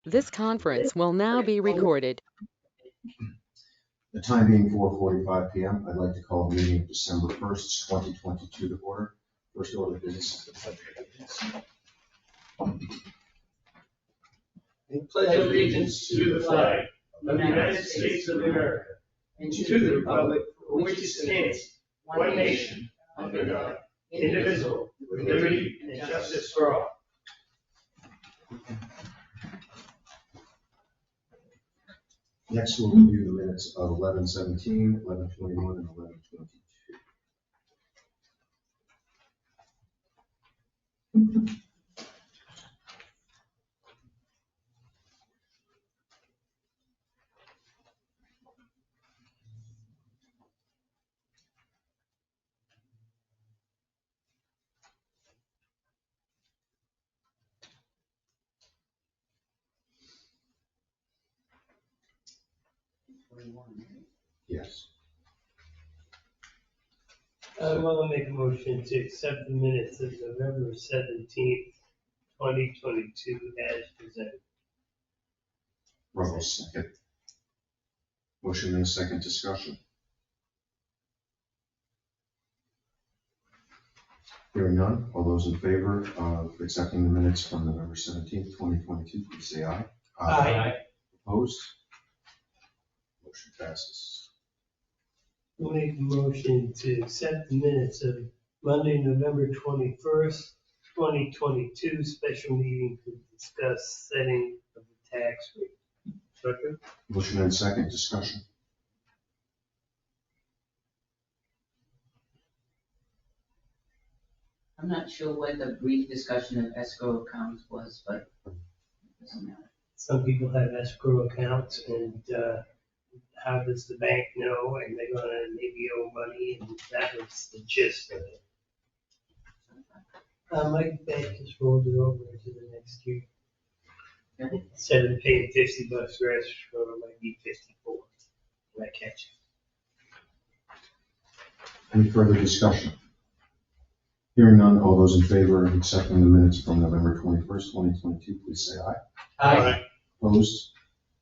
This conference will now be recorded. The time being 4:45 p.m., I'd like to call the meeting of December 1st, 2022 to order. First order of business is the pledge of allegiance. And pledge allegiance to the flag of the United States of America and to the republic for which it stands, one nation, under God, indivisible, with liberty and justice for all. Next, we'll review the minutes of 11:17, 11:21, and 11:22. Yes. I want to make a motion to accept the minutes of November 17th, 2022 as presented. Ruggles, second. Motion and a second discussion. Hearing none, all those in favor of accepting the minutes from November 17th, 2022, please say aye. Aye. Opposed? Motion passes. I'll make a motion to accept the minutes of Monday, November 21st, 2022 special meeting to discuss setting of the tax rate. Second. Motion and second discussion. I'm not sure what the brief discussion of escrow accounts was, but it doesn't matter. Some people have escrow accounts, and how does the bank know? And they're gonna maybe owe money, and that was the gist of it. My bank just rolled it over into the next year. Okay. Instead of paying $50 for escrow, it might be 54. When I catch it. Any further discussion? Hearing none, all those in favor of accepting the minutes from November 21st, 2022, please say aye. Aye. Opposed?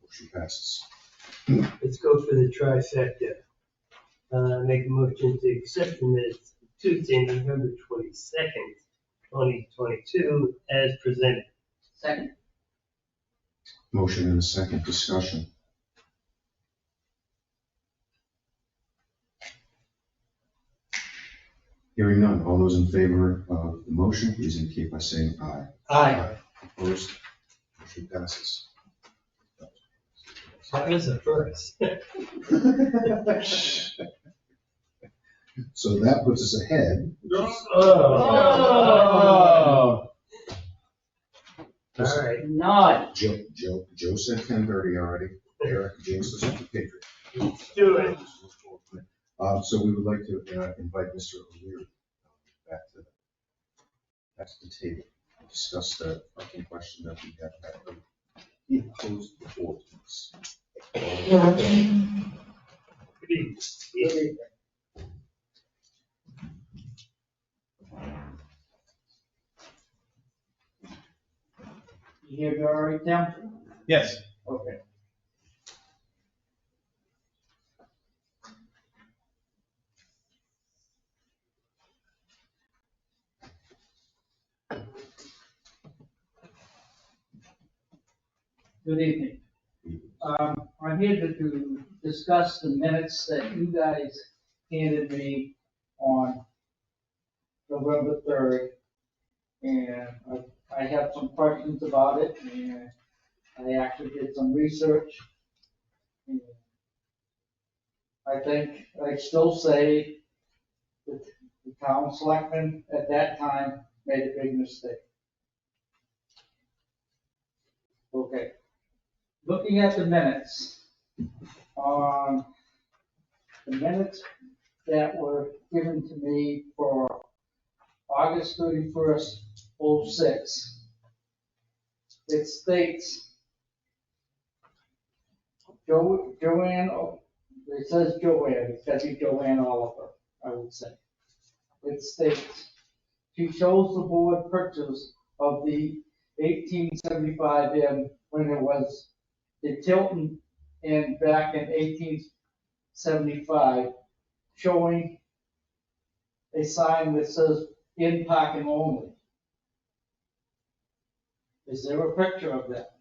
Motion passes. Let's go for the trifecta. Make a motion to accept the minutes of Tuesday, November 22nd, 2022 as presented. Second. Motion and a second discussion. Hearing none, all those in favor of the motion, please indicate by saying aye. Aye. Opposed? Motion passes. That was a first. So that puts us ahead. Oh. All right. Not. Joe said 10:30 already. Eric, James was okay. Let's do it. So we would like to invite Mr. O'Leary back to the table and discuss the fucking question that we have had. He posed before to us. You hear me all right, Tim? Yes. Okay. Good evening. I'm here to discuss the minutes that you guys handed me on November 3rd. And I have some questions about it, and I actually did some research. And I still say that the town selectmen at that time made a big mistake. Okay. Looking at the minutes, the minutes that were given to me for August 31st, 06, it states Joanne, it says Joanne, it's got to be Joanne Oliver, I would say. It states, she shows the board pictures of the 1875 in when it was the Tilton and back in 1875, showing a sign that says in parking only. Is there a picture of that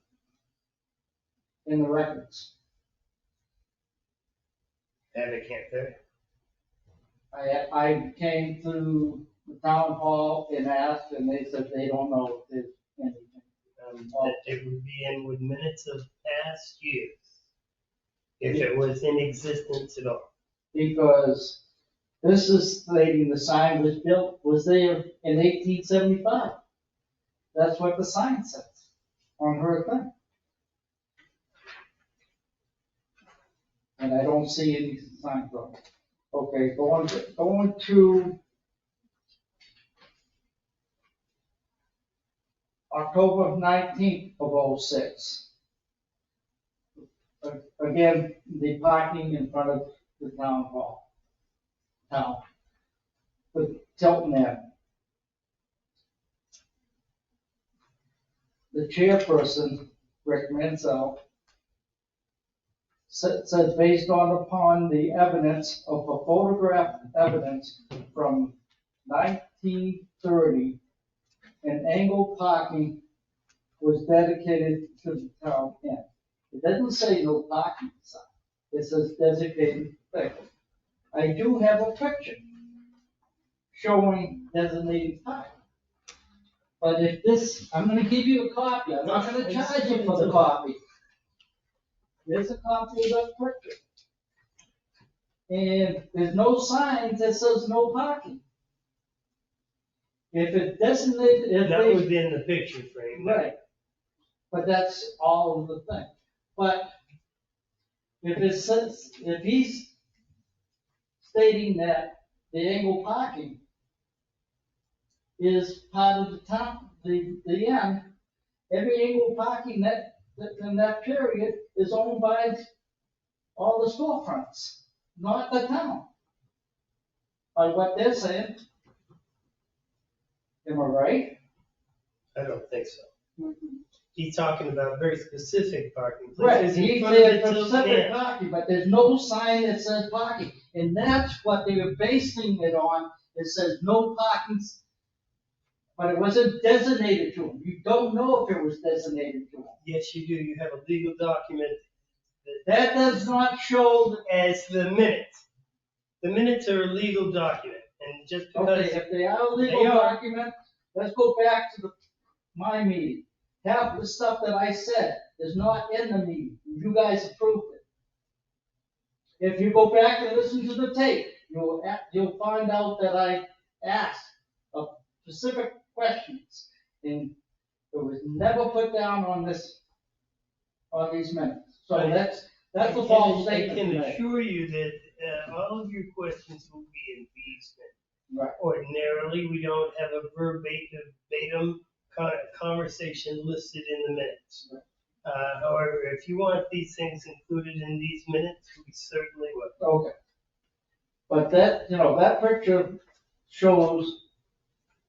in the records? That I can't tell you. I came to the town hall and asked, and they said they don't know if there's anything. That it would be in with minutes of past years, if it was in existence at all. Because this is stating the sign was there in 1875. That's what the sign says on her thing. And I don't see any signs on it. Okay, going to October 19th of 06. Again, the parking in front of the town hall. With Tilton Inn. The chairperson, Rick Mansell, says based upon the evidence of a photographed evidence from 1930, an angled parking was dedicated to the town inn. It doesn't say no parking sign. It says designated thing. I do have a picture showing designated parking. But if this, I'm gonna give you a copy. I'm not gonna charge you for the copy. There's a copy of that picture. And there's no sign that says no parking. If it designated, if Not they, within the picture frame. right. But that's all of the thing. But if it says, if he's stating that the angle parking is part of the town, the end, every angle parking that in that period is owned by all the storefronts, not the town. By what they're saying. Am I right? I don't think so. He's talking about very specific parking Right, places. in he front of said the Tilton specific Inn. parking, but there's no sign that says parking. And that's what they were basing it on. It says no parking, but it wasn't designated to them. You don't know if it was designated to them. Yes, you do. You have a legal document That does not show, as the minutes. The minutes are a legal document, and just okay, because if they are a legal They are. document, let's go back to my meeting. Half the stuff that I said is not in the meeting. You guys approved it. If you go back and listen to the tape, you'll find out that I asked specific questions, and it was never put down on these minutes. So that's a false I statement. can today. assure you that all of your questions will be in these minutes. Right. Ordinarily, we don't have a verbatim conversation listed in the minutes. However, if you want these things included in these minutes, we certainly will. Okay. But that picture shows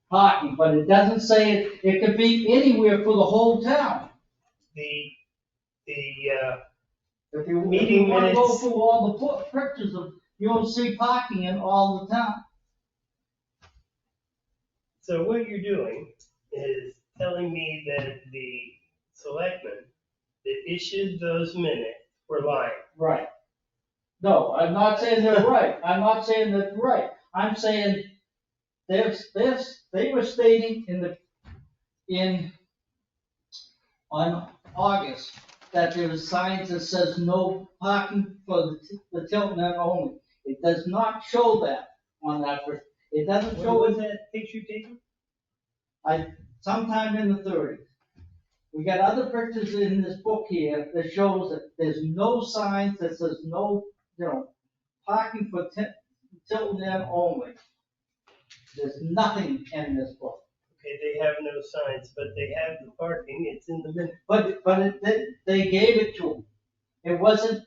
parking, but it doesn't say it could be anywhere for the whole town. The If you Meeting want to go minutes. through all the pictures of, you'll see parking in all the town. So what you're doing is telling me that the selectmen that issued those minutes were lying. Right. No, I'm not saying they're right. I'm not saying they're right. I'm saying they were stating on August that there was signs that says no parking for the Tilton Inn only. It does not show that on that. It doesn't When show was it that picture taken? sometime in the 30s. We got other pictures in this book here that shows that there's no signs that says no, parking for Tilton Inn only. There's nothing in this book. Okay, they have no signs, but they have the parking, it's in the minutes. But they gave it to them. It wasn't,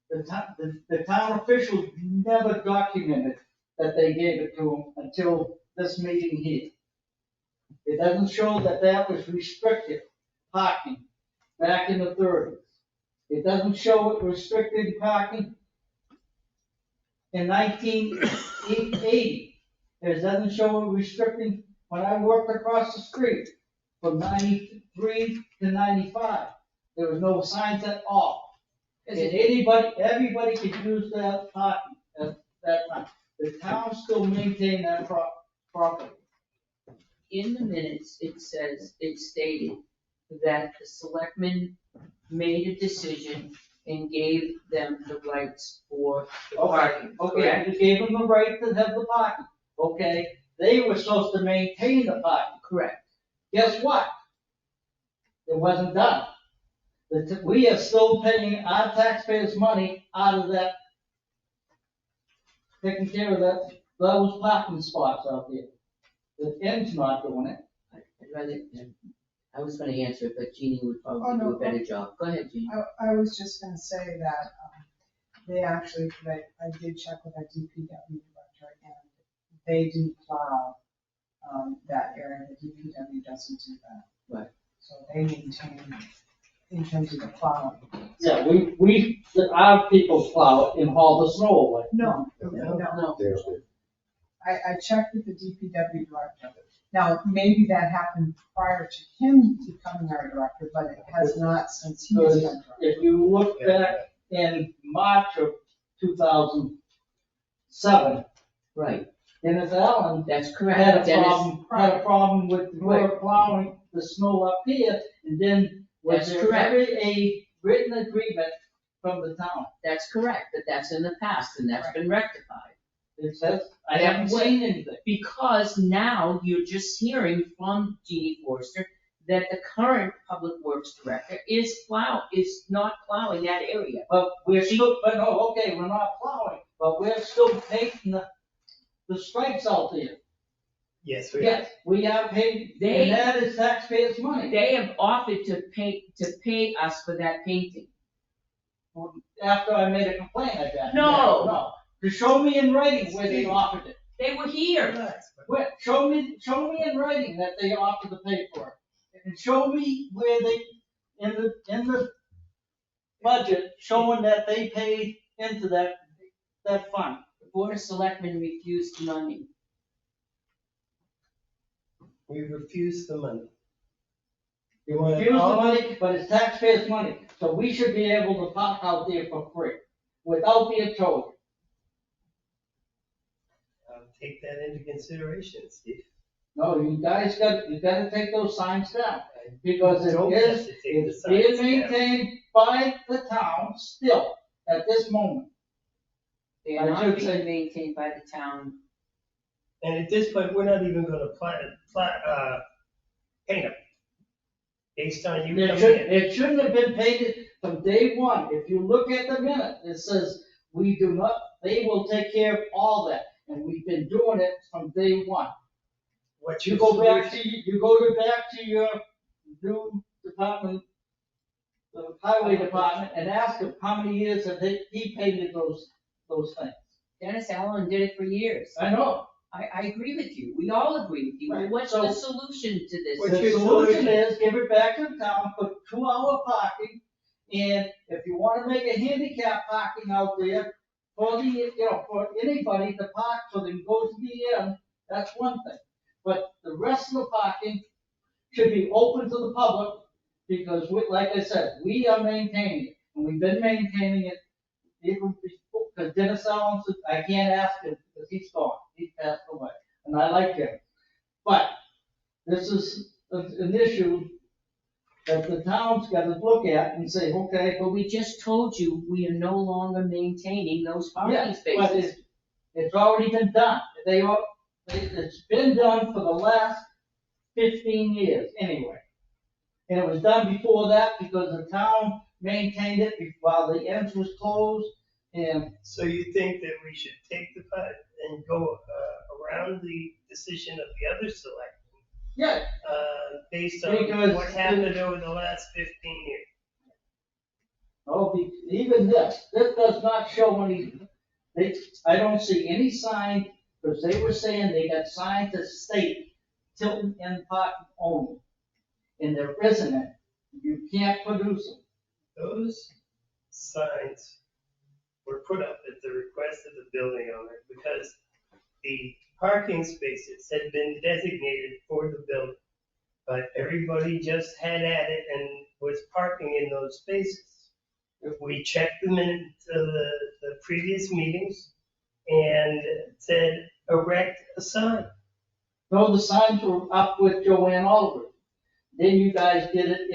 the town officials never documented that they gave it to them until this meeting here. It doesn't show that that was restricted parking back in the 30s. It doesn't show it restricted parking in 1980. It doesn't show it restricting when I worked across the street from 93 to 95. There was no signs at all. And everybody could use that parking at that time. The town still maintained that property. In the minutes, it stated that the selectmen made a decision and gave them the rights for the parking. Okay, you gave them the right to have the parking. Okay, they were supposed to maintain the parking. Correct. Guess what? It wasn't done. We are still paying our taxpayers' money out of that, taking care of those parking spots out there. The N's not doing it. I'd rather, I was gonna answer it, but Jeannie would Oh, probably no. do a better job. Go ahead, Jeannie. I was just gonna say that, they actually, I did check with our DPW director, and they do plow, that area, the DPW doesn't do that. Right. So they maintain in terms of the plowing. Yeah, our people plow it and haul the snow away. No. No. There's the, I checked with the DPW director. Now, maybe that happened prior to him becoming our director, but it has not since he has been director. If you look back in March of 2007, Right, Dennis Allen that's had correct. a Dennis, problem with her plowing the snow up here, and then was That's there correct. ever a written agreement from the town? that's correct, but that's in the past and that's been rectified. It says, I haven't seen anything. Because now you're just hearing from Jeannie Forster that the current public works director is not plowing that area. But we're still, but no, okay, we're not plowing, but we're still painting the stripes out there. Yes, we are. Yes, we are paying, and that is taxpayers' money. They have offered to pay us for that painting. After I made a complaint, I got. No. To show me in writing where they offered it. They were here. Where, show me in writing that they offered to pay for it. And show me where they, in the budget, showing that they paid into that fund. The Board of Selectmen refused money. We refuse the money. You refuse the money, but it's taxpayers' money, so we should be able to park out there for free, without being told. Take that into consideration, Steve. No, you gotta take those signs down, because Don't have to take the it's being signs down. maintained by the town still, at this moment. They I are not should being say- maintained by the town. And at this point, we're not even gonna paint them. Based on you coming in. It shouldn't have been painted from day one. If you look at the minute, it says, they will take care of all that. And we've been doing it from day one. What's You your go back solution? to your new department, the highway department, and ask him how many years have he painted those things. Dennis Allen did it for years. I know. I agree with you. We all agree with you. Right. What's So- the solution to this? What's The your solution solution? is give it back to the town, put 2-hour parking, and if you wanna make a handicap parking out there for for anybody to park so they can go to the end, that's one thing. But the rest of the parking should be open to the public, because like I said, we are maintaining it, and we've been maintaining it even before, because Dennis Allen said, I can't ask him, because he's gone, he passed away, and I like him. But this is an issue that the town's gotta look at and say, okay. But we just told you we are no longer maintaining those parking Yeah, but spaces. it's already been done. It's been done for the last 15 years anyway. And it was done before that because the town maintained it while the ends was closed, and So you think that we should take the putt and go around the decision of the other selectmen, yeah, based on Because- what happened over the last 15 years? even this does not show any, I don't see any sign, because they were saying they got signs that state Tilton and parking only. And there isn't it. You can't produce them. Those signs were put up at the request of the building owner because the parking spaces had been designated for the building. But everybody just had at it and was parking in those spaces. We checked the minutes of the previous meetings and said, erect a sign. No, the signs were up with Joanne Oliver. Then you guys did it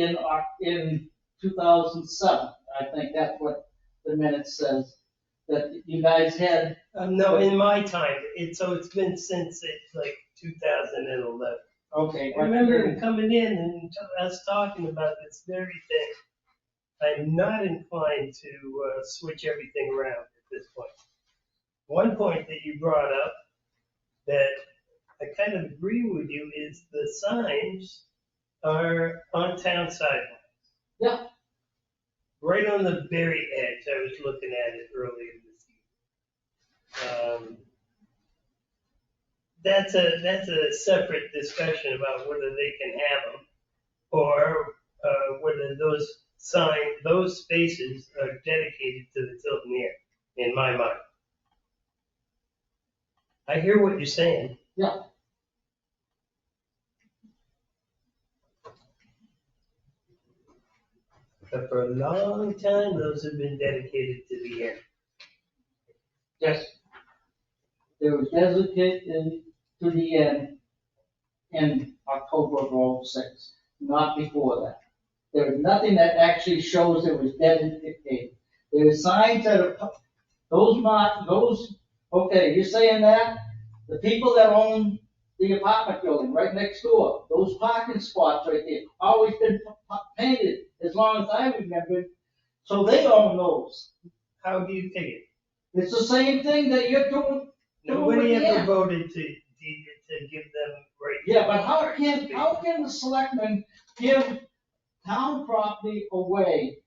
in 2007. I think that's what the minute says, that you guys had. No, in my time, so it's been since like 2011. Okay. I remember him coming in and us talking about this very thing. I'm not inclined to switch everything around at this point. One point that you brought up that I kind of agree with you is the signs are on town sidewalks. Yeah. Right on the very edge. I was looking at it earlier this year. That's a separate discussion about whether they can have them or whether those spaces are dedicated to the Tilton Air, in my mind. I hear what you're saying. Yeah. But for a long time, those have been dedicated to the air. Yes. There was designated to the end in October of '06, not before that. There is nothing that actually shows it was dedicated. There are signs that are, okay, you're saying that? The people that own the apartment building right next door, those parking spots right there, always been painted as long as I remember, so they own those. How do you figure? It's the same thing that you're doing. Nobody with the ever air. voted to give them right. Yeah, but how can the selectmen give town property away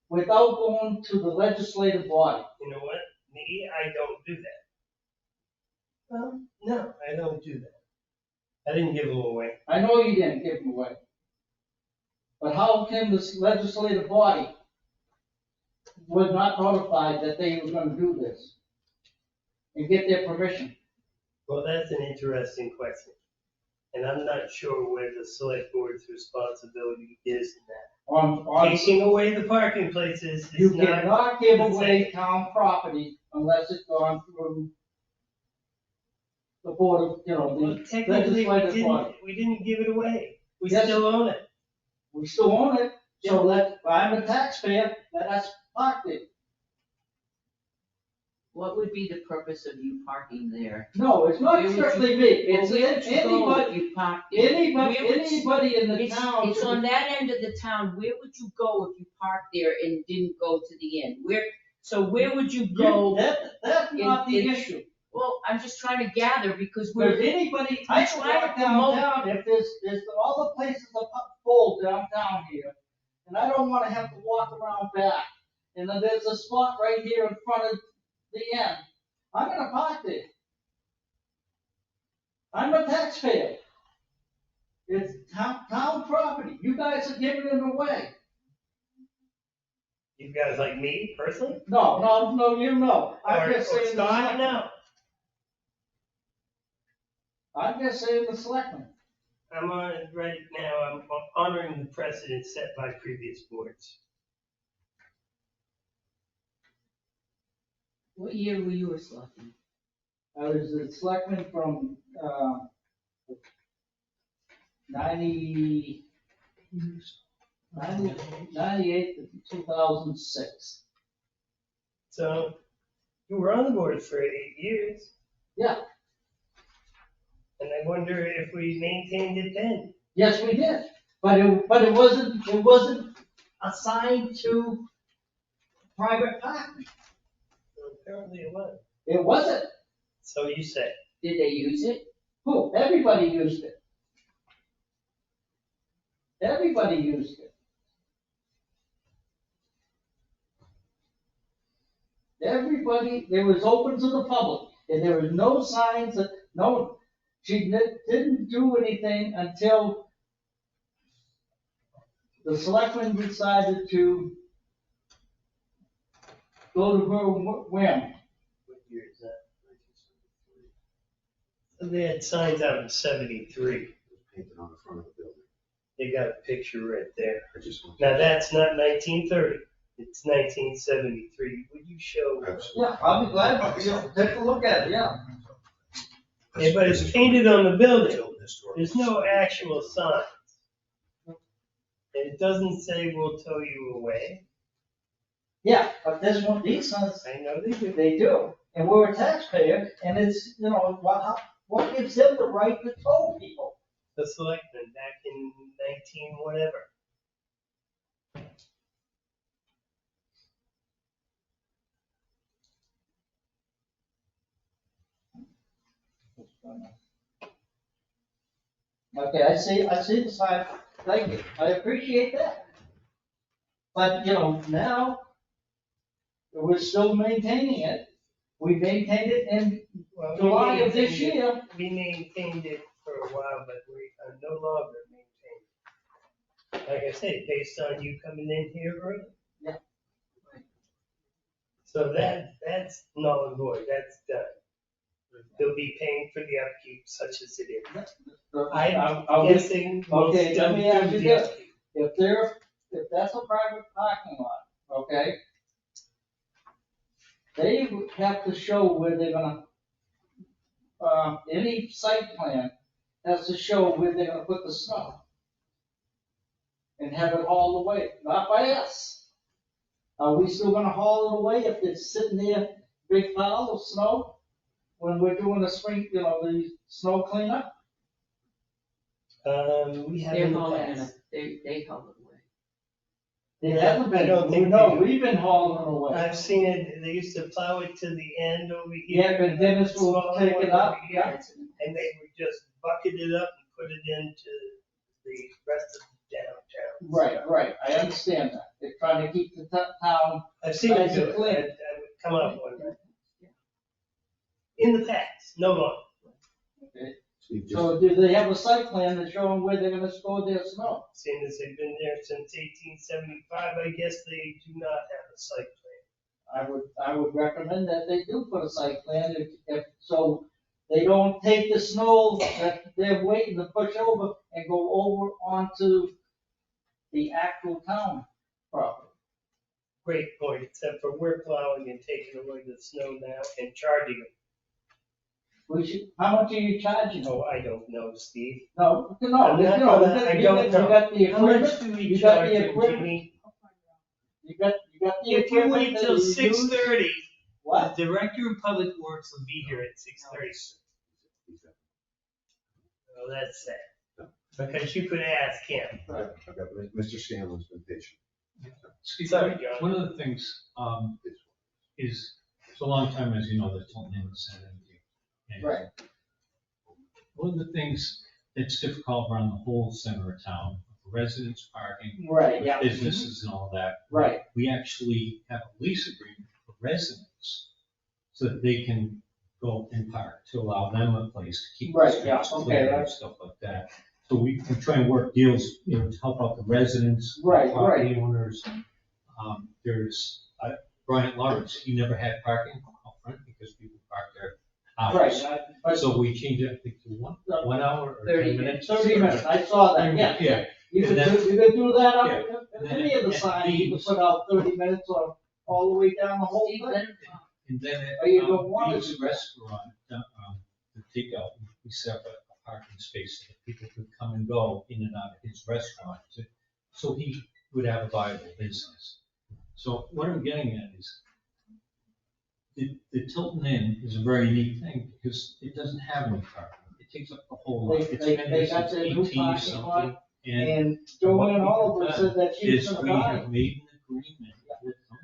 without going to the legislative body? You know what? Me, I don't do that. Well, no, I don't do that. I didn't give them away. I know you didn't give them away. But how can the legislative body was not notified that they were gonna do this and get their permission? Well, that's an interesting question. And I'm not sure where the select board's responsibility is in that. Taking away the parking places is You not. cannot give away town property unless it's gone through the board of, Well, the technically, legislative body. we didn't give it away. We Yes. still own it. We still own it, so I'm a taxpayer, let us park it. What would be the purpose of you parking there? No, it's not Where would strictly me, it's Where would you go if anybody, you parked there? Where would you- anybody in the town. It's on that end of the town, where would you go if you parked there and didn't go to the end? Where would you go? That's not the in- issue. Well, I'm just trying to gather because Because we're, anybody, I can try to walk promote- downtown, if there's all the places are full downtown here, and I don't wanna have to walk around back, and then there's a spot right here in front of the end, I'm gonna park there. I'm a taxpayer. It's town property, you guys are giving it away. You guys like me personally? No, you know, I'm Or just saying the Scott? selectmen. No. I'm just saying the selectmen. I'm on it right now. I'm honoring the precedent set by previous boards. what year were you a selectman? I was a selectman from, 98 to 2006. So you were on the board for 8 years, Yeah, and I wonder if we maintained it then. yes, we did, but it wasn't assigned to private parking. Well, apparently it was. It wasn't. So you say. Did they use it? Who? Everybody used it. Everybody used it. Everybody, it was open to the public, and there was no signs that, She didn't do anything until the selectmen decided to go to her whim. What year is that? They had signs out in 73. It was painted on the front of the building. They got a picture right there. I just want Now, that's not 1930, it's 1973. Would you show? Absolutely. Yeah, I'll be glad to take a look at it, yeah. Yeah, but it's painted on the building. There's no actual signs. And it doesn't say we'll tow you away. Yeah, but this one, these ones, I know they do. they do. And we're a taxpayer, and it's, what gives them the right to tow people? The selectmen back in 19 whatever. Okay, I see the sign, thank you, I appreciate that. But, now, we're still maintaining it. We maintained it in Well, we July of this maintained it- year. We maintained it for a while, but we are no longer maintaining it. Like I said, based on you coming in here early. Yeah. So that's null and void, that's done. They'll be paying for the upkeep I'm guessing we'll Okay, still let me ask do you the this. upkeep. If that's a private parking lot, okay? They would have to show where they're gonna, any site plan has to show where they're gonna put the snow. And have it hauled away, not by us. Are we still gonna haul it away if it's sitting there, big pile of snow? When we're doing the spring, the snow cleanup? We have They're in the hauling it, past. they haul it away. It hasn't I don't think been, no, they do. we've been hauling it away. I've seen it, they used to plow it to the end over Yeah, here. but Dennis will Small take one it up, over here, yeah. And they would just bucket it up and put it into the rest of the downtown. Right, I understand that. They're trying to keep the town, I've seen it Nice do and it, clean. I would come up one night. In the past, no longer. Steve, just- so do they have a site plan to show them where they're gonna store their snow? Seeing as they've been there since 1875, I guess they do not have a site plan. I would recommend that they do put a site plan so they don't take the snow that they're waiting to push over and go over onto the actual town property. Great point, except for we're plowing and taking away the snow now and charging them. How much are you charging? Oh, I don't know, Steve. No, I'm not gonna- I don't know. You got the How much equipment, do we you got charge the them, equipment. Jimmy? you got the If you equipment. wait that till you use. 6:30, What? the Director of Public Works will be here at 6:30. Oh, that's sad. Because you could ask him. I've got Mr. Scanlon's been patient. Steve, Sorry, John. one of the things, is, it's a long time, as you know, the Tilton Inlet Center. And Right. one of the things that's difficult around the whole center of town, residents parking, Right, yeah. businesses and all that. Right. We actually have a lease agreement for residents so that they can go and park, to allow them a place to keep the Right, yeah, streets okay, clear and that's- stuff like that. So we can try and work deals, to help out the residents, Right, property owners. There's, Brian Lawrence, he never had parking out front because people park there hours. Right, So we changed it, I think, to 1 hour or 30 10 minutes. 30 minutes, I saw that, yeah. Yeah, You And could do that on and then any of the at signs, you could Beams- put out 30 minutes or all the way down the whole Steve, thing. let him talk. and then Oh, you at don't want Beams to. Restaurant, the takeout, we set up a parking space so that people could come and go in and out of his restaurant. So he would have a viable business. So what I'm getting at is, the Tilton Inn is a very unique thing because it doesn't have any parking. It takes up the whole lot. It's They been there got since their new 18 parking lot, something. And and Joanne Oliver said that she was is gonna we buy have it. made an agreement with them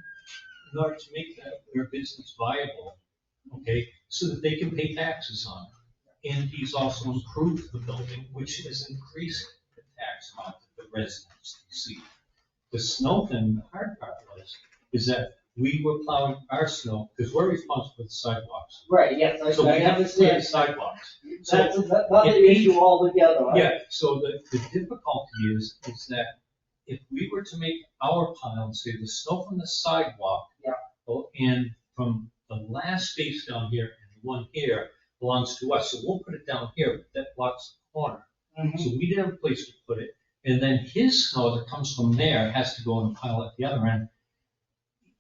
in order to make their business viable, okay, so that they can pay taxes on it. And he's also improved the building, which has increased the tax amount that the residents receive. The snow thing, the hard part is that we were plowing our snow, because we're responsible for the sidewalks. Right, yes, So we I have to clear the understand. sidewalks. So That's another it needs- issue altogether. right? Yeah, so the difficulty is that if we were to make our pile, say the snow from the sidewalk. Yeah. And from the last space down here and the one here belongs to us, so we'll put it down here, but that blocks the corner. Mhm. So we didn't have a place to put it, and then his snow that comes from there has to go in a pile at the other end.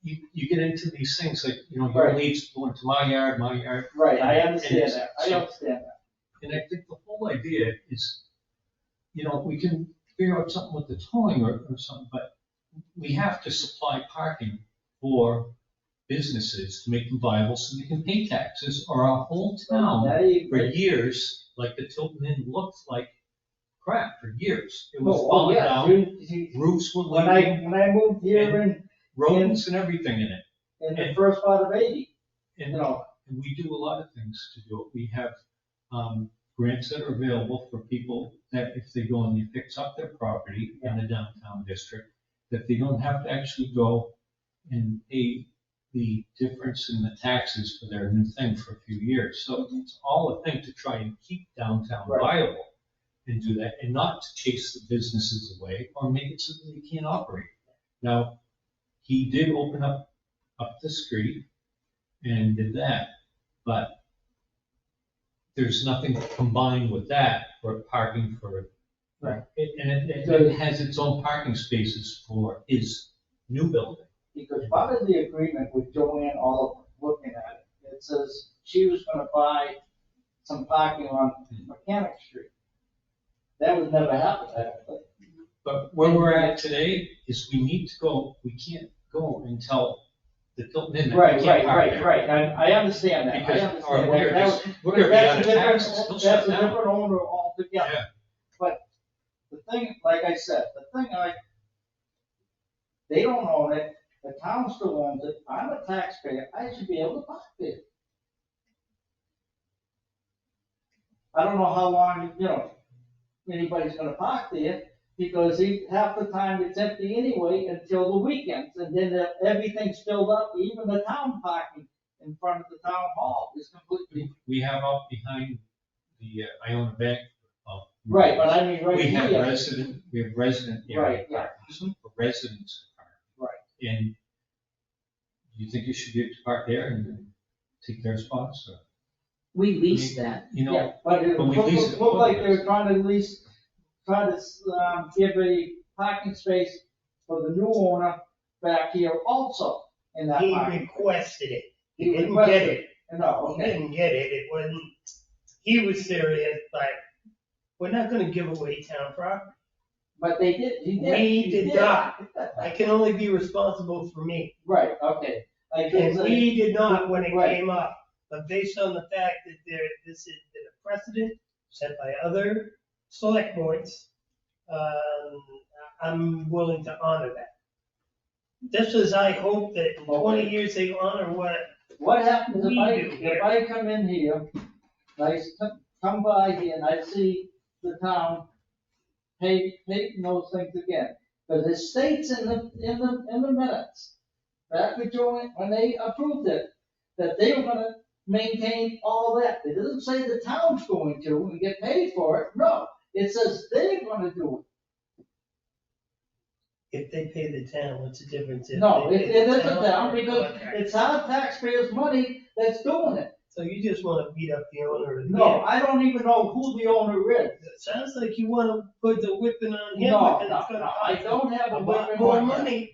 You get into these things like, your Right. leaves go into my yard. Right, I And understand it's- that, I so- understand that. And I think the whole idea is, we can figure out something with the towing or something, but we have to supply parking for businesses to make them viable so they can pay taxes, or our whole town for years, like the Tilton Inn looked like crap for years. It was Oh, falling yeah, down, roofs were when leaking, I moved here in rodents and everything in it. the first part of 80, And you know, and we do a lot of things to do it. We have grants that are available for people that if they go and they fix up their property in the downtown district, that they don't have to actually go and pay the difference in the taxes for their new thing for a few years. So it's all a thing to try and keep downtown Right. viable and do that, and not to chase the businesses away or make it so that they can't operate. Now, he did open up the street and did that, but there's nothing combined with that for parking for. Right. And it has its own parking spaces for his new building. because part of the agreement with Joanne Oliver, looking at it, it says she was gonna buy some parking on Mechanic Street. That would never happen, I don't think. But where we're at today is we can't go until the Tilton Inn. Right, I understand that, I Because, understand or we're that. gonna be out of taxes, they'll That's shut a down. different owner altogether. Yeah. But the thing, like I said, they don't own it, the town still owns it, I'm a taxpayer, I should be able to park there. I don't know how long, anybody's gonna park there, because half the time it's empty anyway until the weekends, and then everything's filled up, even the town parking in front of the town hall is completely. We have out behind the Iona Bank. Right, but I mean, right We have here. resident area. Right, yeah. For residents to park. Right. And you think you should be able to park there and take their spots, or? We lease that. Yeah, but it But we lease it. looked like they were trying to give a parking space for the new owner back here also in that He parking. requested it. He He didn't requested get it. No, He okay, didn't get it. It wasn't, he was serious, but we're not gonna give away town property. but he We did not. I can only be responsible for me. Right, okay. I guess And we did not when it Right. came up. But based on the fact that this has been a precedent set by other select boards, I'm willing to honor that. Just as I hope that in 20 years they honor What happens We do here. if I come in here, come by here and I see the town paving those things again? Because it states in the minutes, back with Joanne, when they approved it, that they were gonna maintain all that. It doesn't say the town's going to and get paid for it, no. It says they're gonna do if they pay the town, what's the difference? it. if No, they it pay the isn't down or because contract? it's our taxpayers' money that's doing it. So you just wanna beat up the owner of the No, inn. I don't even know who the owner is. It sounds like you wanna put the whipping on him No, because it's gonna I cost don't have a a lot weapon more on him. money.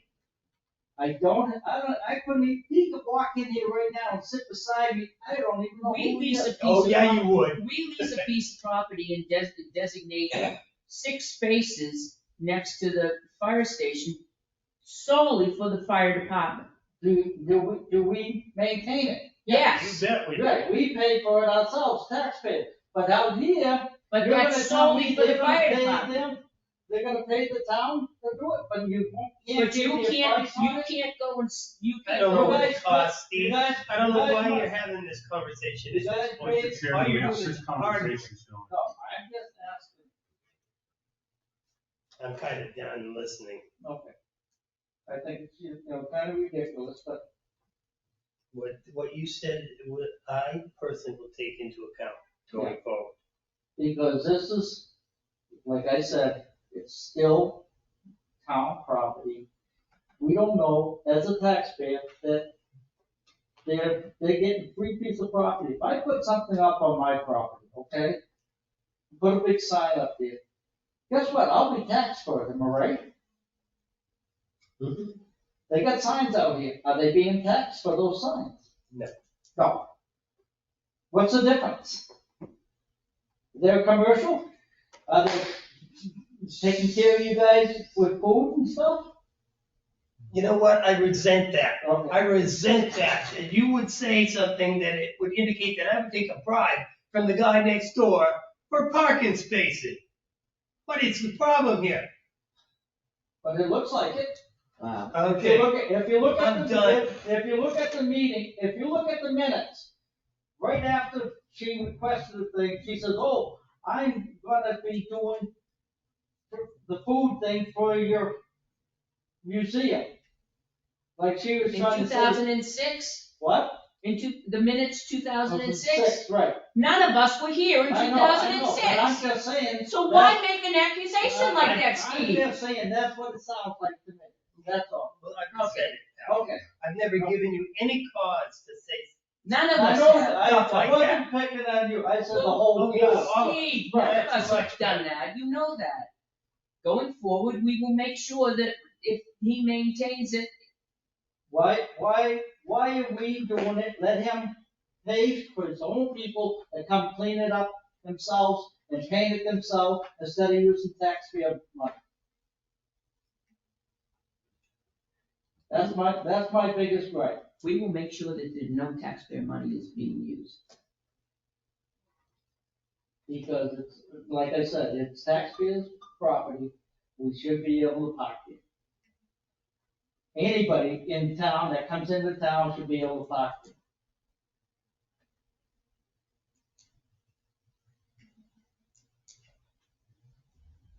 I couldn't even, he could walk in here right now and sit beside me, I don't even know We who he lease a is. piece Oh, of yeah, property. you would. We lease a piece of property and designate 6 spaces next to the fire station solely for the fire department. Do we maintain it? Yes, You bet we do. Right, we pay for it ourselves, taxpayers, but out here, but you're gonna that's tell solely me for the they're gonna fire pay department. them, they're gonna pay the town to do it, but you can't But give you me a can't, price on you it? can't go and, you I can't don't know go what and. it costs, You Steve. guys- I don't know you guys why must- you're having this conversation. You It's guys just paid- all you're doing is arguing. No, I'm just asking, I'm kind of done listening. okay. I think it's, kind of ridiculous, but What you said, I personally will take into account going forward. Because this is, like I said, it's still town property. We don't know, as a taxpayer, that they're getting a free piece of property. If I put something up on my property, okay? Put a big sign up there. Guess what? I'll be taxed for it, am I right? Mhm. They got signs out here. Are they being taxed for those signs? No. No. What's the difference? They're commercial? Are they taking care of you guys with food and stuff? You know what? I resent that. Okay. I resent that you would say something that it would indicate that I would take a bribe from the guy next door for parking spaces. What is the problem here? But it looks like it. Wow. Okay. If you look at I'm done. if you look at the meeting, if you look at the minutes, right after she requested the thing, she says, "Oh, I'm gonna be doing the food thing for your museum." Like she was In trying to say. 2006, What? the minutes 2006, Right. none of us were here in I know, but I'm 2006. just saying. So why make an accusation like that, I'm Steve? just saying, that's what it sounds like to me. That's all. Well, I resent it. Okay. I've never given you any cause to say. None of I us know, have. Stuff like I wasn't picking on you, I said the whole Yeah. board. Steve, Right. none of us have done that, you know that. Going forward, we will make sure that if he maintains it, Why are we doing it? Let him pay for his own people and come clean it up themselves and paint it themselves instead of using taxpayer money. That's my biggest gripe. we will make sure that there's no taxpayer money is being used. Because it's, like I said, it's taxpayers' property, we should be able to park it. Anybody in town that comes into town should be able to park it.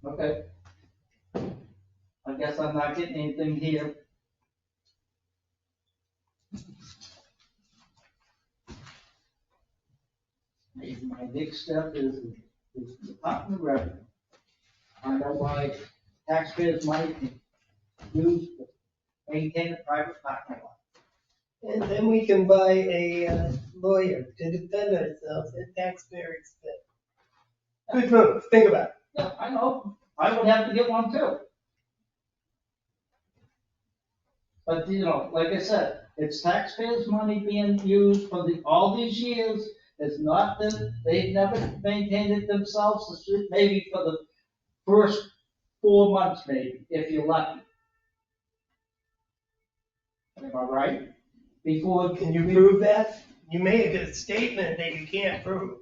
Okay. I guess I'm not getting anything here. My next step is Department of Revenue. I know why taxpayers' money can use to maintain a private parking lot. And then we can buy a lawyer to defend ourselves at taxpayer expense. Good move, think about it. Yeah, I know, I would have to get one too. But, you know, like I said, it's taxpayers' money being used for all these years. It's not that they've never maintained it themselves, it's maybe for the first 4 months maybe, if you're lucky. Am I right? Before. Can you prove that? You made a statement that you can't prove.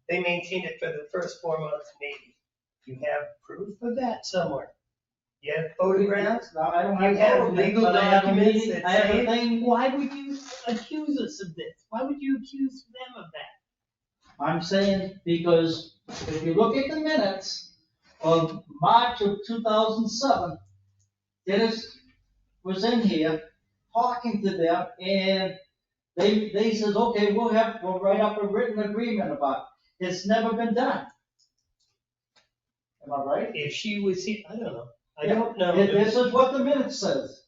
They maintained it for the first 4 months, maybe. You have proof of that somewhere. You have photographs? No, I don't You have. have photographs, legal but I have a documents meeting- that I have say a it? thing. Why would you accuse us of this? Why would you accuse them of that? I'm saying because if you look at the minutes of March of 2007, Dennis was in here talking to them, and they says, okay, we'll write up a written agreement about it. It's never been done. Am I right? If she was here, I don't know. I Yeah. don't know. This is what the minutes says.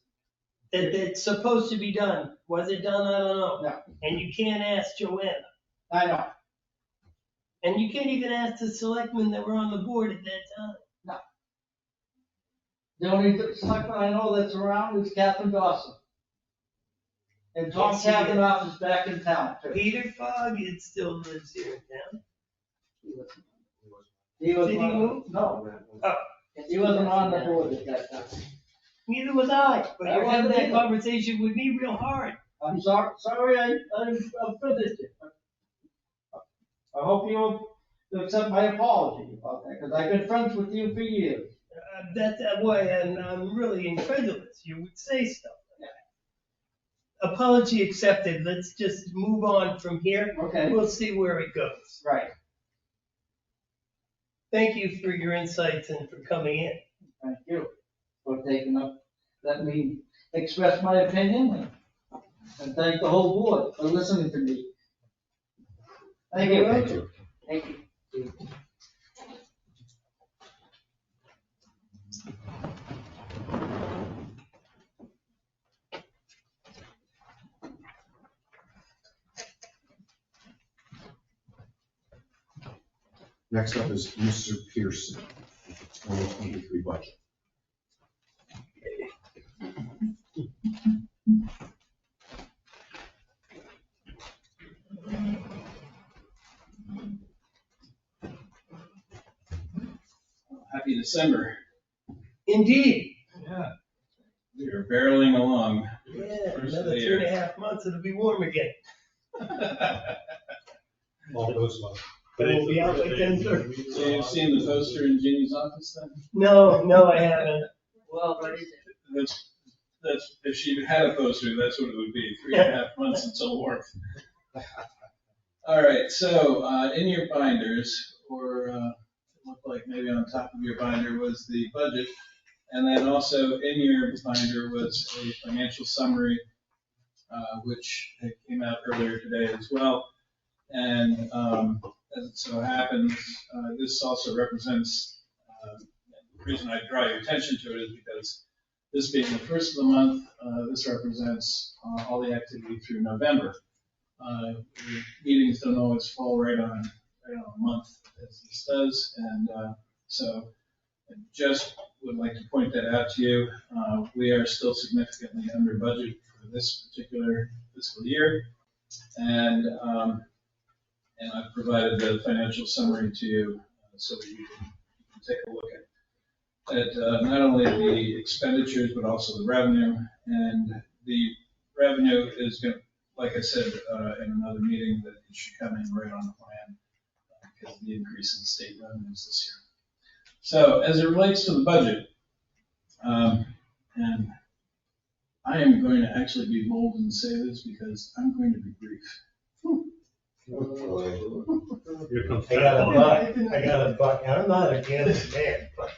That it's supposed to be done. Was it done? I don't know. No. And you can't ask Joanna. I know. And you can't even ask the selectmen that were on the board at that time. The only selectman I know that's around is Catherine Dawson. And Tom Yes, he is. Kavanaugh is back in town too. Peter Fogg, it still lives here in town. He was Did he move? No, Oh, he wasn't on the board at that time. neither was I, but I you're having wasn't that either. conversation with me real hard. I'm sorry I finished it. I hope you'll accept my apology about that, because I've been friends with you for years. That's why I'm really incredulous. You would say stuff like that. Apology accepted. Let's just move on from here. Okay. We'll see where it goes. Right. Thank you for your insights and for coming in. Thank you for taking up, let me express my opinion. and thank the whole board for listening to me. Thank you. Thank you. Thank you. Next up is Mr. Pearson, 2023 budget. Happy December. Indeed. Yeah. We are barreling along. Yeah, First of another the year. 3.5 months, it'll be warm again. All goes well. We'll be out by 10:30. So you've seen the poster in Jeannie's office then? No, I haven't. Well, what is it? That's, if she had a poster, that's what it would be, 3.5 months until warmth. All right, so, in your binders, or, it looked like maybe on top of your binder was the budget. And then also in your binder was a financial summary, which came out earlier today as well. And, as it so happens, this also represents, the reason I draw your attention to it is because this being the first of the month, this represents all the activity through November. The meetings don't always fall right on a month as this does, and so I just would like to point that out to you. We are still significantly under budget for this particular fiscal year, and I've provided the financial summary to you so that you can take a look at not only the expenditures, but also the revenue. And the revenue is going to, like I said in another meeting, that it should come in right on the plan because of the increase in state revenues this year. So as it relates to the budget, and I am going to actually be bold and say this because I'm going to be brief. I got a buck. I'm not against that, but.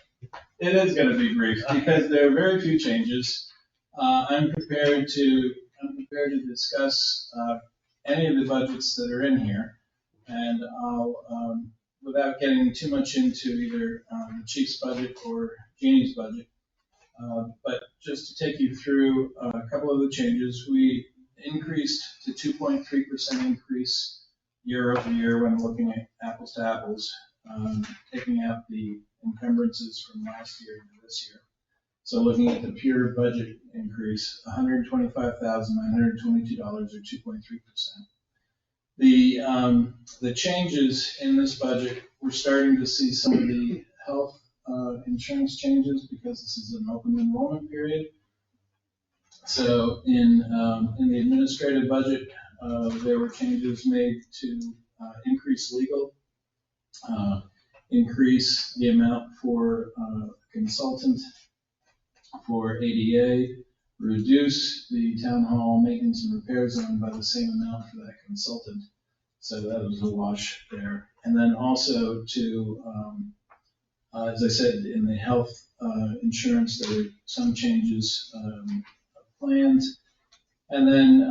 It is going to be brief because there are very few changes. I'm prepared to discuss any of the budgets that are in here, and I'll, without getting too much into either the chief's budget or Jeannie's budget, but just to take you through a couple of the changes. We increased to 2.3% increase year over year when looking at apples to apples, taking out the encumbrances from last year to this year. So looking at the pure budget increase, $125,922 or 2.3%. The changes in this budget, we're starting to see some of the health insurance changes because this is an open enrollment period. So in the administrative budget, there were changes made to increase legal, increase the amount for consultant for ADA, reduce the town hall maintenance and repair zone by the same amount for that consultant. So that was a wash there. And then also to, as I said, in the health insurance, there were some changes planned. And then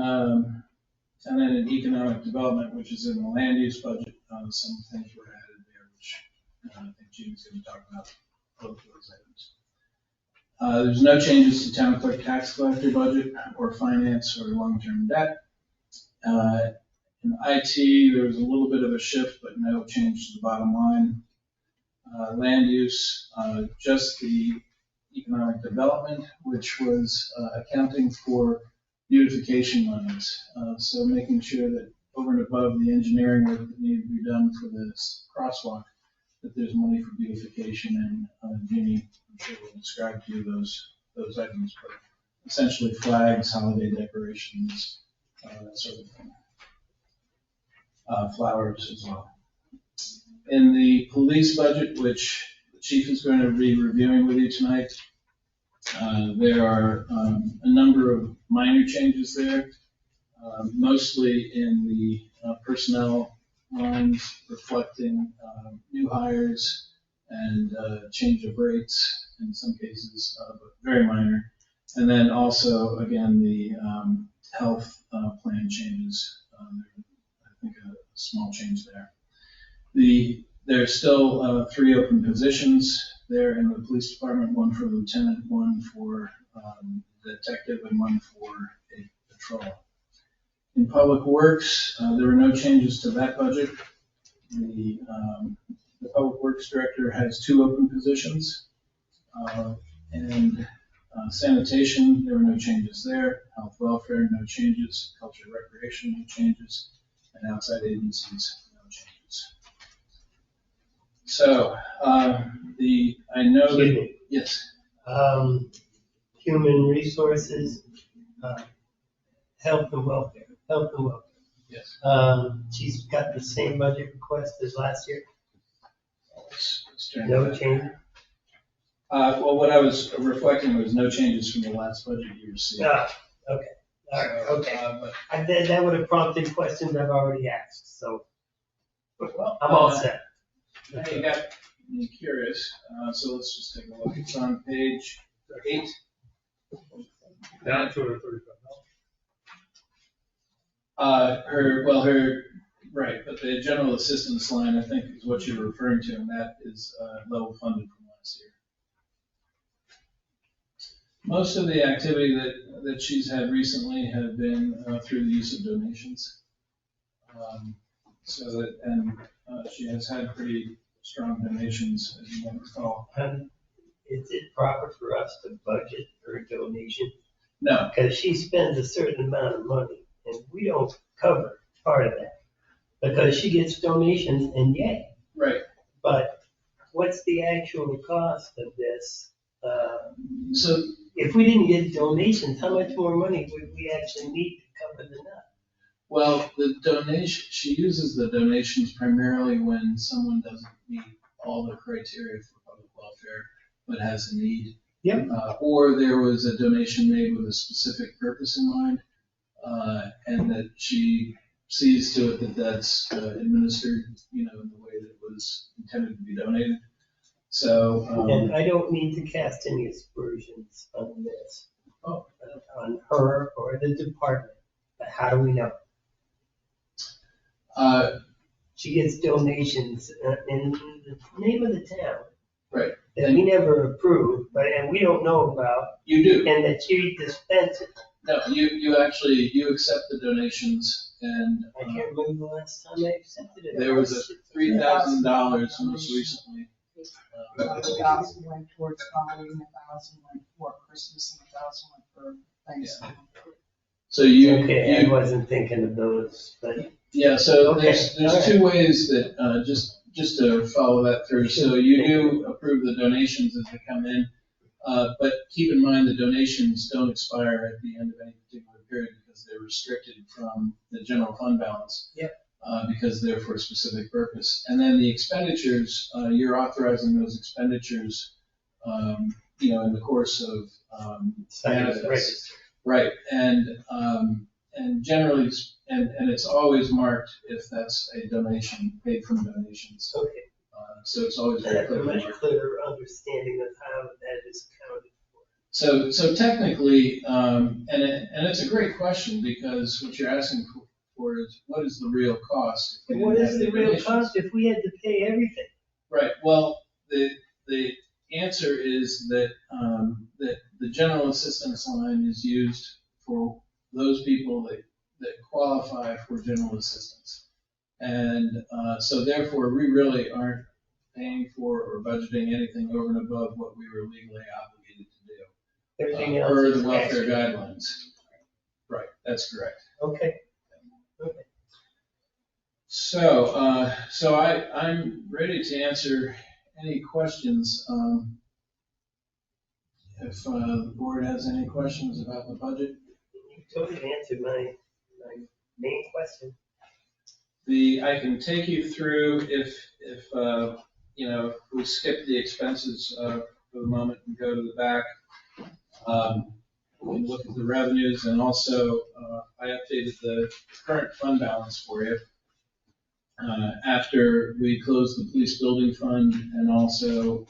in economic development, which is in the land use budget, some things were added there, which I think Jean's going to talk about both of those items. There's no changes to town clerk tax collector budget or finance or long-term debt. In IT, there was a little bit of a shift, but no change to the bottom line. Land use, just the economic development, which was accounting for beautification limits. So making sure that over and above the engineering work that needed to be done for this crosswalk, that there's money for beautification, and Jeannie, I'm sure will describe to you those items, but essentially flags, holiday decorations, that sort of thing. Flowers as well. In the police budget, which the chief is going to be reviewing with you tonight, there are a number of minor changes there, mostly in the personnel lines reflecting new hires and change of rates in some cases, but very minor. And then also, again, the health plan changes. I think a small change there. There's still 3 open positions there in the police department, 1 for lieutenant, 1 for detective, and 1 for a patrol. In public works, there were no changes to that budget. The public works director has 2 open positions. And sanitation, there were no changes there. Health welfare, no changes. Culture and recreation, no changes. And outside agencies, no changes. So, I know Excuse that, me. yes, Human resources, health and welfare. yes. She's got the same budget request as last year. Let's turn No that. change. Well, what I was reflecting was no changes from the last budget you received. Ah, okay. All right. So, Okay. but, That would have prompted questions I've already asked. So well, I'm all set. now you got me curious, so let's just take a look. It's on page 8. Down $235. Right, but the general assistance line, I think, is what you're referring to, and that is level funded from last year. Most of the activity that she's had recently have been through the use of donations. She has had pretty strong donations, as you might recall. Is it proper for us to budget her donation? No, Because she spends a certain amount of money and we don't cover part of that. Because she gets donations and yay. right. But what's the actual cost of this? So, If we didn't get donations, how much more money would we actually need to cover the nut? well, the donation, she uses the donations primarily when someone doesn't meet all the criteria for public welfare, but has a need. Yep. Or there was a donation made with a specific purpose in mind, and that she sees to it that that's administered, in the way that it was intended to be donated. So, And I don't mean to cast any aspersions on this, Oh. on her or the department, but how do we know? She gets donations in the name of the town. Right. That we never approved, and we don't know about, you do. and that she dispenses. No, you actually, you accept the donations, and I can't remember the last time I accepted it. there was a $3,000 most recently. 1,000 went towards Halloween, 1,000 went for Christmas, and 1,000 went for Thanksgiving. So you, Okay, I wasn't thinking of those, but yeah, so Okay, there's all right. 2 ways that, just to follow that through. So you do approve the donations as they come in, but keep in mind the donations don't expire at the end of any particular period because they're restricted from the general fund balance. Yep. Because they're for a specific purpose. And then the expenditures, you're authorizing those expenditures, in the course of manifests. Right, and generally, and it's always marked if that's a donation, paid from donations. okay. So it's always I very have a clear. much clearer understanding of how that is accounted for. So technically, and it's a great question because what you're asking for is what is the real cost? if we What didn't is have the any real donations? cost if we had to pay everything? Right, well, the answer is that, that the general assistance line is used for those people that qualify for general assistance. And so therefore, we really aren't paying for or budgeting anything over and above what we were legally obligated to do. Everything else Per is the welfare extra. guidelines. Right, that's correct. Okay. So, I'm ready to answer any questions. If the board has any questions about the budget. You totally answered my main question. I can take you through if we skip the expenses for the moment and go to the back. We can look at the revenues and also I updated the current fund balance for you. After we closed the police building fund and also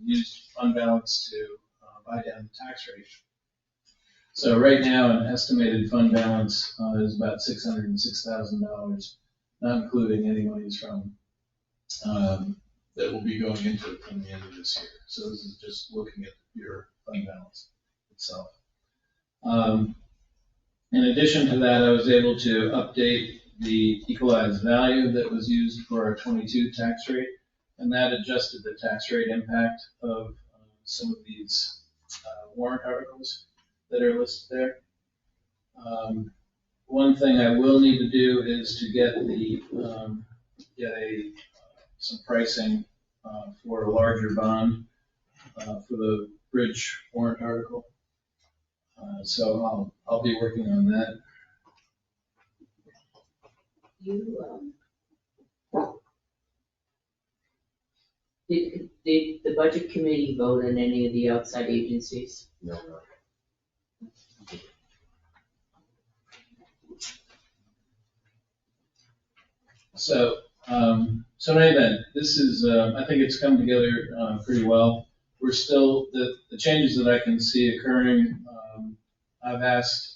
used fund balance to buy down the tax rate. So right now, an estimated fund balance is about $606,000, not including any monies from, that will be going into it from the end of this year. So this is just looking at the pure fund balance itself. In addition to that, I was able to update the equalized value that was used for our 22 tax rate, and that adjusted the tax rate impact of some of these warrant articles that are listed there. One thing I will need to do is to get some pricing for a larger bond for the bridge warrant article. So I'll be working on that. Did the budget committee vote on any of the outside agencies? No, no. So in any event, this is, I think it's come together pretty well. We're still, the changes that I can see occurring, I've asked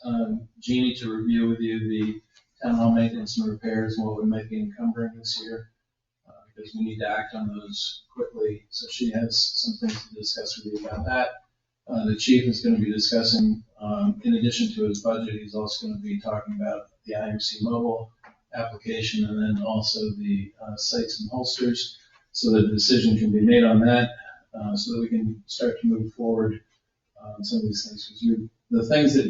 Jeannie to review with you the town hall maintenance and repairs and what we might be encumbering this year, because we need to act on those quickly. So she has some things to discuss with you about that. The chief is going to be discussing, in addition to his budget, he's also going to be talking about the IMC mobile application and then also the sights and holsters, so that a decision can be made on that, so that we can start to move forward on some of these things. Because the things that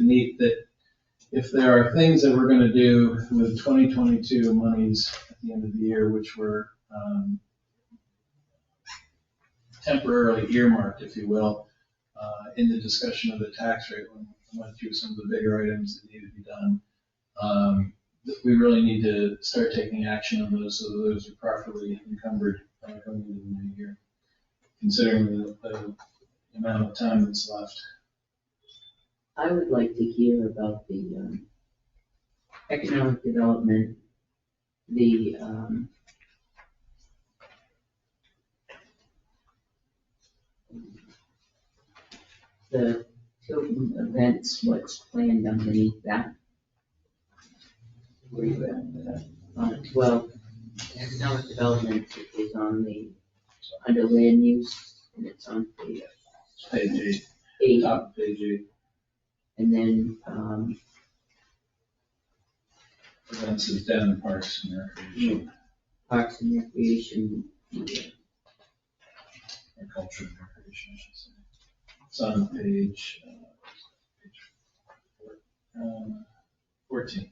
if there are things that we're going to do with 2022 monies at the end of the year, which were temporarily earmarked, if you will, in the discussion of the tax rate when we went through some of the bigger items that need to be done, we really need to start taking action on those so that those are properly encumbered going into the new year, considering the amount of time that's left. I would like to hear about the economic development, the Tilton events, what's planned underneath that. Where you at? Well, economic development is on under land use, and it's on page Page 8, 8. top of page 8. And then, Events is down in Parks and Recreation, Parks and Recreation, or Culture and Recreation, I should say. It's on page 14.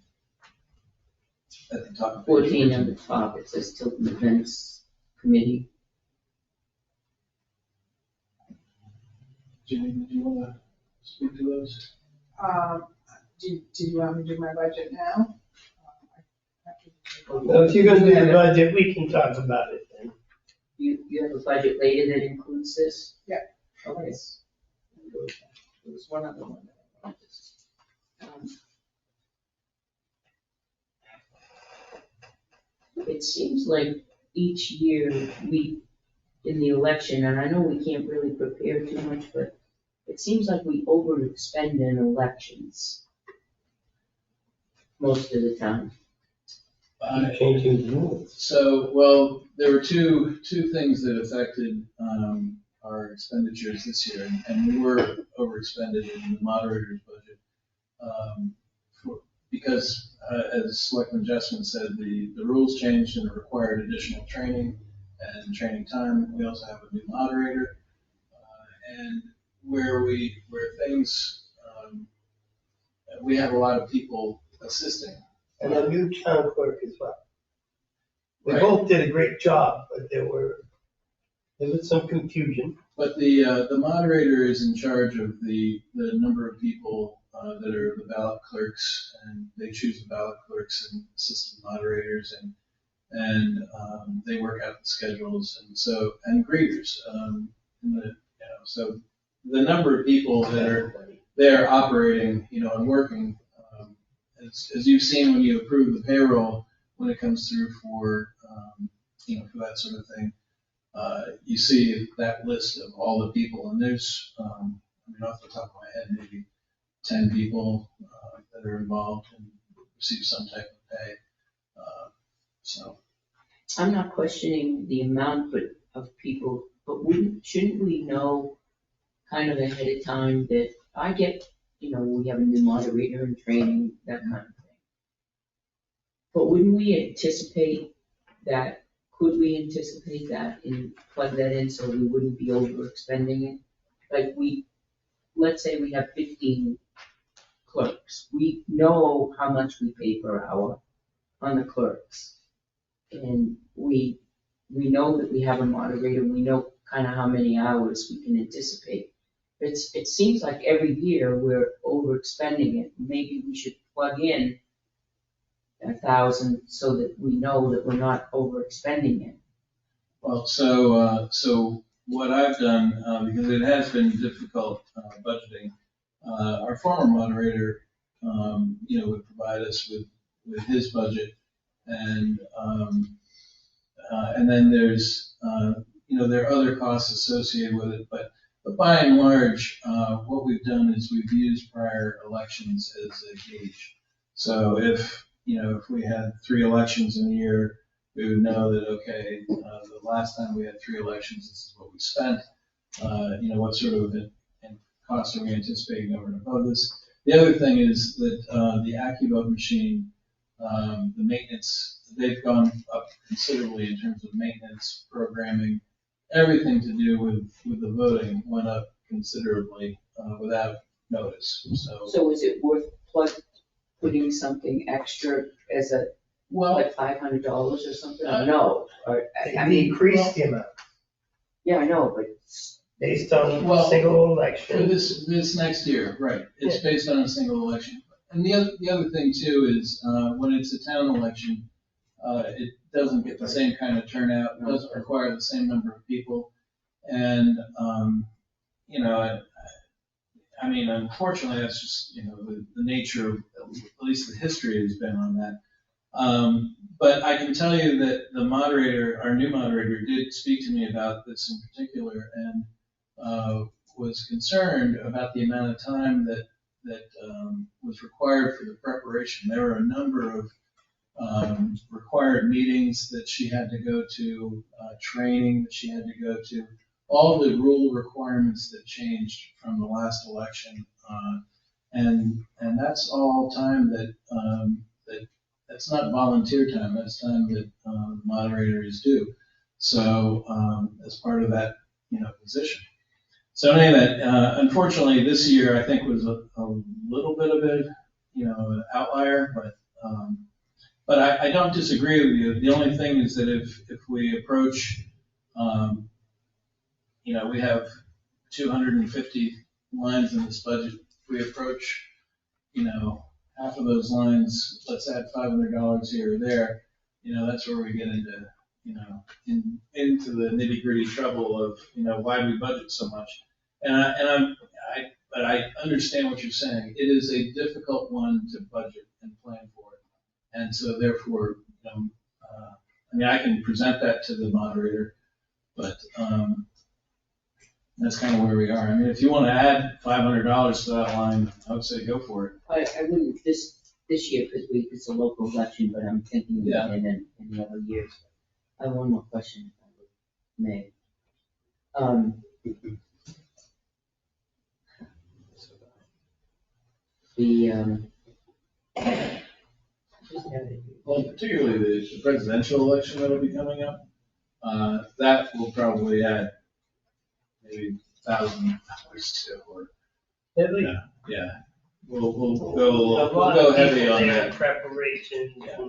At the top of page 14 on the top, it says Tilton Events Committee. Jimmy, did you want to speak to those? Do you want me to do my budget now? Well, if you're gonna do the budget, we can talk about it then. You have a budget later that includes this? Yeah. Okay. There was one other one that I wanted to. It seems like each year in the election, and I know we can't really prepare too much, but it seems like we overexpend in elections most of the time. Changing the rules. So, well, there were two things that affected our expenditures this year, and we were overexpended in the moderator's budget. Because, as Selectman Jessman said, the rules changed and it required additional training and training time. We also have a new moderator, and where things, we have a lot of people assisting. And a new town clerk as well. They Right. both did a great job, but there was some confusion. But the moderator is in charge of the number of people that are the ballot clerks, and they choose the ballot clerks and assistant moderators, and they work out the schedules, and greeters. So the number of people that are there operating, and working, as you've seen when you approve the payroll, when it comes through for that sort of thing. You see that list of all the people, and there's, off the top of my head, maybe 10 people that are involved and receive some type of pay. So. I'm not questioning the amount of people, but shouldn't we know kind of ahead of time that I get, we have a new moderator and training, that kind of thing. But wouldn't we anticipate that, could we anticipate that and plug that in so we wouldn't be overexpending it? Like let's say we have 15 clerks. We know how much we pay per hour on the clerks. And we know that we have a moderator, we know kind of how many hours we can anticipate. It seems like every year we're overexpending it. Maybe we should plug in 1,000 so that we know that we're not overexpending it. Well, so what I've done, because it has been difficult budgeting, our former moderator, would provide us with his budget, and then there's, there are other costs associated with it, but by and large, what we've done is we've used prior elections as a gauge. So if we had 3 elections in a year, we would know that, okay, the last time we had 3 elections, this is what we spent. What sort of costs are we anticipating over and above this? The other thing is that the AccuVote machine, the maintenance, they've gone up considerably in terms of maintenance, programming, everything to do with the voting went up considerably without notice. So is it worth putting something extra as like $500 or something? No, They increased the amount yeah, I know, but based on a single for election. this next year, right? It's based on a single election. And the other thing too is when it's a town election, it doesn't get the same kind of turnout. It doesn't require the same number of people, and unfortunately, that's just the nature of at least the history has been on that. But I can tell you that the moderator, our new moderator, did speak to me about this in particular, and was concerned about the amount of time that was required for the preparation. There were a number of required meetings that she had to go to, training that she had to go to, all the rule requirements that changed from the last election, and that's all time that's not volunteer time. That's time that the moderator is due. So as part of that position. So in any event, unfortunately, this year I think was a little bit of an outlier, but I don't disagree with you. The only thing is that if we approach, we have 250 lines in this budget. If we approach, half of those lines, let's add $500 here or there, that's where we get into, into the nitty gritty trouble of, why do we budget so much? But I understand what you're saying. It is a difficult one to budget and plan for it. And so therefore, I can present that to the moderator, but that's kind of where we are. I mean, if you want to add $500 to that line, I would say go for it. I wouldn't this year because it's a local election, but I'm thinking about it in the other years. I have one more question, if I may. Well, particularly the presidential election that'll be coming up, that will probably add maybe $1,000 to, or yeah. We'll go heavy on that. Preparation. Yeah.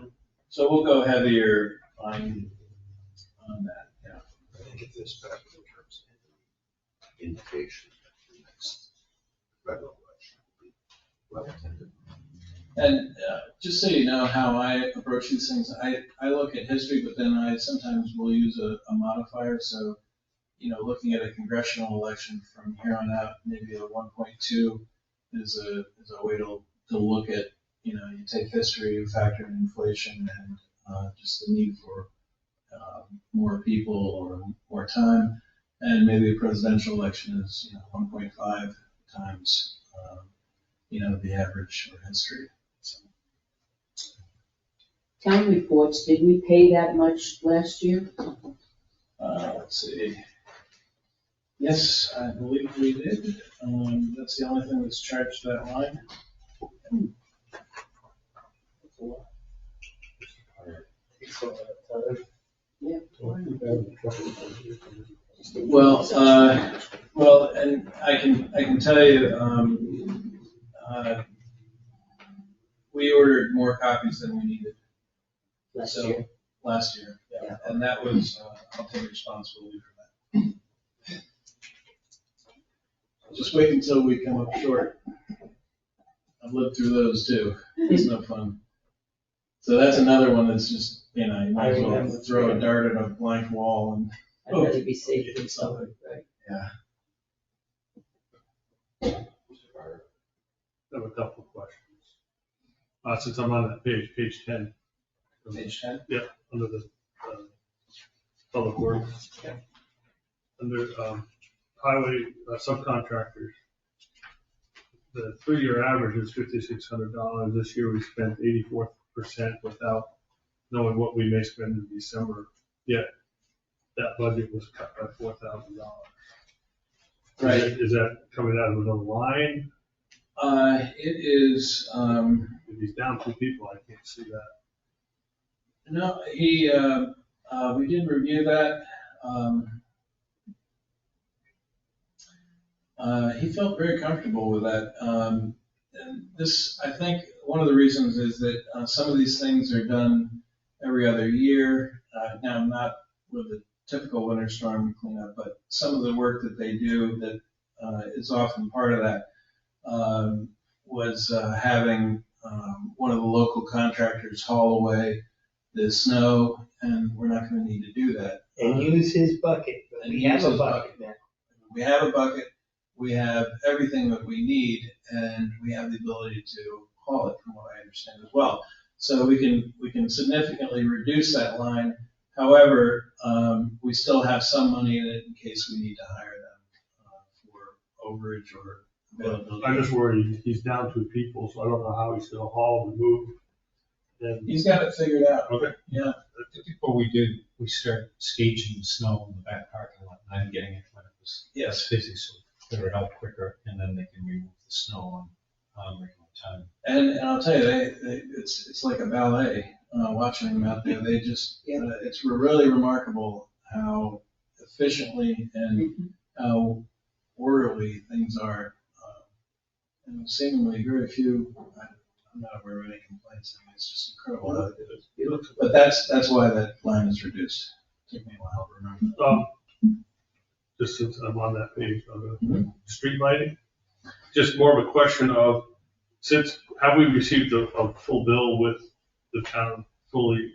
So we'll go heavier on that. Yeah. I think if this back in terms of indication that the next federal election will be well attended. And just so you know how I approach these things, I look at history, but then I sometimes will use a modifier. So, looking at a congressional election from here on out, maybe a 1.2 is a way to look at, you take history, you factor in inflation and just the need for more people or more time. And maybe a presidential election is 1.5 times the average or history. So, Town reports, did we pay that much last year? let's see. Yes, I believe we did. That's the only thing that's charged to that line. Well, and I can tell you, we ordered more copies than we needed. Last So, year? Last year, yeah. Yeah. And that was, I'll take responsibility for that. Just wait until we come up short. I've lived through those too. It's no fun. So that's another one that's just, you might as well throw a dart at a blank wall and. I'd rather be safe than sorry, right? Yeah. I have a couple of questions. Since I'm on that page 10. Page 10? Yeah, under the, public works. Yeah. Under, highway subcontractors. The 3-year average is $5,600. This year we spent 84% without knowing what we may spend in December. Yet that budget was cut by $4,000. Right. Is that coming out of another line? It is, If he's down 2 people, I can't see that. no, we did review that. He felt very comfortable with that. And this, I think, one of the reasons is that some of these things are done every other year. Now, not with the typical winter storm cleanup, but some of the work that they do that is often part of that was having one of the local contractors haul away the snow, and we're not going to need to do that. And use his bucket, but And we have use a his bucket now. We have a bucket, we have everything that we need, and we have the ability to haul it, from what I understand as well. So we can significantly reduce that line. However, we still have some money in it in case we need to hire them for overage or availability. I'm just worried, he's down 2 people, so I don't know how he's gonna haul and move. And, He's got it figured out. okay, Yeah. Before we did, we started staging the snow in the back parking lot, and I'm getting it when it was Yes. busy, so clear it out quicker, and then they can remove the snow on regular time. And I'll tell you, it's like a ballet, watching them out there. They just, it's really remarkable how efficiently and how orderly things are. And seemingly very few, I'm not aware of any complaints. I mean, it's just incredible how they do it. But that's why that line is reduced. Took me a while to remember. just since I'm on that page, on the street lighting, just more of a question of, have we received a full bill with the town fully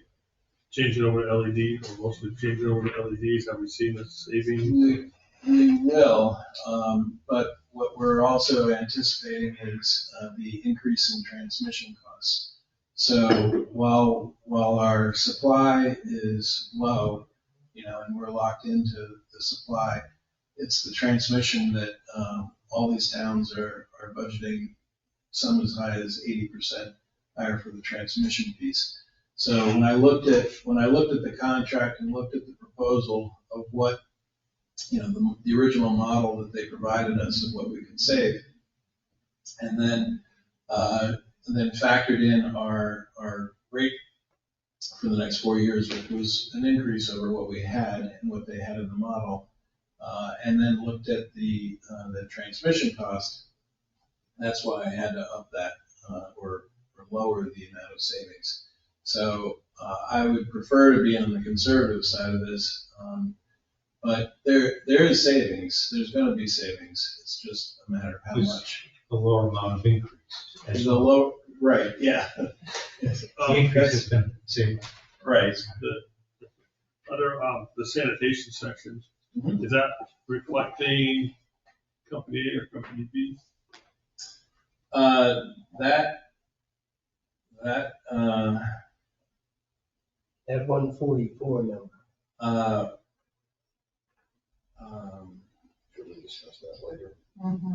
changing over to LEDs, or mostly changing over to LEDs? Have we seen the savings? We will, but what we're also anticipating is the increase in transmission costs. So while our supply is low, and we're locked into the supply, it's the transmission that all these towns are budgeting, some as high as 80% higher for the transmission piece. So when I looked at the contract and looked at the proposal of what, the original model that they provided us of what we could save, and then factored in our rate for the next 4 years, which was an increase over what we had and what they had in the model, and then looked at the transmission cost. That's why I had to up that or lower the amount of savings. So I would prefer to be on the conservative side of this, but there is savings. There's going to be savings. It's just a matter of how much. The lower amount of increase. There's a low, right? Yeah. The increase has been saved. Right. The other, the sanitation sections, Mhm. is that reflecting company A or company B? That 144 number. Should we discuss that later?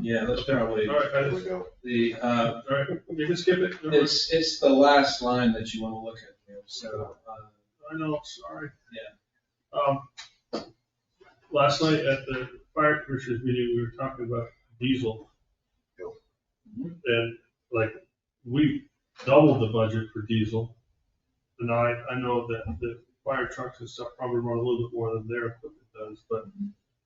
Yeah, that's probably All right, There we go. the, all right, you can skip it. it's the last line that you want to look at here, so, I know, sorry. Yeah. Last night at the fire commissioners meeting, we were talking about diesel. And like, we doubled the budget for diesel. And I know that the fire trucks and stuff probably run a little bit more than their equipment does, but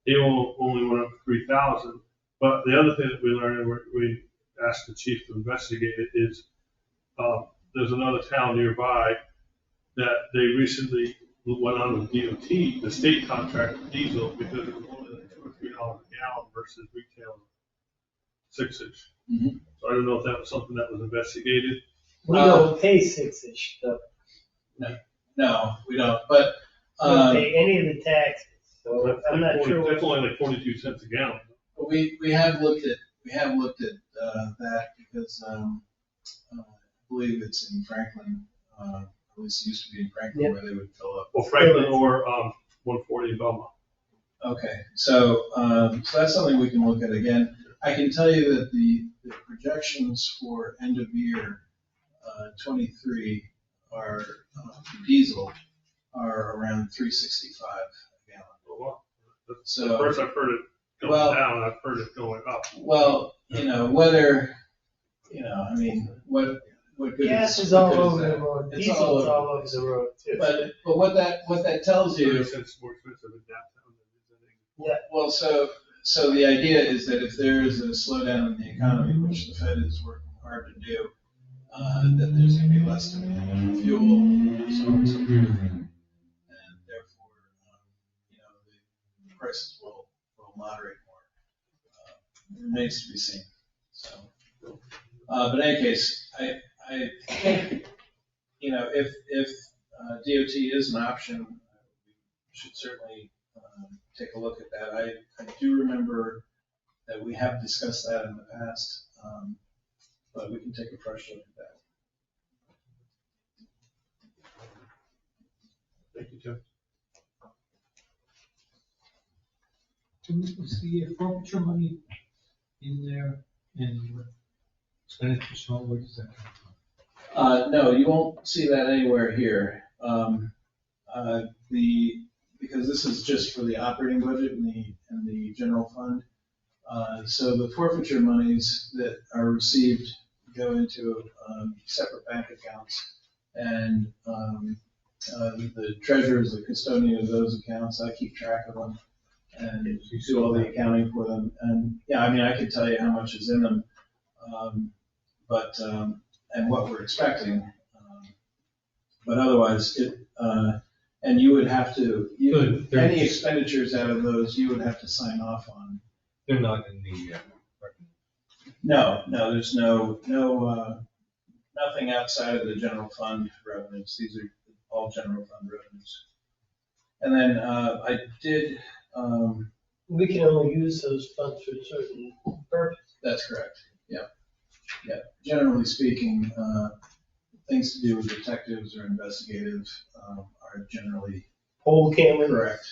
they only went up 3,000. But the other thing that we learned, and we asked the chief to investigate it, is there's another town nearby that they recently went on with DOT, the state contract for diesel, because it was only like $2 or $3 a gallon versus retail 6-ish. Mhm. So I don't know if that was something that was investigated. We don't pay 6-ish stuff. no, we don't, but, We don't pay any of the taxes, so I'm not sure. That's only like 42 cents a gallon. we have looked at, that because, I believe it's in Franklin, at least it used to be in Franklin where they would fill up. Well, Franklin or 140 in Belmont. Okay, so that's something we can look at again. I can tell you that the projections for end of year 23 are for diesel are around 365 a gallon. Oh, wow. So First I've heard it going down, I've heard it going up. well, whether I mean, what good Gas is what all good is over that? the road, It's diesel's all over. all over the road too. But what that tells you. 30 cents more expensive in downtown than it is in Well, so the idea is that if there is a slowdown in the economy, which the Fed is working hard to do, that there's going to be less demand for fuel, so on and so forth, and therefore, the prices will moderate more. Remains to be seen. So, but in any case, I think, if DOT is an option, we should certainly take a look at that. I do remember that we have discussed that in the past, but we can take a fresh look at that. Thank you, Tim. Is the forfeiture money in there in expenditure, so where does that come from? No, you won't see that anywhere here. Because this is just for the operating budget and the general fund. So the forfeiture monies that are received go into separate bank accounts. And the treasurer is the custodian of those accounts. I keep track of them and do all the accounting for them. And yeah, I mean, I could tell you how much is in them, and what we're expecting. But otherwise, and you would have to, any expenditures out of those, you would have to sign off on. They're not in the, No, there's nothing outside of the general fund revenues. These are all general fund revenues. And then I did. We can only use those funds for a certain purpose. That's correct. Yeah. Generally speaking, things to do with detectives or investigative are generally Whole camera, correct.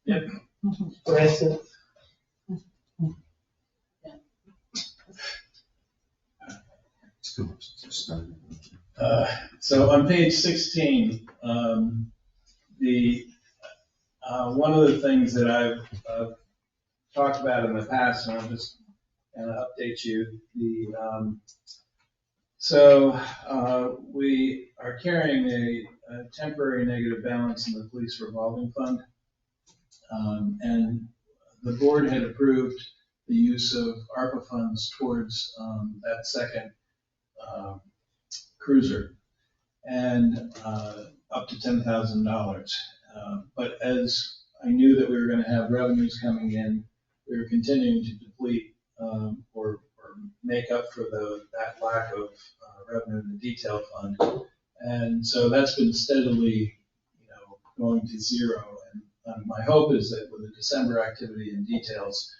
Yep. for instance. So on page 16, one of the things that I've talked about in the past, and I'll just kind of update you, we are carrying a temporary negative balance in the police revolving fund. And the board had approved the use of ARPA funds towards that second cruiser, and up to $10,000. But as I knew that we were going to have revenues coming in, we were continuing to deplete or make up for that lack of revenue in the detail fund. And so that's been steadily, going to zero. And my hope is that with the December activity in details,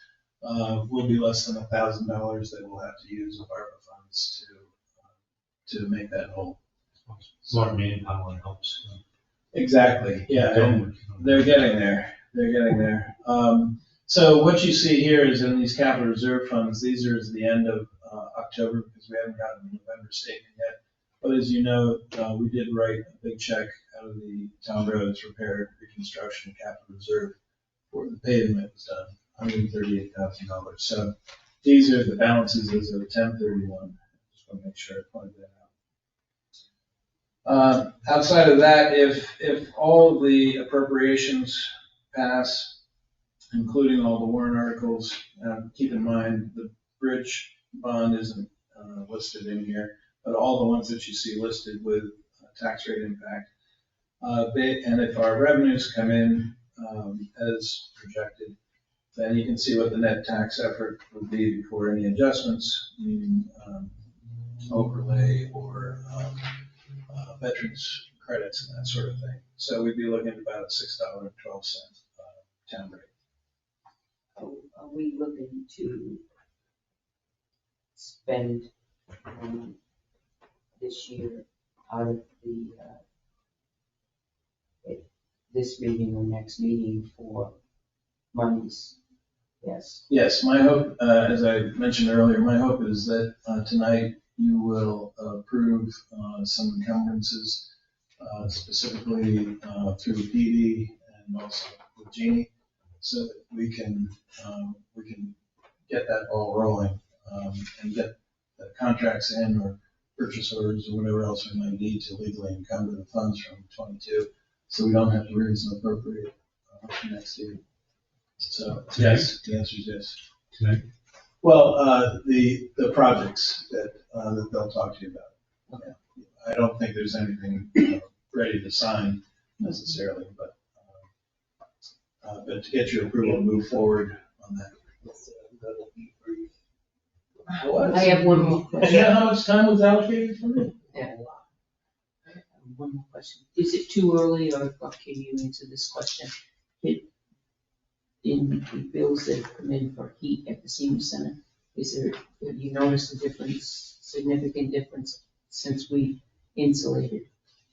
will be less than $1,000 that we'll have to use of ARPA funds to make that whole. More manpower helps. Exactly, yeah, and they're getting there. So what you see here is in these capital reserve funds, these are at the end of October because we haven't gotten the November statement yet. But as you know, we did write a big check out of the town roads repair, reconstruction, capital reserve for the paving that was done, $138,000. So these are the balances as of 10/31. Just want to make sure I pointed that out. Outside of that, if all of the appropriations pass, including all the warrant articles, keep in mind the bridge bond isn't listed in here, but all the ones that you see listed with tax rate impact. And if our revenues come in as projected, then you can see what the net tax effort would be before any adjustments, meaning overlay or veterans credits and that sort of thing. So we'd be looking at about a $6.12 town rate. Are we looking to spend this year out of the, this meeting or next meeting for monies? Yes. Yes, my hope, as I mentioned earlier, my hope is that tonight you will approve some encumbrances, specifically through PD and also with Jeannie, so that we can get that ball rolling and get the contracts in or purchase orders or whatever else we might need to legally encumber the funds from 22, so we don't have to raise and appropriate next year. So yes, the answer is yes. Tonight? Well, the projects that they'll talk to you about. Yeah. I don't think there's anything ready to sign necessarily, but to get your approval and move forward on that. I have one more You question. know how much time was allocated for me? Yeah. One more question. Is it too early or can you answer this question? In the bills that have come in for heat at the senior center, have you noticed a difference, significant difference since we insulated?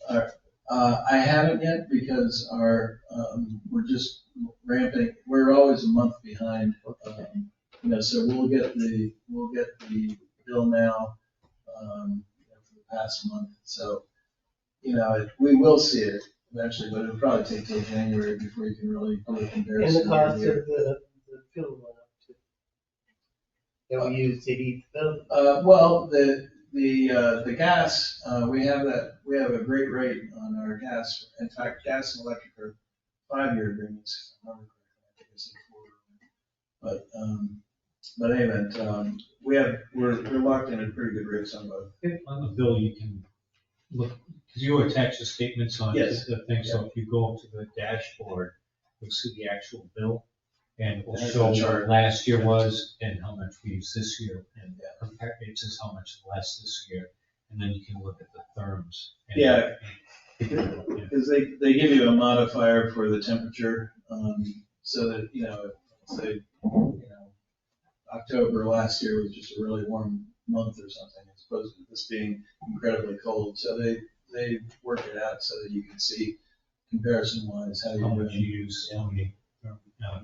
I haven't yet because we're just ramping, we're always a month behind. So we'll get the bill now, for the past month. So, we will see it eventually, but it'll probably take till January before you can really do a comparison. And the cost of the fuel went up too. That we use to heat the building. Well, the gas, we have a great rate on our gas. In fact, gas and electric are 5-year agreements. If I remember correctly. I think I said 4. But anyway, we're locked in at pretty good rates on both. On the bill, you can look, because you attach the statements on Yes. the thing, so if you go to the dashboard, you'll see the actual bill. And it will That's show the chart. what last year was and how much we used this year. And compare, it says how much less this year. And then you can look at the therms. and- Yeah. Yeah. Because they give you a modifier for the temperature, so that, say, October last year was just a really warm month or something, as opposed to this being incredibly cold. So they work it out so that you can see comparison wise how How you're much you doing. use, how many. Yeah.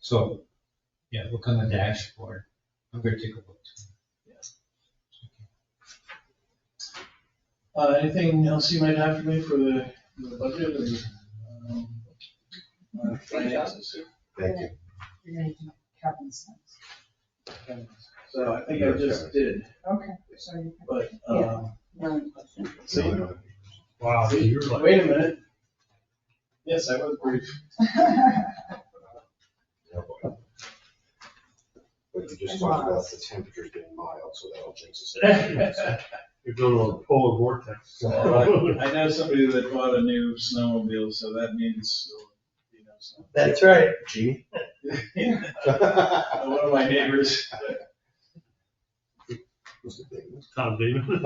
So, yeah, look on the dashboard. I'm going to take a look too. Anything else you might have for me for the budget or finances? Thank you. You're gonna do Kevin's next. So I think I just did, Okay, so you can. but, One question. see, Wow, you're like. wait a minute. Yes, I was brief. But you just talked about the temperatures being mild, so that'll jinx us. You're going to a polar vortex. I know somebody that bought a new snowmobile, so that means, snow. That's right. Genie? One of my neighbors. Mr. Davis? Tom Damon.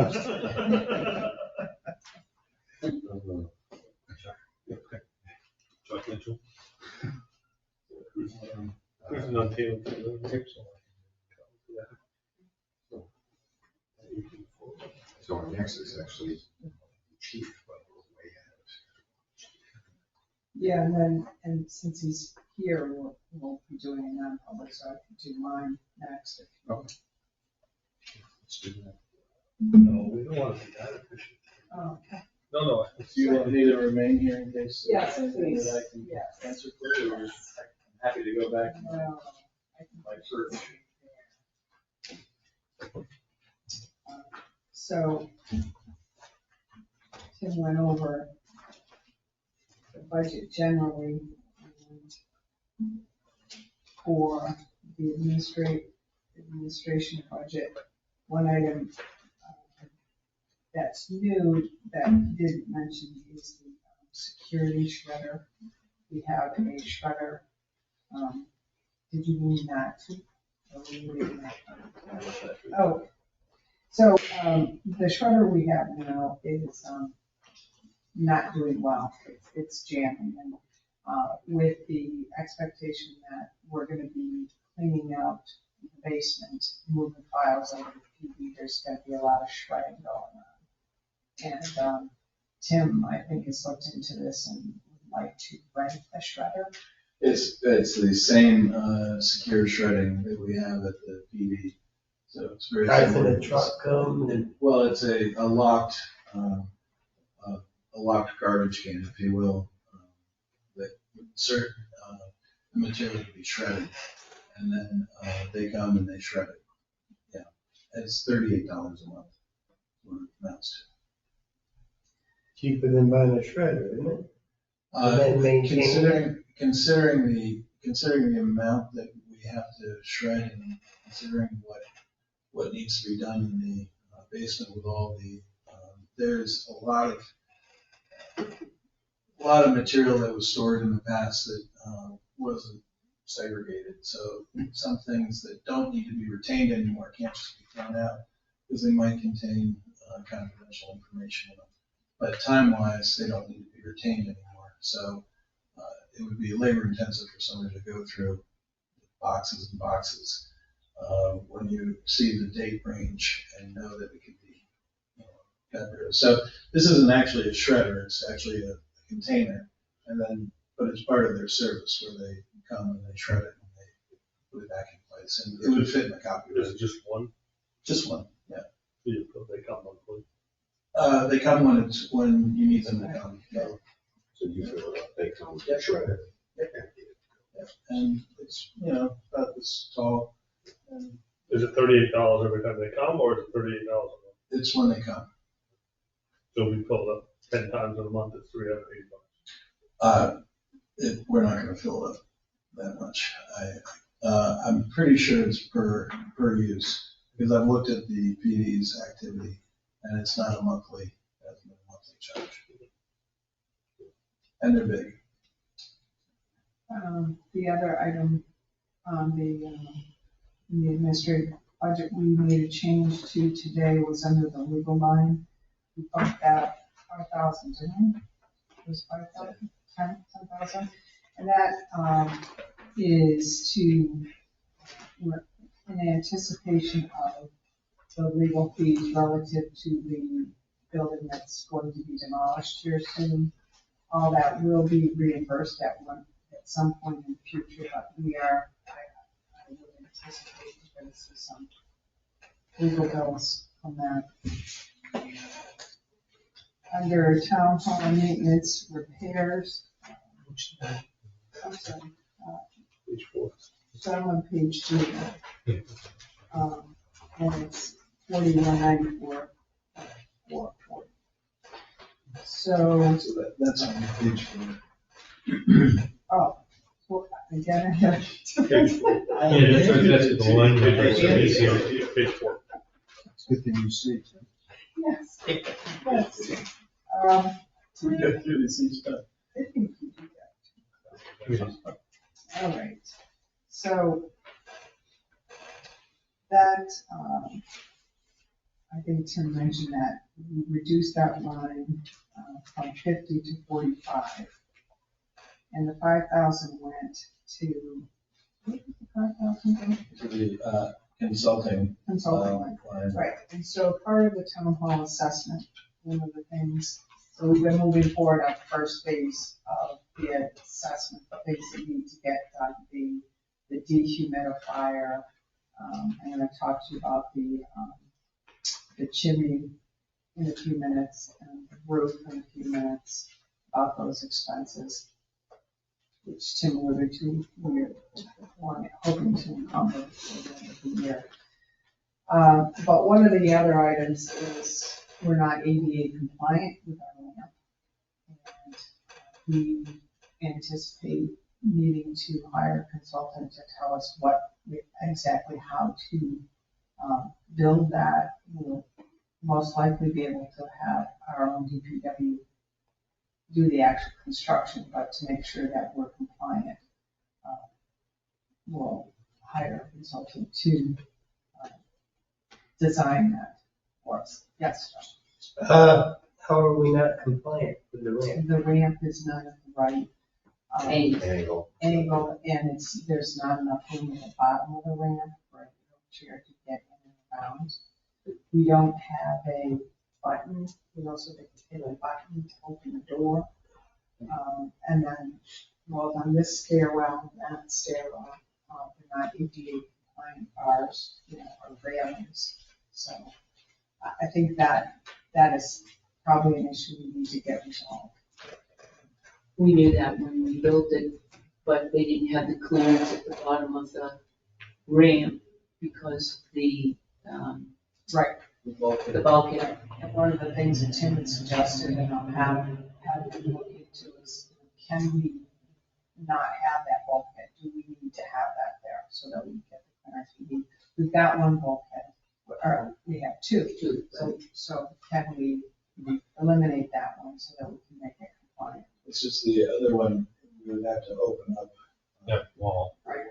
Chuck Mitchell. Cruising on Taylor. So our next is actually chief, but we're way Yeah, and since he's here, we'll be doing a non-public, so I can do mine next. Let's do that. No, we don't want to be that efficient. Oh, No. Do you want me to remain here in case? yes, that please, I can yes. answer for you, or I'm happy to go back to No, I can my search. So Tim went over the budget generally and for the administration budget. One item that's new that he didn't mention is the security shredder. We have a shredder. Did you mean that too? Or were you reading that? Oh, so the shredder we have now is not doing well. It's jamming, and with the expectation that we're going to be cleaning out the basement, moving files over to PD, there's going to be a lot of shredding going on. And Tim, I think, has looked into this and would like to rent a shredder. It's the same secure shredding that we have at the PD, so it's very Guys in similar. a truck come and Well, it's a locked garbage can, if you will, that certain material can be shredded, and then they come and they shred it. Yeah, it's $38 a month. What it amounts cheaper than buying a shredder, isn't it? to. And then maintain Considering the amount that we have to shred, and considering what needs to be done in the basement with all the there's a lot of material that was stored in the past that wasn't segregated. So some things that don't need to be retained anymore can't just be thrown out because they might contain confidential information in them. But time-wise, they don't need to be retained anymore. So it would be labor intensive for somebody to go through boxes and boxes when you see the date range and know that it could be got rid of. So this isn't actually a shredder, it's actually a container, but it's part of their service where they come and they shred it and they put it back in place, and it would fit in the copy. Is it just one? Just one, yeah. They come monthly. They come when you need them to come. Yeah. So you fill it up, they come. Yeah, sure. Yeah. And it's, about this tall, and Is it $38 every time they come, or is it $38 a month? it's when they come. So we fill it up 10 times in a month, it's $380. We're not gonna fill it up that much. I'm pretty sure it's per use, because I've looked at the PD's activity, and it's not a monthly charge. And they're big. The other item on in the administrative budget we made a change to today was under the legal line. We bumped that 5,000, didn't we? It was 5,000, 10,000. And that is in anticipation of the legal fees relative to the building that's going to be demolished here soon. All that will be reimbursed at some point in the future, but I would anticipate we're going to see some legal bills from that. Under town hall maintenance repairs, I'm sorry, Page 4. so I'm on page 2. And it's 4194. So, That's on page 4. oh, well, again, That's the one. Page 4. It's a good thing you see. yes, yes. We go through this each time. I think you do that. All right, so that, I think Tim mentioned that we reduced that line from 50 to 45. And the 5,000 went to, what did the 5,000 go? To the consulting Consulting line. line. Right, and so part of the town hall assessment, one of the things, so we've been moving forward on the first phase of the assessment, the things that need to get done, the dehumidifier. I'm gonna talk to you about the chimney in a few minutes, and the roof in a few minutes, about those expenses, which Tim alluded to, we're hoping to encumber at the end of the year. But one of the other items is we're not ADA compliant with our ramp. And we anticipate needing to hire a consultant to tell us exactly how to build that. We'll most likely be able to have our own DPW do the actual construction, but to make sure that we're compliant, we'll hire a consultant to design that for us. Yes, John? How are we not compliant with the ramp? The ramp is not at the right Angle. angle, and there's not enough room at the bottom of the ramp for a wheelchair to get in and around. We don't have a button, so they can hit a button to open the door. And then, well, on this stairwell, that stairwell, they're not ADA compliant bars, or railings. So I think that is probably an issue we need to get resolved. We knew that when we built it, but they didn't have the clearance at the bottom of the ramp because the, Right. the bulkhead. And one of the things that Tim had suggested, and I'll have to look into, is can we not have that bulkhead? Do we need to have that there so that we get the clearance we need? We've got one bulkhead, or we have two. So can we eliminate that one so that we can make it compliant? It's just the other one, we would have to open up. That wall. Right.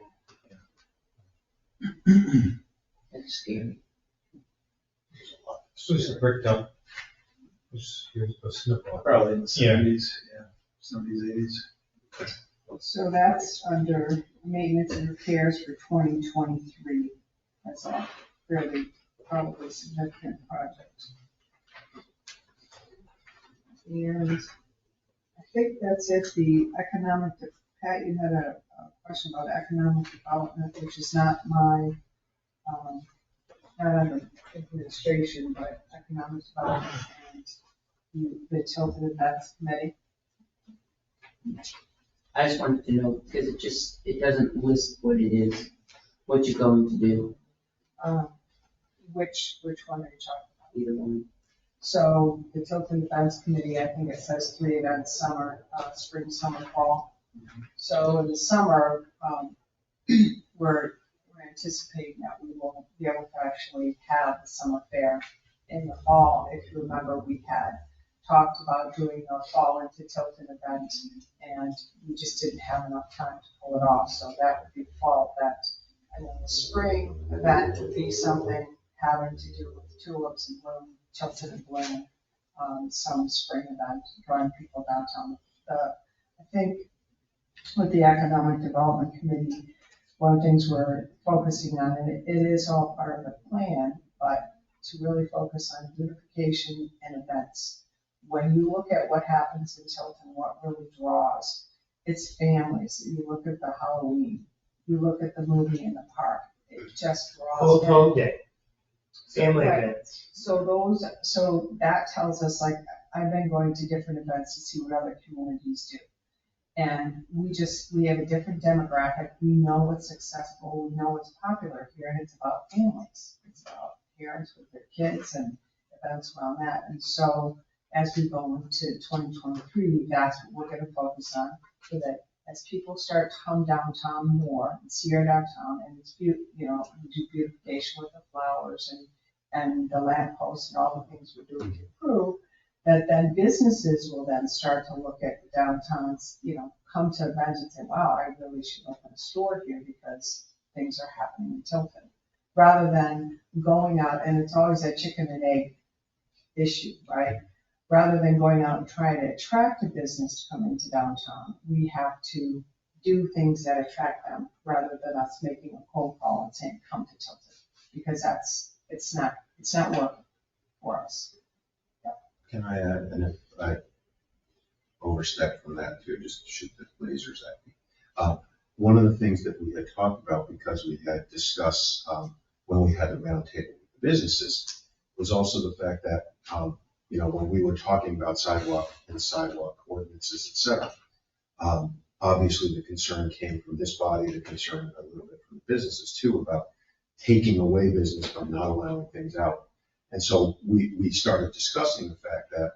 That's scary. So it's bricked up. Here's a snip off. Probably in the Yeah. 70s, 80s. So that's under maintenance and repairs for 2023. That's a fairly, probably significant project. And I think that's it, the economic, Pat, you had a question about economic development, which is not my, not under administration, but economic development and the Tilton Events Committee. I just wanted to know, because it doesn't list what it is, what you're going to do, Which one are you talking about? either one. So the Tilton Events Committee, I think it says 3 events, summer, spring, summer, fall. So in the summer, we're anticipating that we will be able to actually have the summer fair. In the fall, if you remember, we had talked about doing a fall into Tilton event, and we just didn't have enough time to pull it off. So that would be the fall event. And then the spring event would be something having to do with tulips and bloom, Tilton and bloom, some spring event, drawing people downtown. I think with the Economic Development Committee, one of the things we're focusing on, and it is all part of the plan, but to really focus on beautification and events. When you look at what happens in Tilton, what really draws, it's families. You look at the Halloween, you look at the movie in the park, it just draws. Old Home Day, family Right. events. So that tells us, like, I've been going to different events to see what other communities do. And we have a different demographic. We know what's successful, we know what's popular here, and it's about families. It's about parents with their kids and events around that. And so as we go into 2023, that's what we're gonna focus on, so that as people start to come downtown more and see our downtown, and it's we do beautification with the flowers and the lampposts and all the things we're doing to improve, that then businesses will then start to look at the downtowns, come to events and say, wow, I really should open a store here because things are happening in Tilton. Rather than going out, and it's always a chicken and egg issue, right? Rather than going out and trying to attract a business to come into downtown, we have to do things that attract them rather than us making a cold call and saying, come to Tilton, because it's not working for us. Can I add, and if overstep from that to just shoot the lasers at me. One of the things that we had talked about, because we had discussed when we had the roundtable with the businesses, was also the fact that, when we were talking about sidewalk and sidewalk ordinances, et cetera, obviously the concern came from this body, the concern a little bit from the businesses too, about taking away business by not allowing things out. And so we started discussing the fact that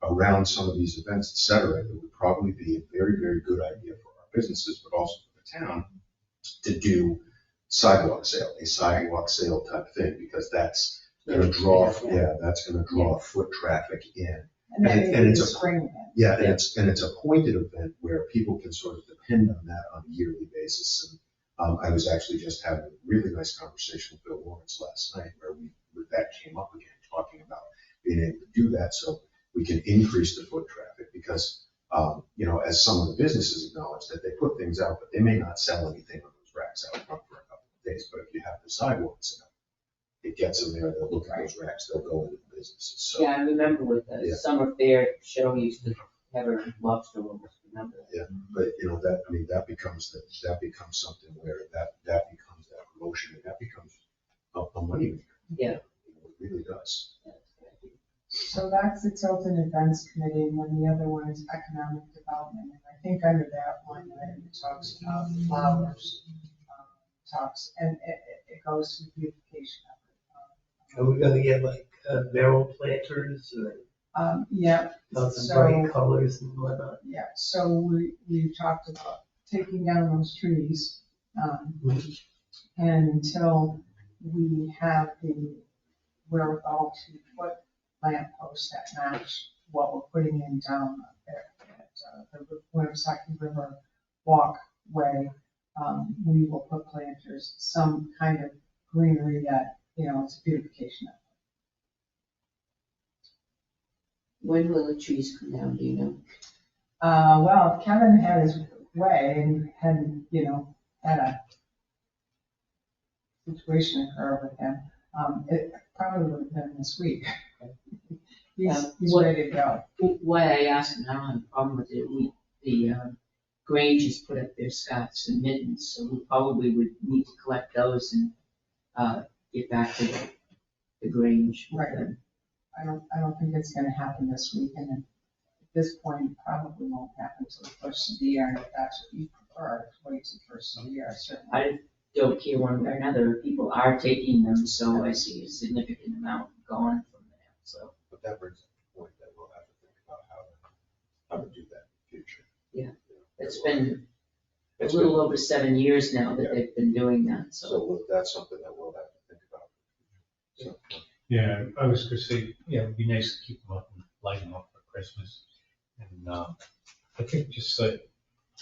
around some of these events, et cetera, it would probably be a very, very good idea for our businesses, but also for the town, to do a sidewalk sale type thing, because that's going to draw, that's going to draw foot traffic in. And then And it's a spring event. Yeah, and it's a pointed event where people can sort of depend on that on a yearly basis. And I was actually just having a really nice conversation with Bill Lawrence last night where that came up again, talking about being able to do that so we can increase the foot traffic, because as some of the businesses acknowledge that they put things out, but they may not sell anything on those racks out front for a couple of days. But if you have the sidewalks, it gets them there, they'll look at those racks, they'll go into the businesses. So, Yeah, I remember with the Yeah. summer fair show, used to have a lobster roll, remember? yeah, but that becomes something where that becomes that promotion, and that becomes a money maker. Yeah. It really does. So that's the Tilton Events Committee, and then the other one is Economic Development. And I think under that one, it talks about flowers, and it goes to beautification of Are we gonna get like barrel planters or yeah, some So- bright colors and whatnot? yeah, so we talked about taking down those trees. And until we have the wherewithal to put lamp posts that match what we're putting in down there at the Winnipesaukee River walkway, we will put planters, some kind of greenery that, it's a beautification of. When will the trees come down, do you know? Well, Kevin had his way and hadn't, had a situation occur with him. It probably would have been this week. He's ready to go. Why I asked, and I don't have a problem with it, the Grange has put up their scarves and mittens, so we probably would need to collect those and get back to the Grange. with Right. them. I don't think it's gonna happen this week, and at this point, it probably won't happen until the first of the year, and if that's what you prefer, wait till the first of the year, certainly. I don't care one way or another, people are taking them, so I see a significant amount gone from there, so. But that brings up the point that we'll have to think about how to do that in the future. Yeah. It's been a little over 7 years now that they've been doing that, so. So that's something that we'll have to think about. So, Yeah, I was gonna say, it'd be nice to keep them up and light them up for Christmas. And I think just like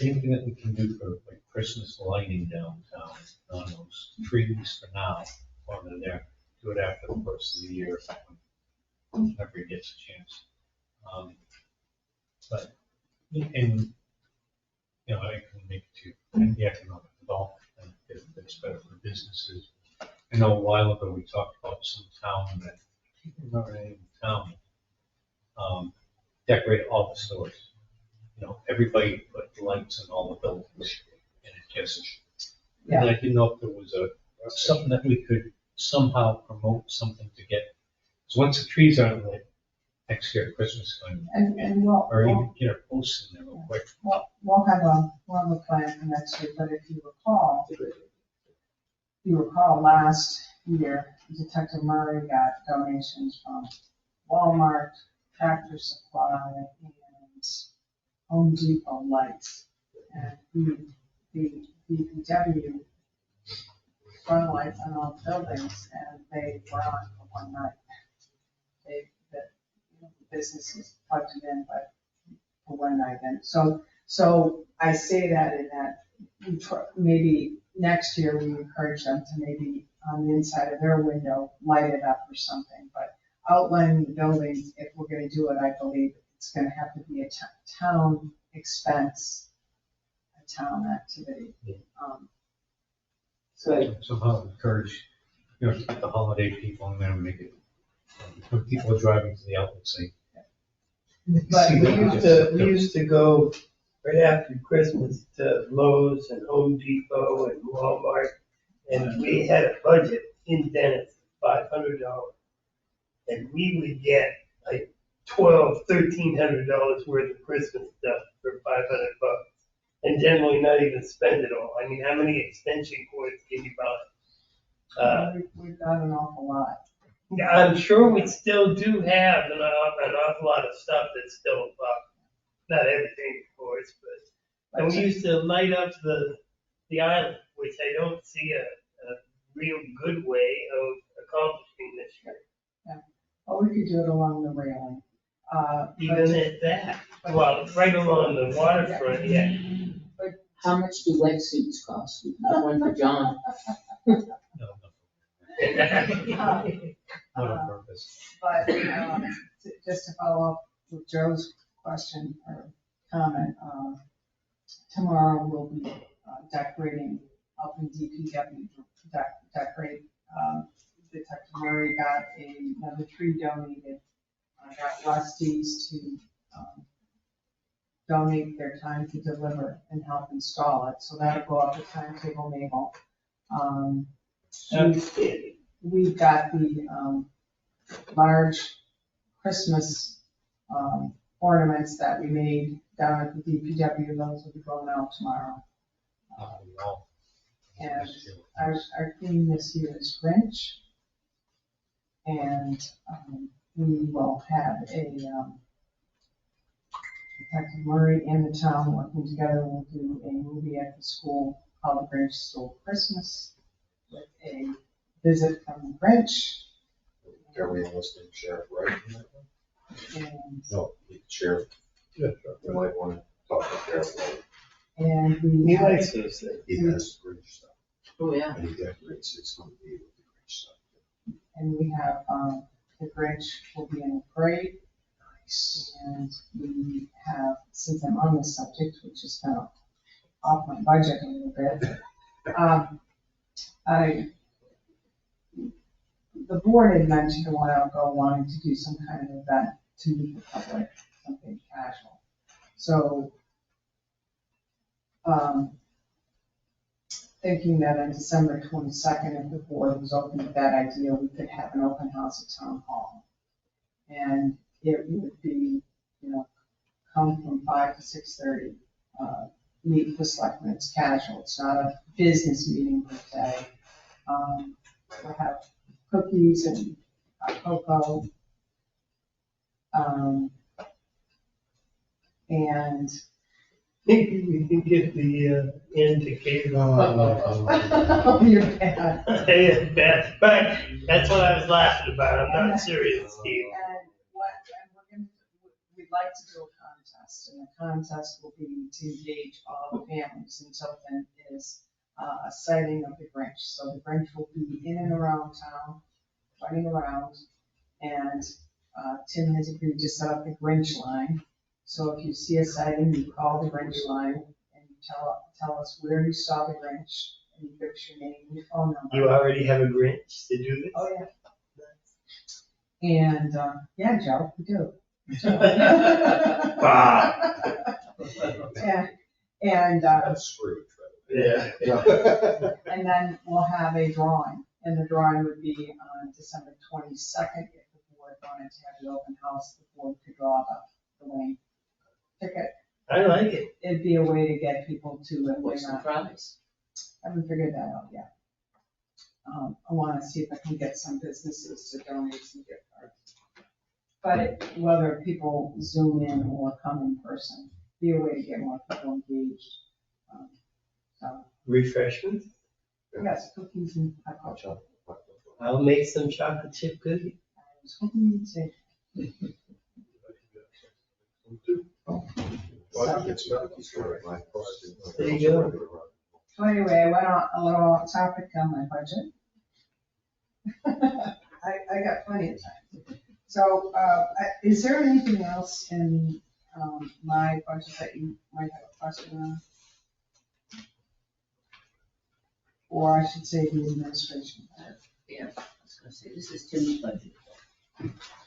anything that we can do for like Christmas lighting downtown on those trees for now, while they're there, do it after the first of the year, whenever he gets a chance. But, and, I can make it to the economic development, and if it's better for businesses. I know a while ago, we talked about some town that, I can't remember the name of the town, decorate all the stores. Everybody put lights in all the buildings, and it just, and I didn't know if there was something that we could somehow promote something to get. So once the trees are lit, next year at Christmas time, And or even get a post in there real quick. we'll have a plan for next year, but if you recall last year, Detective Murray got donations from Walmart, Tractor Supply, and Home Depot lights. And the DPW run lights on all buildings, and they were on for one night. The businesses plugged it in, but for one night. And so I say that in that we try, maybe next year we encourage them to maybe on the inside of their window, light it up or something. But outlining the buildings, if we're gonna do it, I believe it's gonna have to be a town expense, a town activity. So Somehow encourage, to get the holiday people in there and make it, when people are driving to the outlet, say, But we used to go right after Christmas to Lowe's and Home Depot and Walmart. And we had a budget in Dennis, $500. And we would get like $1,300 worth of Christmas stuff for $500. And generally not even spend it all. I mean, how many extension cords can you buy? We've got an awful lot. Yeah, I'm sure we still do have an awful lot of stuff that's still, not everything, of course, but, and we used to light up the island, which I don't see a real good way of accomplishing this year. Or we could do it along the railing. Even at that, well, right along the waterfront, yeah. How much do wetsuits cost? We got one for John. No, Um, not on purpose. But just to follow up with Joe's question or comment, tomorrow we'll be decorating up in DPW, decorate. Detective Murray got another tree donated. Got Rusty's to donate their time to deliver and help install it. So that'll go up at Timetable Mabel. We've got the large Christmas ornaments that we made down at the DPW. Those will be going out tomorrow. And our theme this year is Grinch. And we will have Detective Murray and the town working together. We'll do a movie at the school called The Grinch Stole Christmas with a visit from the Grinch. Are we enlisting Sheriff Wright in that one? And, No, the sheriff. Yeah. We might want to talk to Sheriff Wright. and we He have, likes those things. He has Grinch stuff, Oh, yeah. and he decorates 600 with the Grinch stuff. and we have, the Grinch will be in the parade. Nice. And we have, since I'm on this subject, which is kind of off my budget a little bit, the board had mentioned a while ago wanting to do some kind of event to meet the public, something casual. So, thinking that on December 22nd, if the board was open to that idea, we could have an open house at Town Hall. And it would be, come from 5 to 6:30, meet with the selectmen. It's casual. It's not a business meeting per se. We'll have cookies and cocoa. And Maybe we can get the indicator. oh, you're bad. Say it best, but that's what I was laughing about. I'm not serious, Steve. And we'd like to do a contest, and the contest will be to engage all the families, and Tilton is a sighting of the Grinch. So the Grinch will be in and around town, running around, and Tim has agreed to set up the Grinch line. So if you see a sighting, you call the Grinch line and you tell us where you saw the Grinch, and you give us your name and your phone number. You already have a Grinch to do this? Oh, yeah. And, yeah, Joe, we do. Wow. And, That's Scrooge, Yeah. right? and then we'll have a drawing, and the drawing would be on December 22nd. If the board wanted to have the open house, the board could draw the winning ticket. I like it. It'd be a way to get people to it. What's the prize? Haven't figured that out yet. I want to see if I can get some businesses to donate some gift cards. But whether people Zoom in or come in person, be a way to get more people engaged. So, Refreshments? yes, cookies and hot Watch chocolate. out. I'll make some chocolate chip cookies. I was hoping you'd say. Well, I think it's cookies for my cost. There you go. So anyway, I went on a little off topic on my budget. I got plenty of time. So, is there anything else in my budget that you might have a question on? Or I should say the administration part. Yeah, I was gonna say, this is Tim's budget.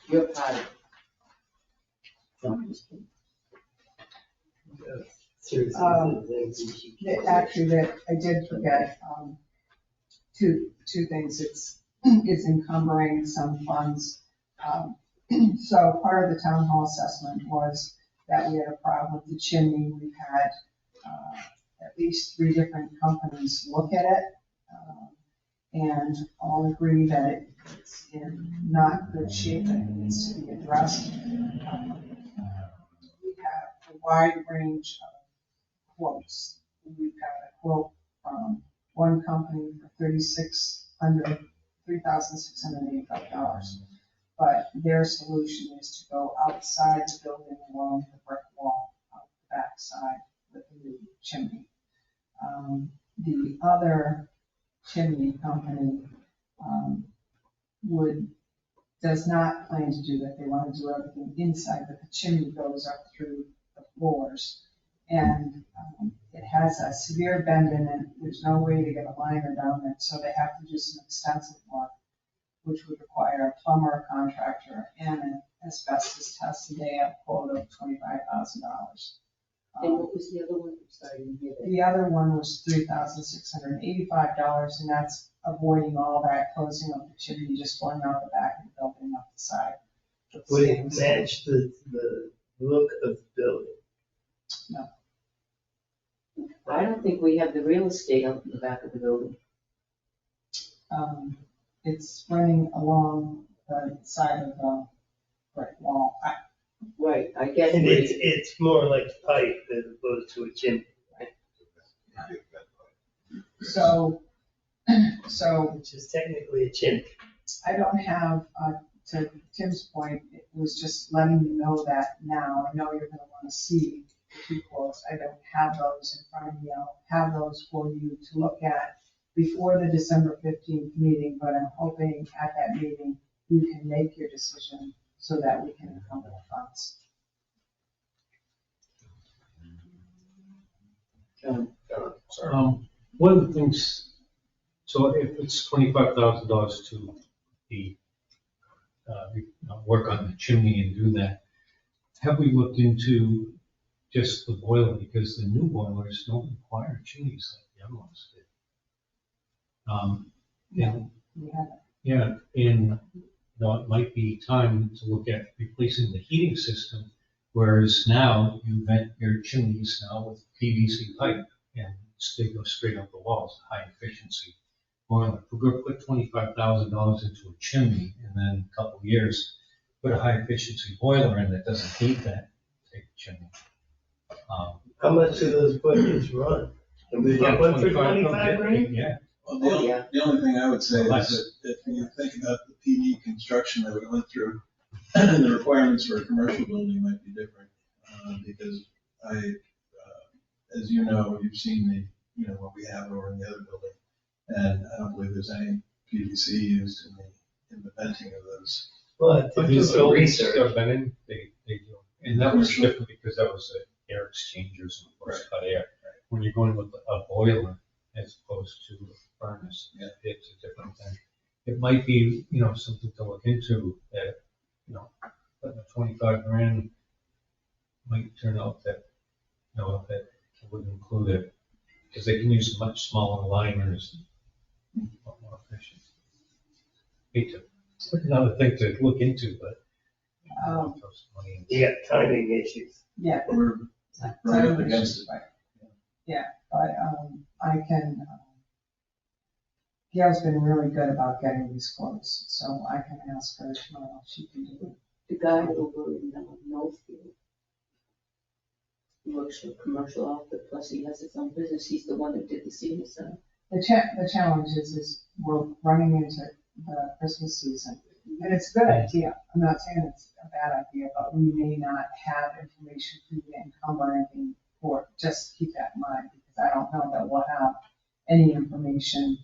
You're part of it. Actually, that, I did forget, two things. It's encumbering some funds. So part of the town hall assessment was that we had a problem with the chimney. We've had, at least 3 different companies look at it, and all agree that it's in not good shape and it needs to be addressed. We have a wide range of quotes. We've got a quote from one company for $3,685. But their solution is to go outside the building along the brick wall, out the backside with a new chimney. The other chimney company does not plan to do that. They want to do everything inside, but the chimney goes up through the floors. And it has a severe bend in it. There's no way to get a liner down it, so they have to do some extensive work, which would require a plumber, a contractor, and an asbestos test, and they have a quote of $25,000. And what was the other one? I'm sorry, I didn't hear that. The other one was $3,685, and that's avoiding all that closing of the chimney, just going out the back of the building, up the side. Would it match the look of the building? No. I don't think we have the real estate out in the back of the building. It's running along the side of the brick wall. Right, I get And it. it's more like a pipe as opposed to a chimney, So, which is technically a chimney. I don't have, to Tim's point, it was just letting you know that now. I know you're gonna wanna see the 2 quotes. I don't have those in front of me. I'll have those for you to look at before the December 15th meeting, but I'm hoping at that meeting you can make your decision so that we can encumber the funds. One of the things, so if it's $25,000 to the, work on the chimney and do that, have we looked into just the boiler? Because the new boilers don't require chimneys like the other ones did. And, We have it. yeah, and, it might be time to look at replacing the heating system, whereas now you vent your chimneys now with PVC pipe and they go straight up the walls, high efficiency boiler. If we're gonna put $25,000 into a chimney and then a couple of years, put a high efficiency boiler in that doesn't heat that type of chimney. How much do those boilers run? And we got one for 25 grand? Yeah. Well, the only thing I would say Less. is that if you think about the PD construction that we went through, the requirements for a commercial building might be different. Because as you know, you've seen what we have over in the other building. And I don't believe there's any PVC used in the venting of those. Well, But do these some buildings research. that have been in, they do. And that was different because that was air exchangers and forced hot air. When you're going with a boiler as opposed to a furnace, it's a different thing. It might be, something to look into that, but the 25 grand might turn out that, that would include it. Because they can use much smaller liners and a lot more efficient. It's another thing to look into, but. Throw some money into it. You got timing issues. Yeah. We're right up against it. Yeah, but I can, Gail's been really good about getting these quotes, so I can ask her tomorrow if she can do it. The guy over in Northfield, he works for a commercial outfit, plus he has his own business. He's the one that did the senior center. The challenge is we're running into the Christmas season, and it's a good idea. I'm not saying it's a bad idea, but we may not have information for you to encumber anything for. Just keep that in mind, because I don't know that we'll have any information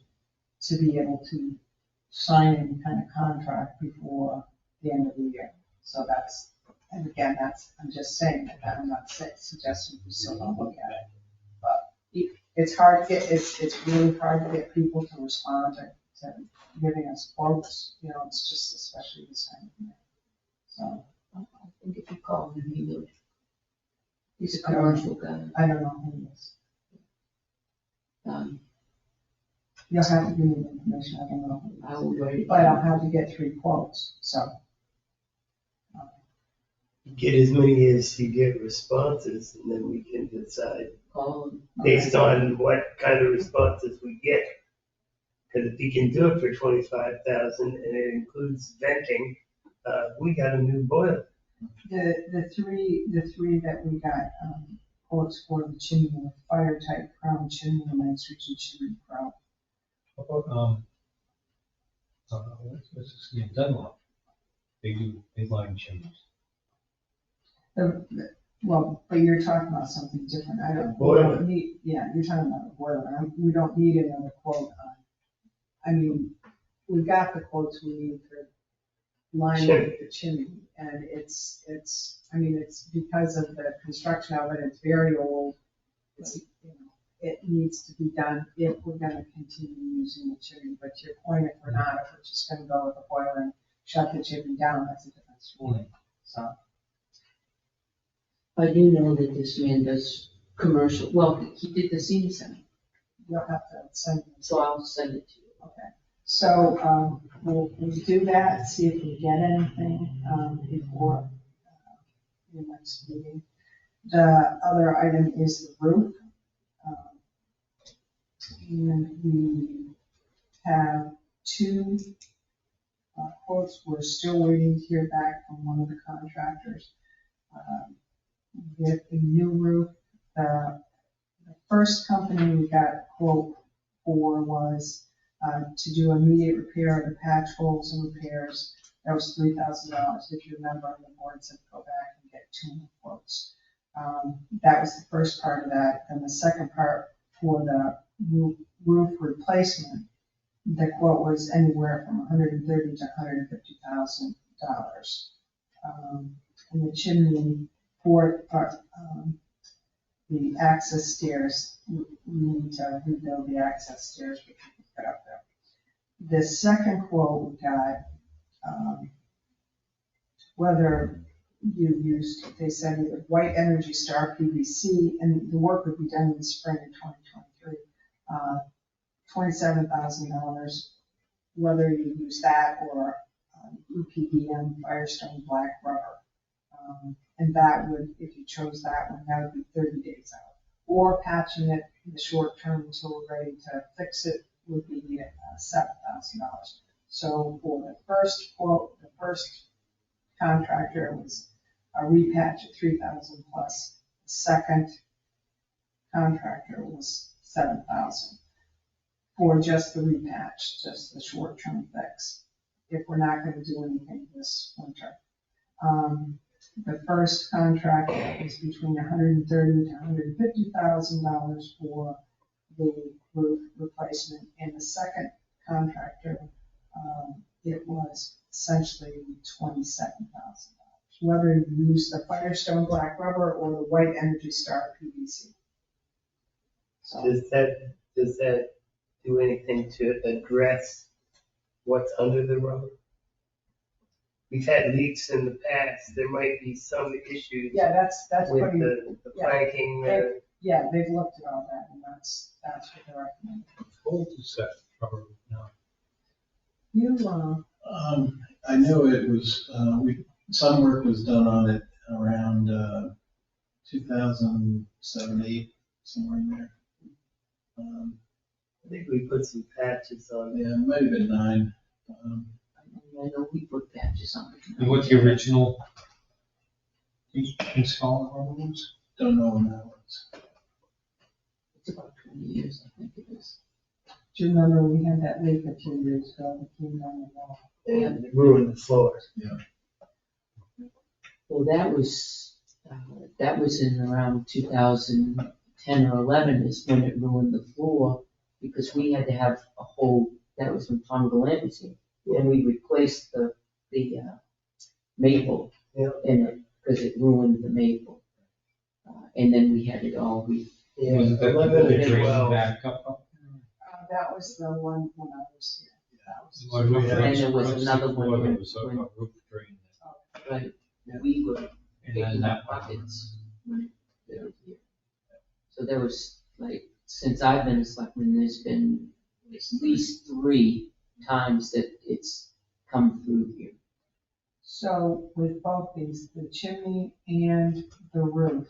to be able to sign any kind of contract before the end of the year. So that's, and again, I'm just saying that, I'm not suggesting you still don't look at it. But it's hard to get, it's really hard to get people to respond to giving us quotes, it's just especially this time of year. So. I think if you call him, he would. He's a commercial guy. I don't know who it is. Um, You'll have to give me the information, I don't know who it I is. will write it But I'll down. have to get 3 quotes, so. Get as many as you get responses, and then we can decide Call him. based on what kind of responses we get. Because if you can do it for 25,000 and it includes venting, we got a new boiler. The three that we got, quotes for the chimney were fire type crown chimney and nitrogen chimney crown. How about, what's this name, Dunlop? They do big line chimneys. Well, but you're talking about something different, I don't, we Boiler. don't need, yeah, you're talking about a boiler, we don't need another quote on. I mean, we got the quotes we need for lining Chimney. the chimney, and it's, I mean, it's because of the construction of it, it's very old. It's, you know, it needs to be done if we're gonna continue using the chimney, but to your point, if we're not, if we're just gonna go with the boiler and shut the chimney down, that's a different story, so. I do know that this man does commercial, well, he did the senior center, You'll have to send them. so I'll send it to you. Okay, so, we'll do that, see if we get anything, before, the next meeting. The other item is the roof. And we have 2 quotes, we're still waiting to hear back from one of the contractors. With the new roof, the first company we got a quote for was to do immediate repair of the patch holes and repairs. That was $3,000. If you remember, the board said go back and get 2 more quotes. That was the first part of that. And the second part for the roof replacement, the quote was anywhere from $130,000 to $150,000. And the chimney for the access stairs, we need to rebuild the access stairs we can put up there. The second quote we got, whether you used, they said either White Energy Star PVC, and the work would be done in the spring of 2023. $27,000, whether you use that or EPDM Firestone Black Rubber. And that would, if you chose that one, that would be 30 days out. Or patching it in the short term until we're ready to fix it would be $7,000. So for the first quote, the first contractor was a repatch at $3,000 plus. The second contractor was $7,000 for just the repatch, just the short-term fix, if we're not gonna do anything this winter. The first contract was between $130,000 to $150,000 for the roof replacement, and the second contractor, it was essentially $27,000. Whether you use the Firestone Black Rubber or the White Energy Star PVC. So, Does that do anything to address what's under the rubber? We've had leaks in the past, there might be some issues yeah, that's with pretty, the yeah. planking. yeah, they've looked at all that, and that's what they're recommending. How old is that rubber now? You, I know it was, some work was done on it around 2007, 8, somewhere in there. I think we put some patches on it. Yeah, it might have been 9. I know we put patches on it. And what's the original install rubber ones? Don't know when that was. It's about 20 years, I think it is. do you remember we had that leak a few years ago that came down the wall? And it ruined the floors. Well, that was in around 2010 or 11 is when it ruined the floor, because we had to have a whole, that was when Tom Gallant was here. And we replaced the maple Yeah. in it, because it ruined the maple. And then we had it all, Yeah, Wasn't that 11 the and drain 12. back up? That was the one when I was here. That was- My roof And drains there was across another the one floor, when- there was a roof drain. right, we were, And in their pockets when they're here. So there was, like, since I've been a selectman, there's been at least 3 times that it's come through here. So with both these, the chimney and the roof,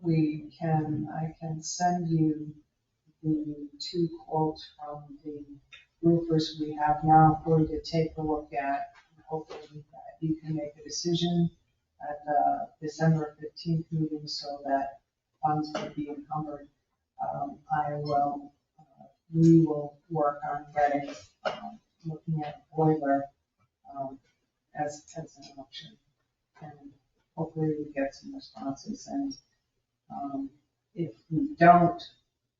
I can send you the 2 quotes from the roofers we have now for you to take a look at. Hopefully that you can make a decision at the December 15th meeting so that funds will be encumbered. We will work on getting, looking at a boiler as an option. And hopefully we get some responses. And if we don't,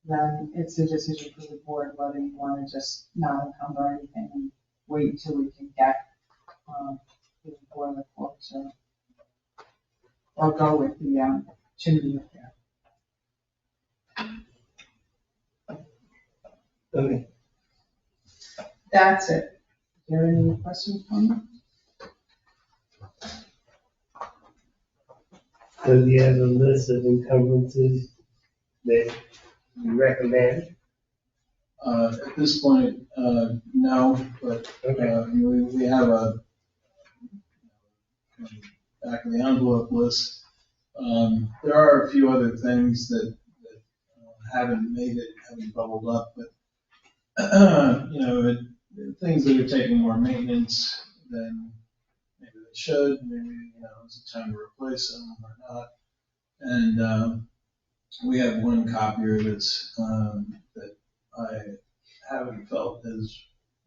then it's a decision for the board whether you want to just not encumber anything and wait until we can get the boiler quotes or go with the chimney repair. Okay. That's it. Is there any questions from you? So do you have a list of encumbrances that you recommend? At this point, no, but we have a back of the envelope list. There are a few other things that haven't bubbled up, but things that are taking more maintenance than maybe they should. Maybe is it time to replace them or not? And we have one copier that's that I haven't felt has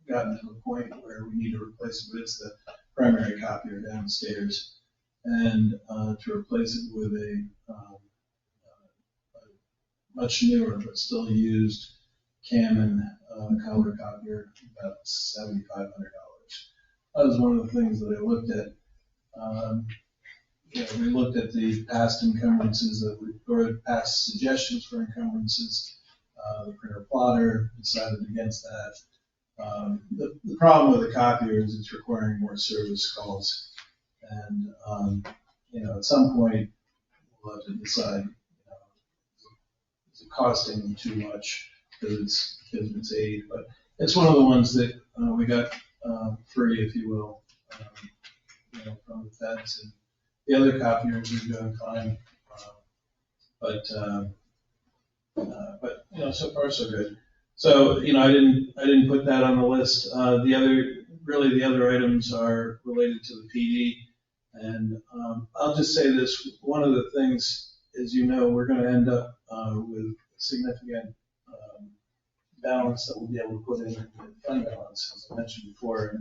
gotten to the point where we need to replace it, but it's the primary copier downstairs, and to replace it with a much newer but still used Canon color copier, about $7,500. That was one of the things that I looked at. We looked at the past encumbrances or past suggestions for encumbrances. The printer plotter decided against that. The problem with the copier is it's requiring more service calls, and at some point we'll have to decide is it costing too much because it's age. But it's one of the ones that we got free, if you will, from the feds, and the other copiers are doing fine. But so far so good. So I didn't put that on the list. The other items are related to the PD, and I'll just say this: one of the things, as you know, we're going to end up with a significant balance that we'll be able to put in fund balance, as I mentioned before,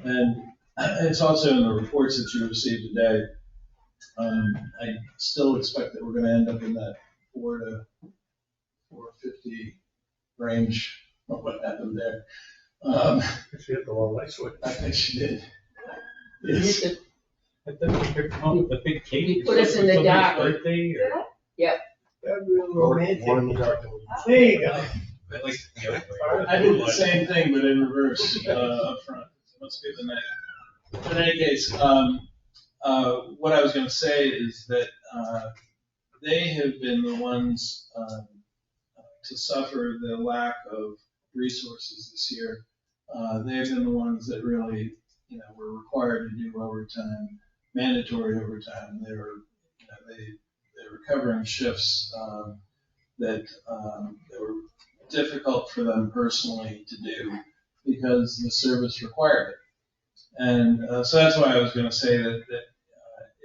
and it's also in the reports that you received today. I still expect that we're going to end up in that 4 to 450 range. What happened there? She hit the wrong light switch. I think she did. You Yes. hit I thought you come up with a big cake. You put us in the Somebody's dark. Birthday or? That's real romantic. One in the dark. There you go. I like the other way. I did the same thing, but in reverse up front. So let's get the night. But in any case, what I was going to say is that they have been the ones to suffer the lack of resources this year. They've been the ones that really, were required to do overtime, mandatory overtime. They were covering shifts that were difficult for them personally to do because the service required it. And so that's why I was going to say that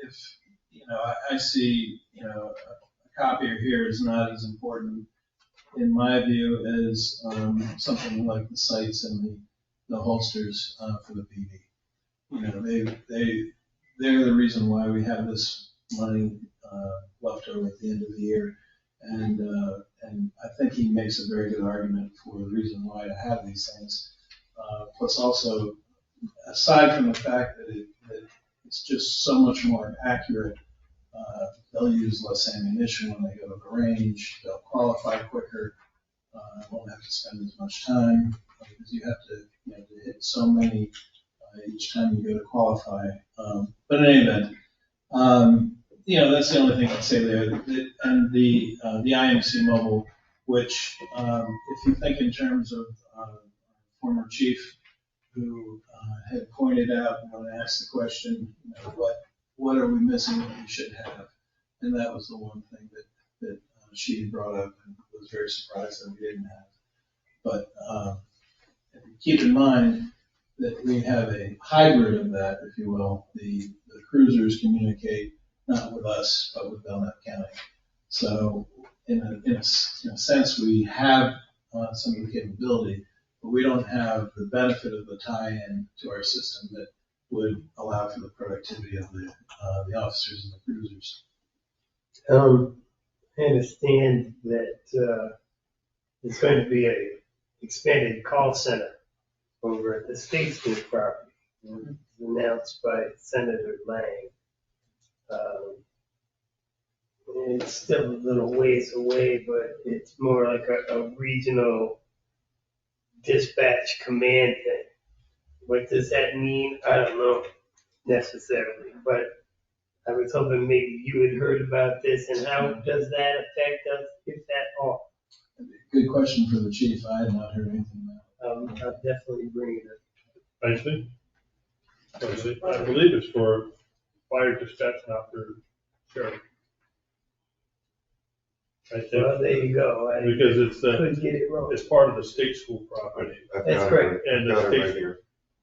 if I see a copier here is not as important in my view as something like the sights and the holsters for the PD. They're the reason why we have this money left over at the end of the year, and I think he makes a very good argument for the reason why to have these things. Plus, also, aside from the fact that it's just so much more accurate, they'll use less ammunition when they go to the range. They'll qualify quicker. Won't have to spend as much time because you have to hit so many each time you go to qualify. But in any event, that's the only thing I'd say there. And the IMC mobile, which, if you think in terms of former chief who had pointed out when I asked the question, what are we missing that we should have? And that was the one thing that she had brought up and was very surprised that we didn't have. But keep in mind that we have a hybrid of that, if you will. The cruisers communicate not with us, but with Belknap County. So in a sense, we have some of the capability, but we don't have the benefit of the tie-in to our system that would allow for the productivity of the officers and the cruisers. I understand that there's going to be a expanded call center over at the State School property. It was announced by Senator Lang. It's still a little ways away, but it's more like a regional dispatch command thing. What does that mean? I don't know necessarily, but I was hoping maybe you had heard about this, and how does that affect us, if at all? Good question for the chief. I had not heard anything about it. I'll definitely bring it up. I think, I believe it's for fire dispatch, not for sheriff. I think, Well, there you go. I because it's couldn't get it wrong. it's part of the state school property. That's correct. And the Got it state right here.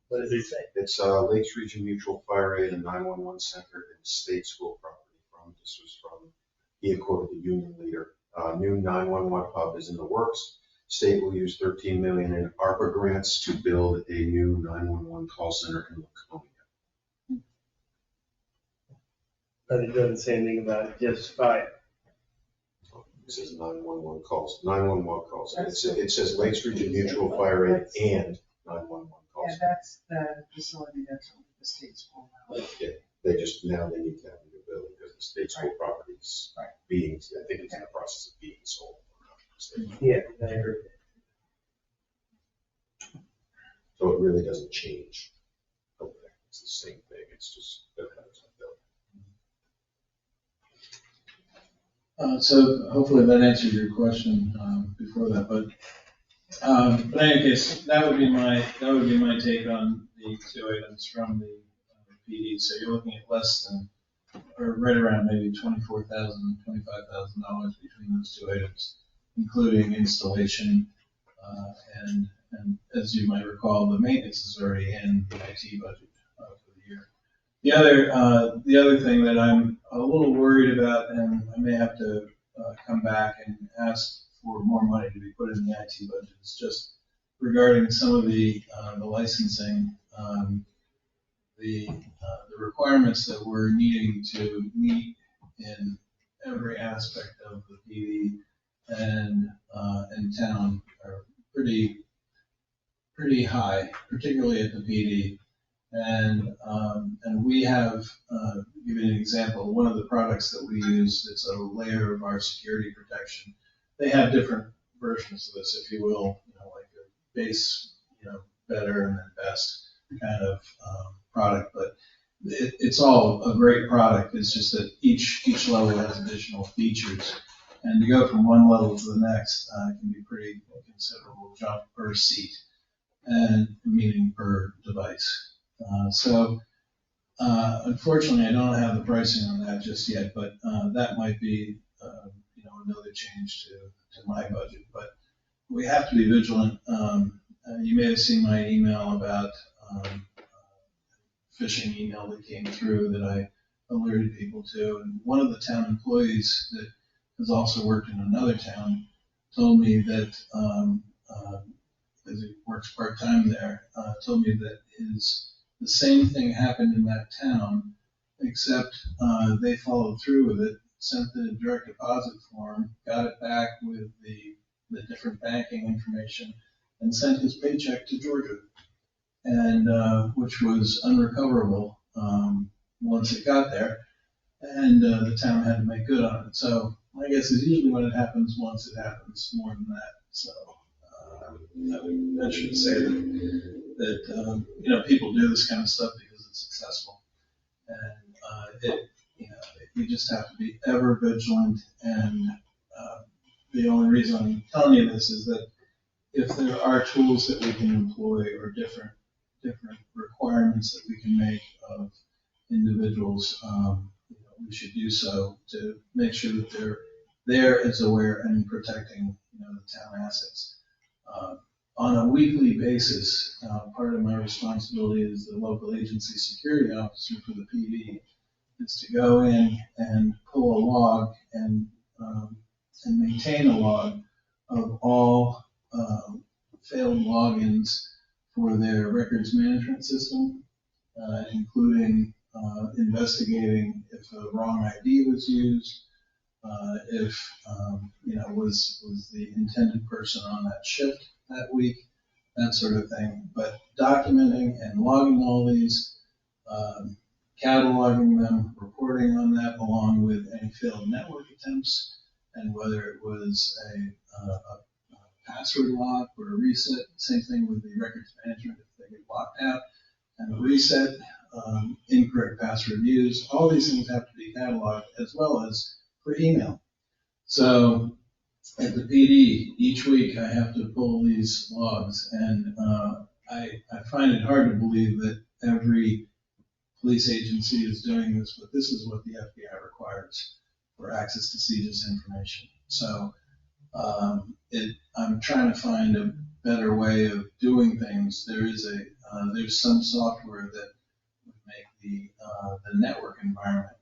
What does it say? It's Lakes Region Mutual Fire Aid and 911 Center and State School property. This was from, he quoted the union leader. New 911 hub is in the works. State will use $13 million in ARPA grants to build a new 911 call center in Laconia. But it doesn't say anything about it, just fire. It says 911 calls. 911 calls. It says Lakes Region Mutual Fire Aid and 911 calls. Yeah, that's the facility that's on the state school now. Yeah, they just, now they need to have a new building because the state school properties being, I think it's in the process of being sold. Yeah, I heard it. So it really doesn't change. Okay, it's the same thing. It's just that it's a building. So hopefully that answered your question before that, but in any case, that would be my take on the two items from the PD. So you're looking at less than, or right around maybe $24,000, $25,000 between those two items, including installation and as you might recall, the maintenance is already in the IT budget for the year. The other thing that I'm a little worried about, and I may have to come back and ask for more money to be put in the IT budget, is just regarding some of the licensing, the requirements that we're needing to meet in every aspect of the PD and town are pretty high, particularly at the PD. And we have, give you an example, one of the products that we use, it's a layer of our security protection. They have different versions of this, if you will, like a base, better and then best kind of product, but it's all a great product. It's just that each level has additional features. And to go from one level to the next can be pretty considerable jump per seat, and meaning per device. So unfortunately, I don't have the pricing on that just yet, but that might be another change to my budget. But we have to be vigilant. You may have seen my email about phishing email that came through that I alerted people to, and one of the town employees that has also worked in another town told me that because he works part-time there, told me that the same thing happened in that town, except they followed through with it, sent the direct deposit form, got it back with the different banking information, and sent his paycheck to Georgia, and which was unrecoverable once it got there, and the town had to make good on it. So my guess is usually when it happens once, it happens more than that. So I should say that that, people do this kind of stuff because it's successful. And you just have to be ever vigilant. And the only reason I'm telling you this is that if there are tools that we can employ or different requirements that we can make of individuals, we should do so to make sure that they're there as aware and protecting, the town assets. On a weekly basis, part of my responsibility as the local agency security officer for the PD is to go in and pull a log and maintain a log of all failed logins for their records management system, including investigating if a wrong ID was used, if was the intended person on that shift that week, that sort of thing. But documenting and logging all these, cataloging them, reporting on that, along with any failed network attempts, and whether it was a password lock or a reset. Same thing with the records management if they get locked out, and a reset, incorrect password used. All these things have to be cataloged as well as for email. So at the PD, each week I have to pull these logs, and I find it hard to believe that every police agency is doing this, but this is what the FBI requires for access to CJIS information. So I'm trying to find a better way of doing things. There's some software that would make the network environment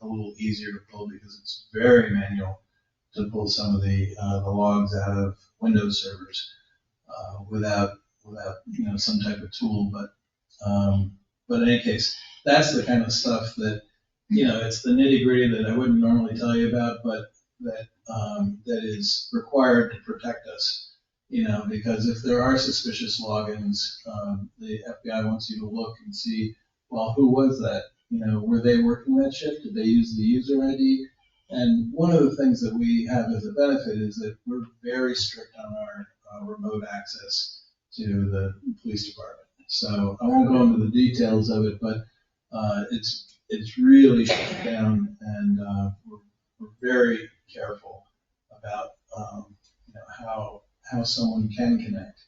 a little easier to pull because it's very manual to pull some of the logs out of Windows servers without some type of tool. But in any case, that's the kind of stuff that it's the nitty gritty that I wouldn't normally tell you about, but that is required to protect us. Because if there are suspicious logins, the FBI wants you to look and see, well, who was that? Were they working that shift? Did they use the user ID? And one of the things that we have as a benefit is that we're very strict on our remote access to the police department. So I won't go into the details of it, but it's really shut down, and we're very careful about how someone can connect.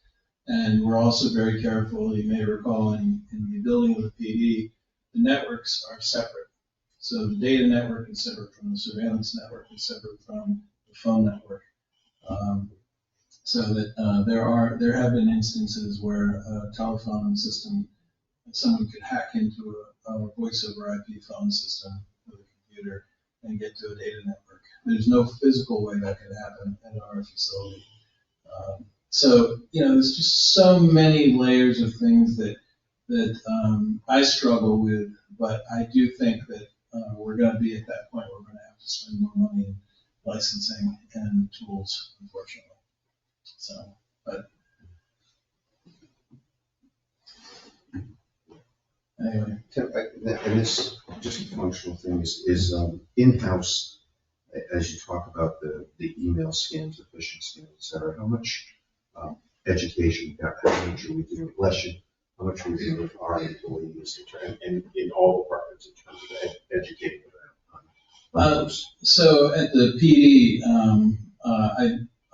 And we're also very careful. You may recall in the building of the PD, the networks are separate. So the data network is separate from the surveillance network, is separate from the phone network. So that there have been instances where a telephone system, someone could hack into a voice over IP phone system with a computer and get to a data network. There's no physical way that could happen at our facility. So there's just so many layers of things that I struggle with, but I do think that we're going to be at that point where we're going to have to spend more money in licensing and tools, unfortunately. So, but anyway. And this, just a functional thing, is in-house, as you talk about the email scams, the phishing scams, et cetera, how much education, how much are we doing, how much are we doing with our employees and in all departments in terms of educating them? So at the PD,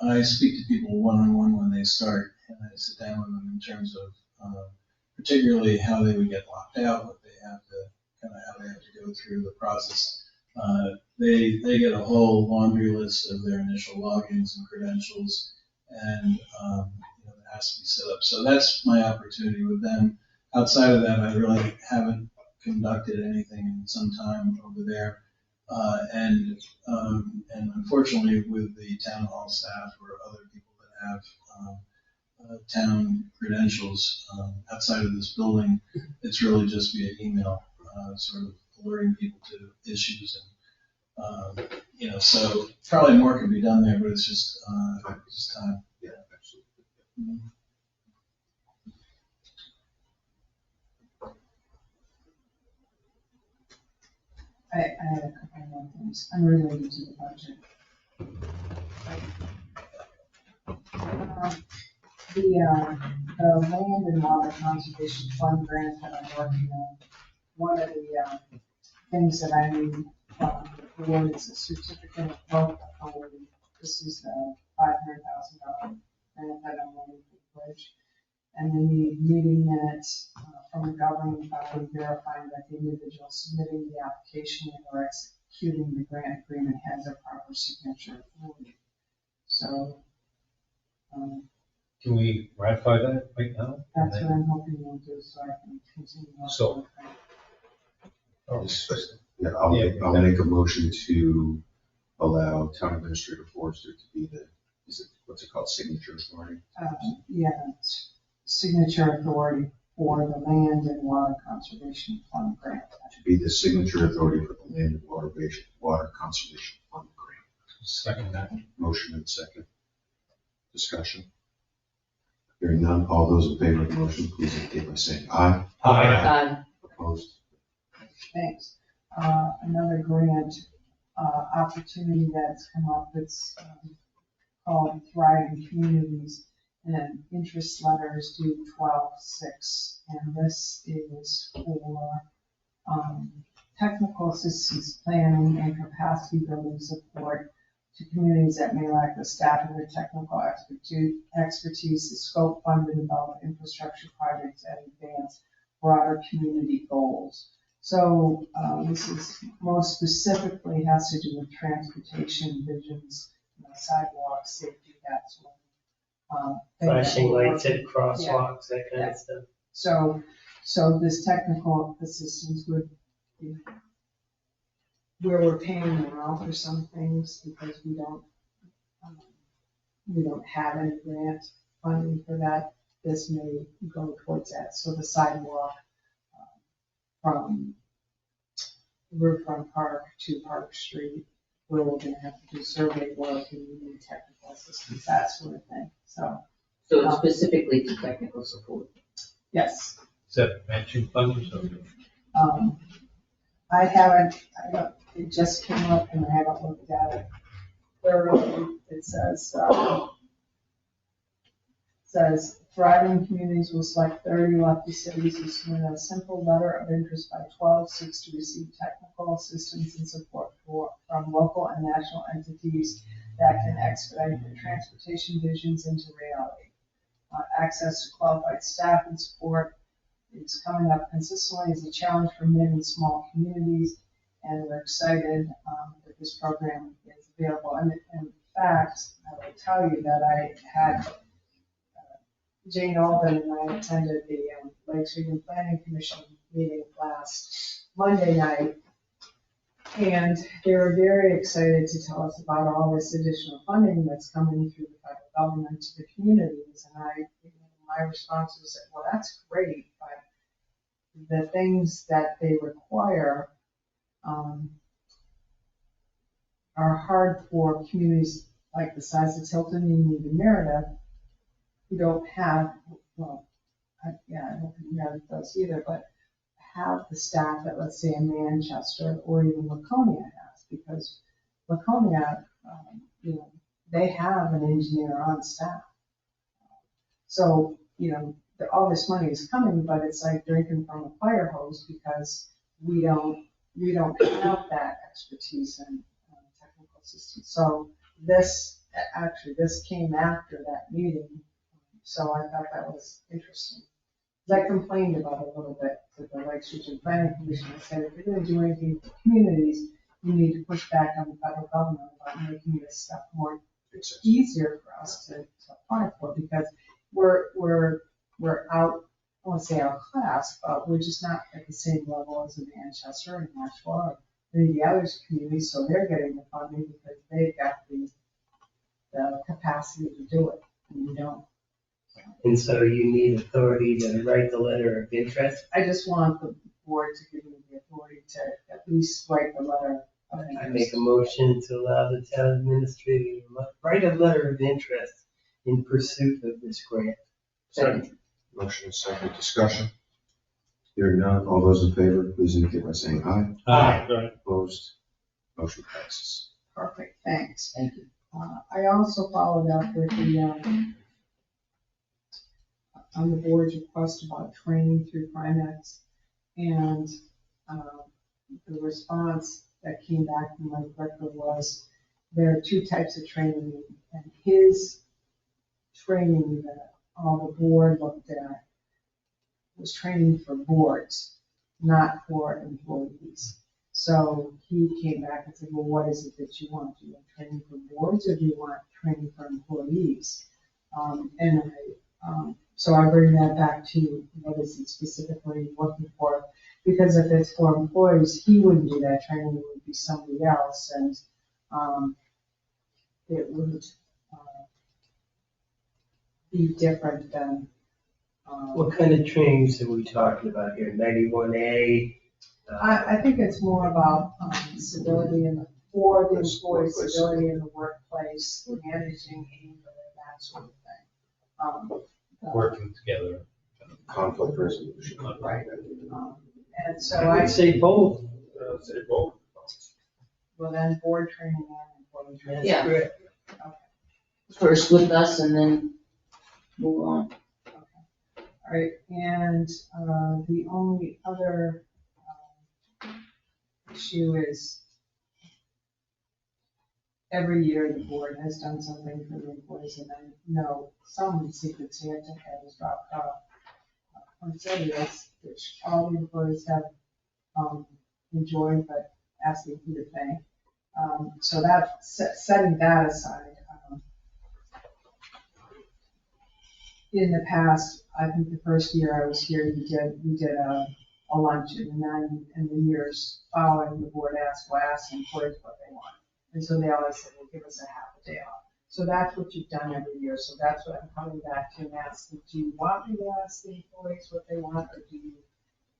I speak to people one-on-one when they start, and I sit down with them in terms of particularly how they would get locked out, what they have to, how they have to go through the process. They get a whole laundry list of their initial logins and credentials, and it has to be set up. So that's my opportunity with them. Outside of that, I really haven't conducted anything in some time over there. And unfortunately, with the town hall staff or other people that have town credentials outside of this building, it's really just via email, sort of alerting people to issues. And so probably more could be done there, but it's just time. Yeah, absolutely. Mm-hmm. I had a couple more things unrelated to the budget. The the Land and Water Conservation Fund grant that I'm working on, one of the things that I need from the board is a certificate of health authority. This is the $500,000 grant that I'm running for the bridge. And they need meeting minutes from the governing body verifying that the individual submitting the application or executing the grant agreement has a proper signature authority. So, Can we ratify that right now? that's what I'm hoping you'll do, so I can continue. on So- with that. Yeah, I'll make a motion to allow town administrator Forrester to be the, what's it called, signature authority? Yeah, it's signature authority for the Land and Water Conservation Fund grant. To be the signature authority for the Land and Water Conservation Fund grant. Second that. Motion and second. Discussion. Hearing none, all those in favor of the motion, please indicate by saying aye. Opposed? Thanks. Another grant opportunity that's come up, it's called Thriving Communities, and interest letters due 12/6. And this is for technical assistance planning and capacity building support to communities that may lack the staff or the technical expertise to scope, fund, and develop infrastructure projects that advance broader community goals. So this is most specifically has to do with transportation visions, sidewalks, safety, that sort of thing. Flashing lights at crosswalks, that kind of stuff. So this technical assistance would be where we're paying now for some things because we don't have any grant funding for that. This may go towards that. So the sidewalk from Riverfront Park to Park Street, where we're gonna have to do survey work and we need technical assistance, that sort of thing. So, So specifically to technical support. yes. Is that matching funds or? It just came up and I haven't looked at it thoroughly. It says thriving communities will select 30 lucky cities who submit a simple letter of interest by 12/6 to receive technical assistance and support from local and national entities that can expedite their transportation visions into reality. Access to qualified staff and support is coming up consistently as a challenge for many and small communities, and we're excited that this program is available. And in fact, I will tell you that I had Jane Alden and I attended the Lakes Region Planning Commission meeting last Monday night, and they were very excited to tell us about all this additional funding that's coming through the federal government to the communities. And my response was, well, that's great, but the things that they require are hard for communities like the size of Tilton and even Meredith, who don't have, I don't think Meredith does either, but have the staff that, let's say, in Manchester or even Laconia has, because Laconia, they have an engineer on staff. So, all this money is coming, but it's like drinking from a fire hose because we don't have that expertise and technical assistance. So this came after that meeting. So I thought that was interesting. I complained about it a little bit to the Lakes Region Planning Commission. I said, if you're going to do anything for communities, you need to push back on the federal government about making this stuff more easier for us to apply for, because we're out, I won't say outclassed, but we're just not at the same level as in Manchester and Nashville or any of the other communities, so they're getting the funding because they've got the capacity to do it, and we don't. And so you need authority to write the letter of interest. I just want the board to give me the authority to at least write the letter of interest. I make a motion to allow the town administrator to write a letter of interest in pursuit of this grant. Second. Motion is second. Discussion. Hearing none, all those in favor, please indicate by saying aye. Aye. Opposed? Motion passes. Perfect, thanks. Thank you. I also followed up with the on the board's request about training through Primex. And the response that came back from my director was, there are two types of training, and his training that all the board looked at was training for boards, not for employees. So he came back and said, well, what is it that you want? Do you want training for boards, or do you want training for employees? So I bring that back to what is he specifically looking for? Because if it's for employees, he wouldn't do that training, it would be somebody else, and it would be different than. What kind of trainings are we talking about here? 91A? I think it's more about civility for the employee, civility in the workplace, managing anger, that sort of thing. Working together. Conflict resolution. Right. And so I would say both. Say both. well, then board training and employee training. Yeah. Correct. First with us and then move on. All right, and the only other issue is every year the board has done something for the employees, and I know some Secret Santa has dropped off on Sundays, which all the employees have enjoyed, but asking you to pay. So that, setting that aside, in the past, I think the first year I was here, we did a luncheon, and then in the years following, the board asked employees what they want. And so they always said, well, give us a half a day off. So that's what you've done every year. So that's what I'm coming back to and asking, do you want me to ask the employees what they want, or do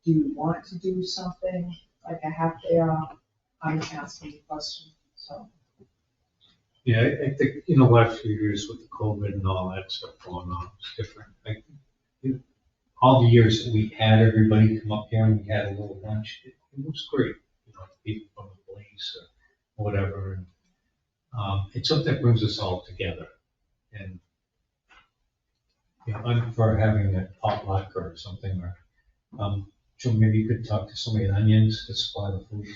you want to do something like a half day off? I'm asking the question, so. Yeah, I think in the last few years with the COVID and all that stuff going on, it's different. All the years that we had everybody come up here and we had a little lunch, it was great. You know, people from the police or whatever. And it's something that brings us all together. And you know, I prefer having a potluck or something. Or so maybe you could talk to somebody at Onions to supply the food.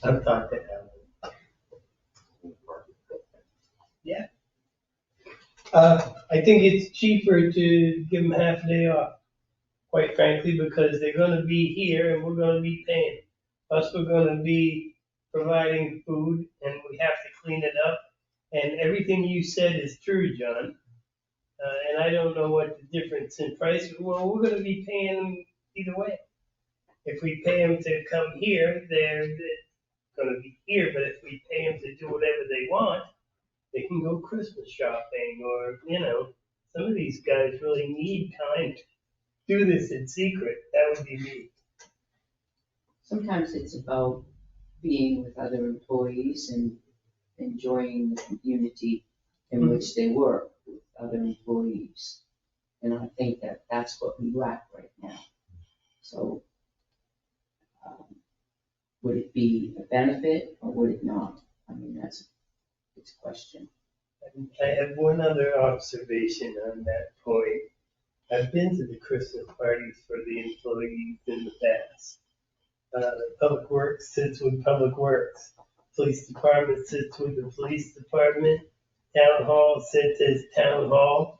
I've thought that out. Yeah. I think it's cheaper to give them half a day off, quite frankly, because they're gonna be here and we're gonna be paying. Plus, we're gonna be providing food and we have to clean it up. And everything you said is true, John. And I don't know what the difference in price, well, we're gonna be paying them either way. If we pay them to come here, they're gonna be here, but if we pay them to do whatever they want, they can go Christmas shopping, or, you know, some of these guys really need time to do this in secret. That would be me. Sometimes it's about being with other employees and enjoying the community in which they work with other employees. And I think that that's what we lack right now. So would it be a benefit or would it not? I mean, it's a question. I have one other observation on that point. I've been to the Christmas parties for the employees in the past. Public Works sits with Public Works. Police Department sits with the Police Department. Town Hall sits as Town Hall.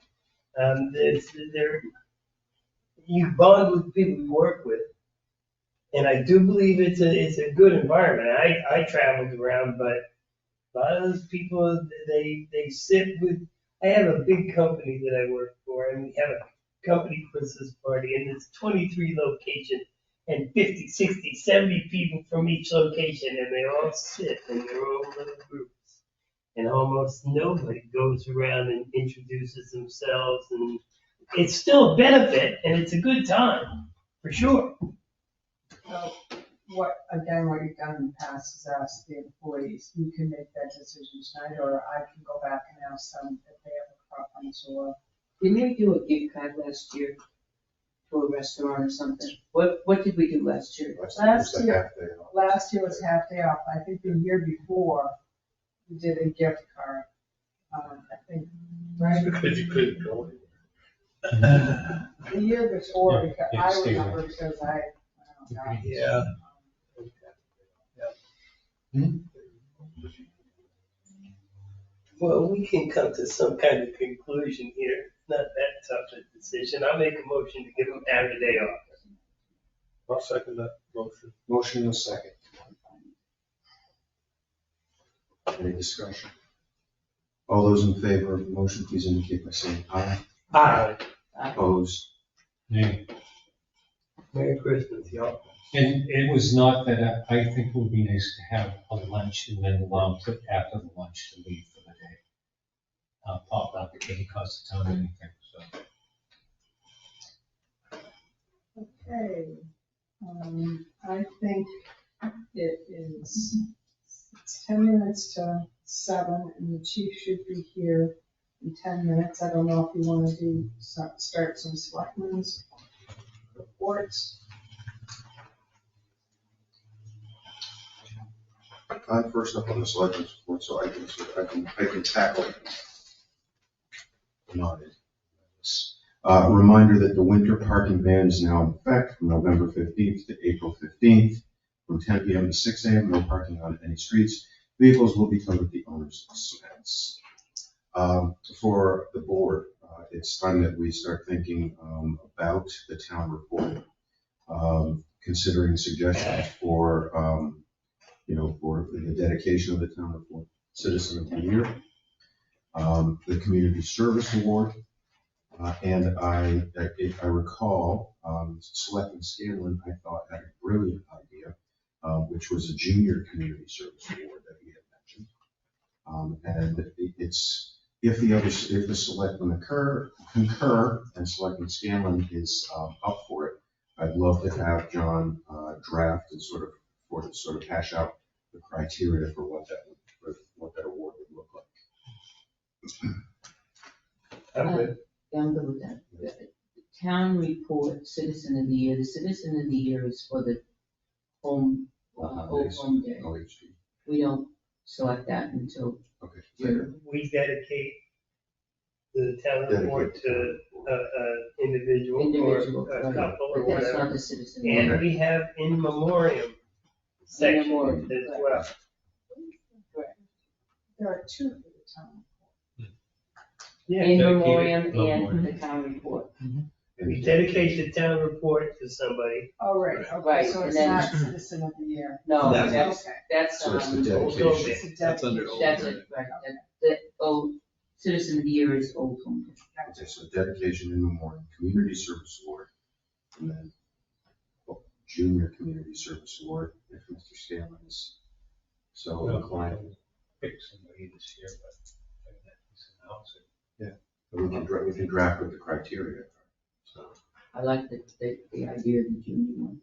You bond with the people you work with. And I do believe it's a good environment. I traveled around, but a lot of those people, they sit with, I have a big company that I work for, and we have a company Christmas party, and it's 23 locations, and 50, 60, 70 people from each location, and they all sit in their own little groups. And almost nobody goes around and introduces themselves, and it's still a benefit, and it's a good time, for sure. So what you've done in the past is ask the employees, you can make that decision tonight, or I can go back and ask them if they have a preference, or. Didn't we do a gift card last year to a restaurant or something? What did we do last year? Last year was half day off. I think the year before, we did a gift card. I think, right? Because you couldn't go The year before, Yeah, because yeah, I stay remember because I got. Yeah. Well, we can come to some kind of conclusion here. Not that tough a decision. I'll make a motion to give them half a day off. I'll second that motion. Motion in a second. Any discussion? All those in favor of the motion, please indicate by saying aye. Aye. Opposed? Nay. Merry Christmas, y'all. And it was not that, I think it would be nice to have a lunch and then allow to, after the lunch to leave for the day. Pop up, it didn't cost the town anything, so. Okay, I think it is, it's 10 minutes to 7, and the chief should be here in 10 minutes. I don't know if you want to do, start some selectmen's reports. I'm first up on the selectmen's report, so I can tackle it. Reminder that the winter parking ban is now in effect from November 15th to April 15th. From 10 p.m. to 6 a.m., no parking on any streets. Vehicles will be towed at the owner's expense. For the board, it's time that we start thinking about the town report, considering suggestions for, for the dedication of the town report, Citizen of the Year, the Community Service Award, and if I recall, Selectman Scanlon, I thought, had a brilliant idea, which was a Junior Community Service Award that we had mentioned. And it's, if the Selectmen concur, and Selectman Scanlon is up for it, I'd love to have John draft and sort of hash out the criteria for what that award would look like. I'm good. Yeah, I'm good with that. The town report, Citizen of the Year, the Citizen of the Year is for the home, Old Home Day. OHD. We don't select that until Okay. June. We dedicate the town report to individual Individual, or a right. couple or But that's whatever. not the Citizen of the Year. And we have in memoriam section memoriam, as well. There are 2 for the town. Yeah, In Dedicated memoriam memoriam. and the town report. we dedicate the town report to somebody. Oh, right, okay, Right, so and it's then- not Citizen of the Year. No, No. that's, Okay. that's, So it's the Old dedication. Home Day. It's a That's under dedication. that's it, right, Citizen of the Year is Old Home Day. Okay, so dedication in memoriam, Community Service Award, and then Junior Community Service Award, if Mr. Scanlon is so inclined. Pick somebody this year, but he's announced it. We can draft with the criteria. So, I like the idea of the junior one.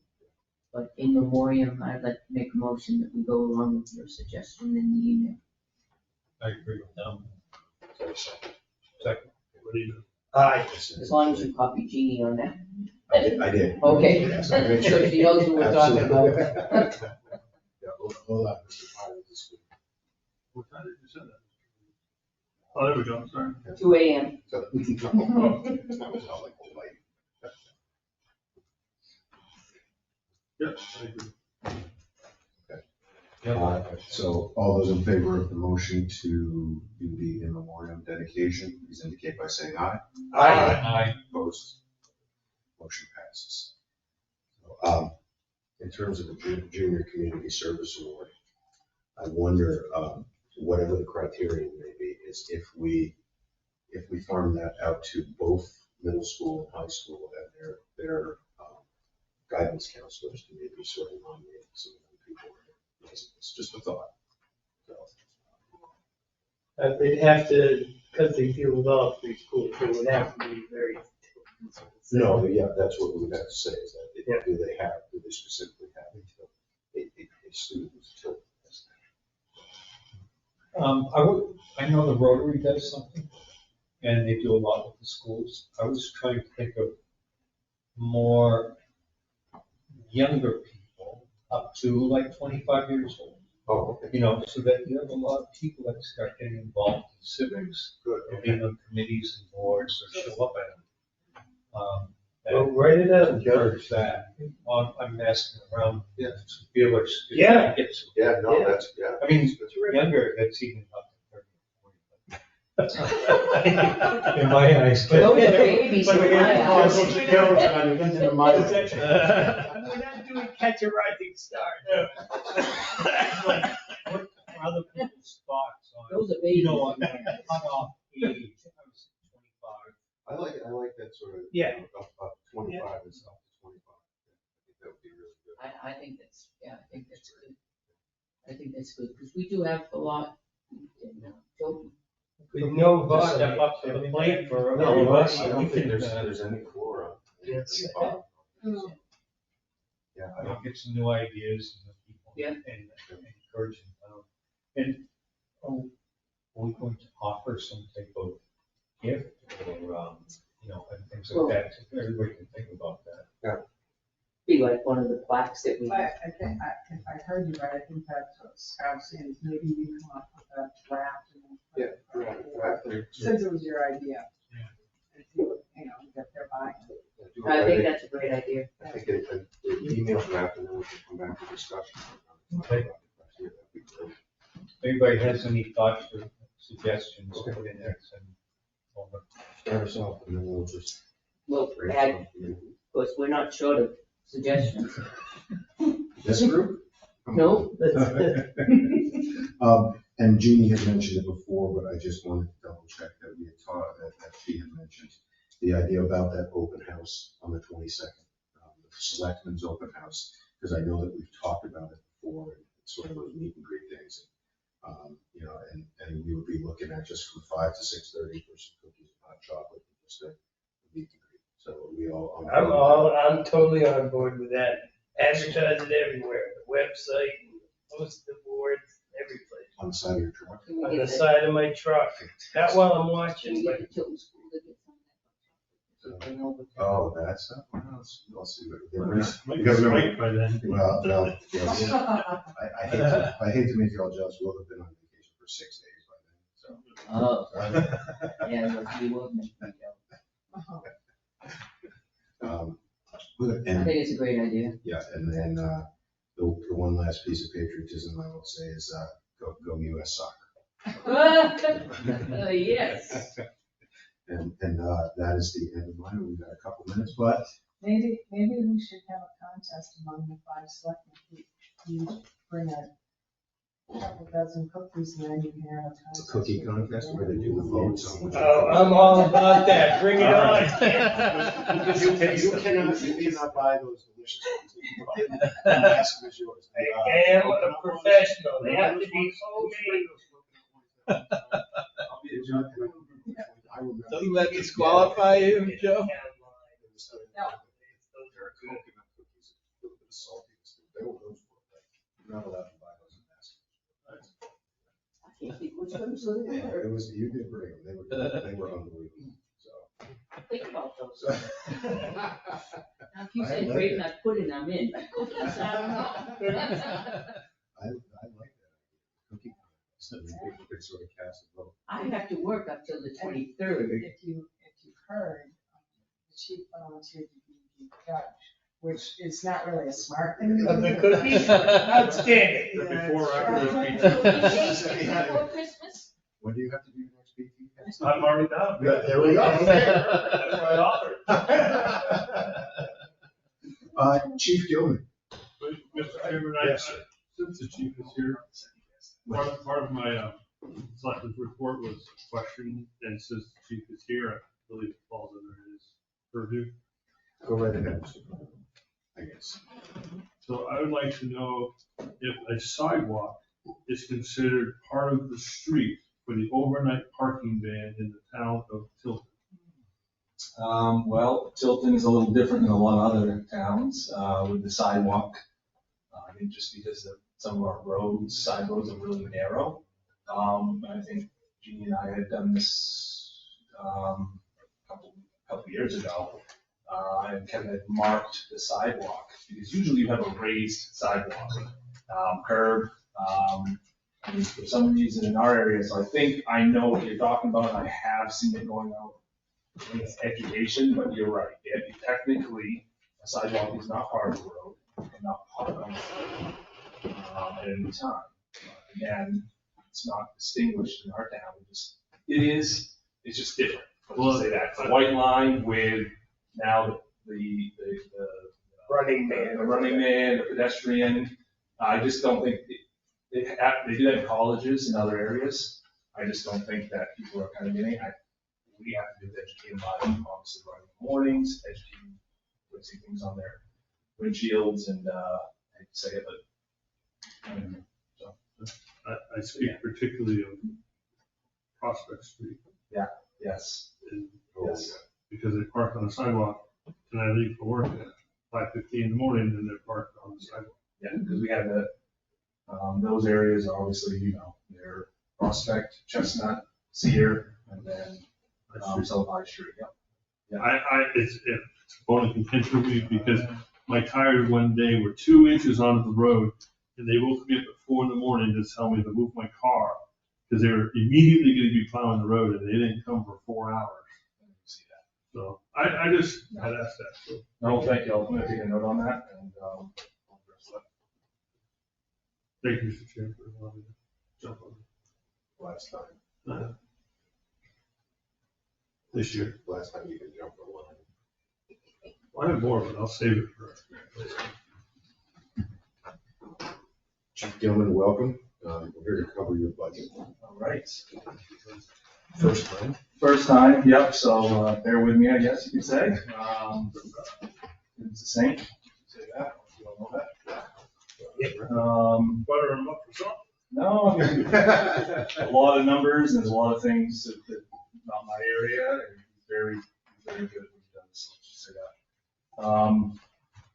But in memoriam, I'd like to make a motion that we go along with your suggestion in the email. I agree with them. Second. What do you do? Aye. As long as you copy Jeannie on that. I did. Okay. Yes, I made sure. So she knows who we're talking about. Absolutely. Yeah, hold on, Mr. Pilot, this week. What time did you send that? Oh, there we go, sorry. 2 a.m. So, that was all like the light. Yep, I agree. So all those in favor of the motion to do the in memoriam dedication, please indicate by saying aye. Aye. Opposed? Motion passes. So, in terms of the Junior Community Service Award, I wonder, whatever the criterion may be, is if we farm that out to both middle school and high school, and their guidance counselors to maybe sort of nominate some of the people. It's just a thought. So, They'd have to, because they deal with all 3 schools, it would have to be very. no, yeah, that's what we would have to say, is that, Yeah. do they specifically have a student who's Tilton? I know the Rotary does something, and they do a lot with the schools. I was trying to think of more younger people, up to like 25 years old. Oh, okay. So that you have a lot of people that start getting involved in civics, Good. or being on committees and boards, or show up at them. Well, write it out, Joe. Encourage that. Well, I'm asking around. Yeah. Feel like. Yeah. Yeah, no, Yeah. that's, yeah. I mean, That's right. younger, that's even up to 30, 40. In my eyes. Those are babies But in again, my oh, eyes. what's the camera on? You get to the mic. We're not doing catch a rising star. What are other people's thoughts on, Those are you babies. know, on cutoff age? I was 25. I like that sort of. Yeah. Up 25 and stuff, 25. I think that would be really good. I think that's, yeah, I think that's good. I think that's good, because we do have a lot in Tilton. With no Just body. step up to the plate for No, all of us. I don't We think can, there's any floor on. Yes. Yeah, I don't. get some new ideas and people. Yeah. And encourage them. And are we going to offer some type of gift or, you know, and things Well- like that? Everybody can think about that. Be like one of the plaques that we. But I think, if I heard you right, I think that's what Scout's saying, is maybe you come up with a draft and. Yeah. Since it was your idea. Yeah. And see what, you know, get their buy-in. I think that's a great idea. I think an email draft and then we can come back to discussion. Okay. If anybody has any thoughts or suggestions, put in there and over. Start us off and then we'll just. We'll add, of course, we're not short of suggestions. This group? No, And Jeannie had mentioned it before, but I just wanted to double check that we had taught, that she had mentioned the idea about that open house on the 22nd, the Selectmen's open house, because I know that we've talked about it before, and sort of those meet and greet things. You know, and we would be looking at just from 5 to 6:30 for some cookies and hot chocolate, just a meet and greet. So we all. I'm totally on board with that. Advertise it everywhere, the website, post the boards, every place. On the side of your truck. On the side of my truck, not while I'm watching, but Tilton School to get some of that. Oh, that's, I'll see what. Might You be gotta remember- spiked by then. Well, no, yes. I hate to make you all jealous, we'll have been on vacation for 6 days by then, Oh, so. yeah, you won't make me Good, I and, think it's a great idea. yeah, and then, the one last piece of patriotism I will say is, go US Soccer. Yes. And, that is the end of mine, we've got a couple minutes, but Maybe we should have a contest among the 5 selectmen. You bring a couple dozen cookies and then you can have a it's contest. a cookie contest where they do the votes on. which- oh, I'm all about that, bring it on. You cannot buy those delicious ones. The mask is yours. I am a professional, they have to be homemade. I'll be a judge. I remember. Doesn't that disqualify you, Joe? No. Those are coconut cookies, a little bit of saltiness. They were those were, like, you're not allowed to buy those in baskets. I can't think which ones are Yeah, there. it was, you did bring them, they were unbelievable, so. Think about those. So- Now, if you I say like grape that. nut pudding, I'm in, but cookies, I don't know. I like that. Cookie contest, and people could sort of cast a vote. I have to work up till the 23rd. If you heard, the chief volunteered to be the judge, which is not really a smart thing to do. Of the cookies, outstanding. Yeah, Before or after it's- those Cookies before Christmas? When do you have to do your next PT? I'm already down. Yeah, there we go. That's why I offered. Chief Gilman. Mr. Chairman, Yes, sir. since the chief is here, part of my selectmen's report was a question, and since the chief is here, I believe it falls under his purview. Go right ahead, Mr. Gilman, I guess. So I would like to know if a sidewalk is considered part of the street for the overnight parking ban in the town of Tilton. Well, Tilton is a little different than a lot of other towns with the sidewalk. I think just because some of our roads, side roads are really narrow. I think Jeannie and I had done this a couple years ago. And kind of marked the sidewalk, because usually you have a raised sidewalk, curb. And for some reason in our area, so I think I know what you're talking about, and I have seen it going out think it's education, but you're right. Technically, a sidewalk is not part of the road, and not part of the road at any time. Again, it's not distinguished in our town. It's just different. Let's say that. It's a white line with now the Running man. the running man, the pedestrian. I just don't think, they do that in colleges and other areas. I just don't think that people are kind of getting it. We have to do is educate them about it, obviously running in the mornings, educating, putting things on their windshields and, I hate to say it, but. I speak particularly of Prospect Street. Yes. And- Yes. Because they park on the sidewalk, and I leave for work at 5:15 in the morning, and they're parked on the sidewalk. Yeah, because we had those areas are obviously, they're Prospect, Chestnut, Cedar, and then, South High Street, yeah. It's a bone of contention for me because my tires one day were 2 inches onto the road, and they woke me up at 4 in the morning to tell me to move my car because they were immediately going to be plowing the road, and they didn't come for 4 hours. See that. So I just had asked that. So. No, thank you. I'm gonna take a note on that and, I'll address that. Thank you, Mr. Chair, for allowing me to jump on Last time, it. This year. last time you could jump the line. I have more, but I'll save it for. Chief Gilman, welcome. We're here to cover your budget. All right. First time. First time, yep, so, bear with me, I guess you could say. It's the same. Say that, you all know that. Butter them up or something? No, I mean, a lot of numbers, and there's a lot of things that not my area, and very, very good at what he does, so let's just say that.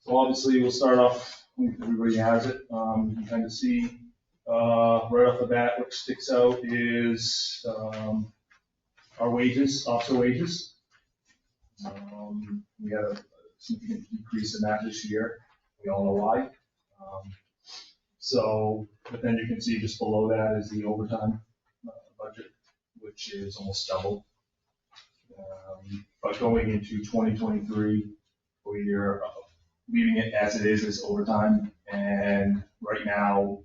So obviously, we'll start off, I think everybody has it, you can kind of see, right off the bat, what sticks out is, our wages, officer wages. We had a significant decrease in that this year, we all know why. So, but then you can see just below that is the overtime budget, which is almost double. But going into 2023, we're leaving it as it is as overtime. And right now,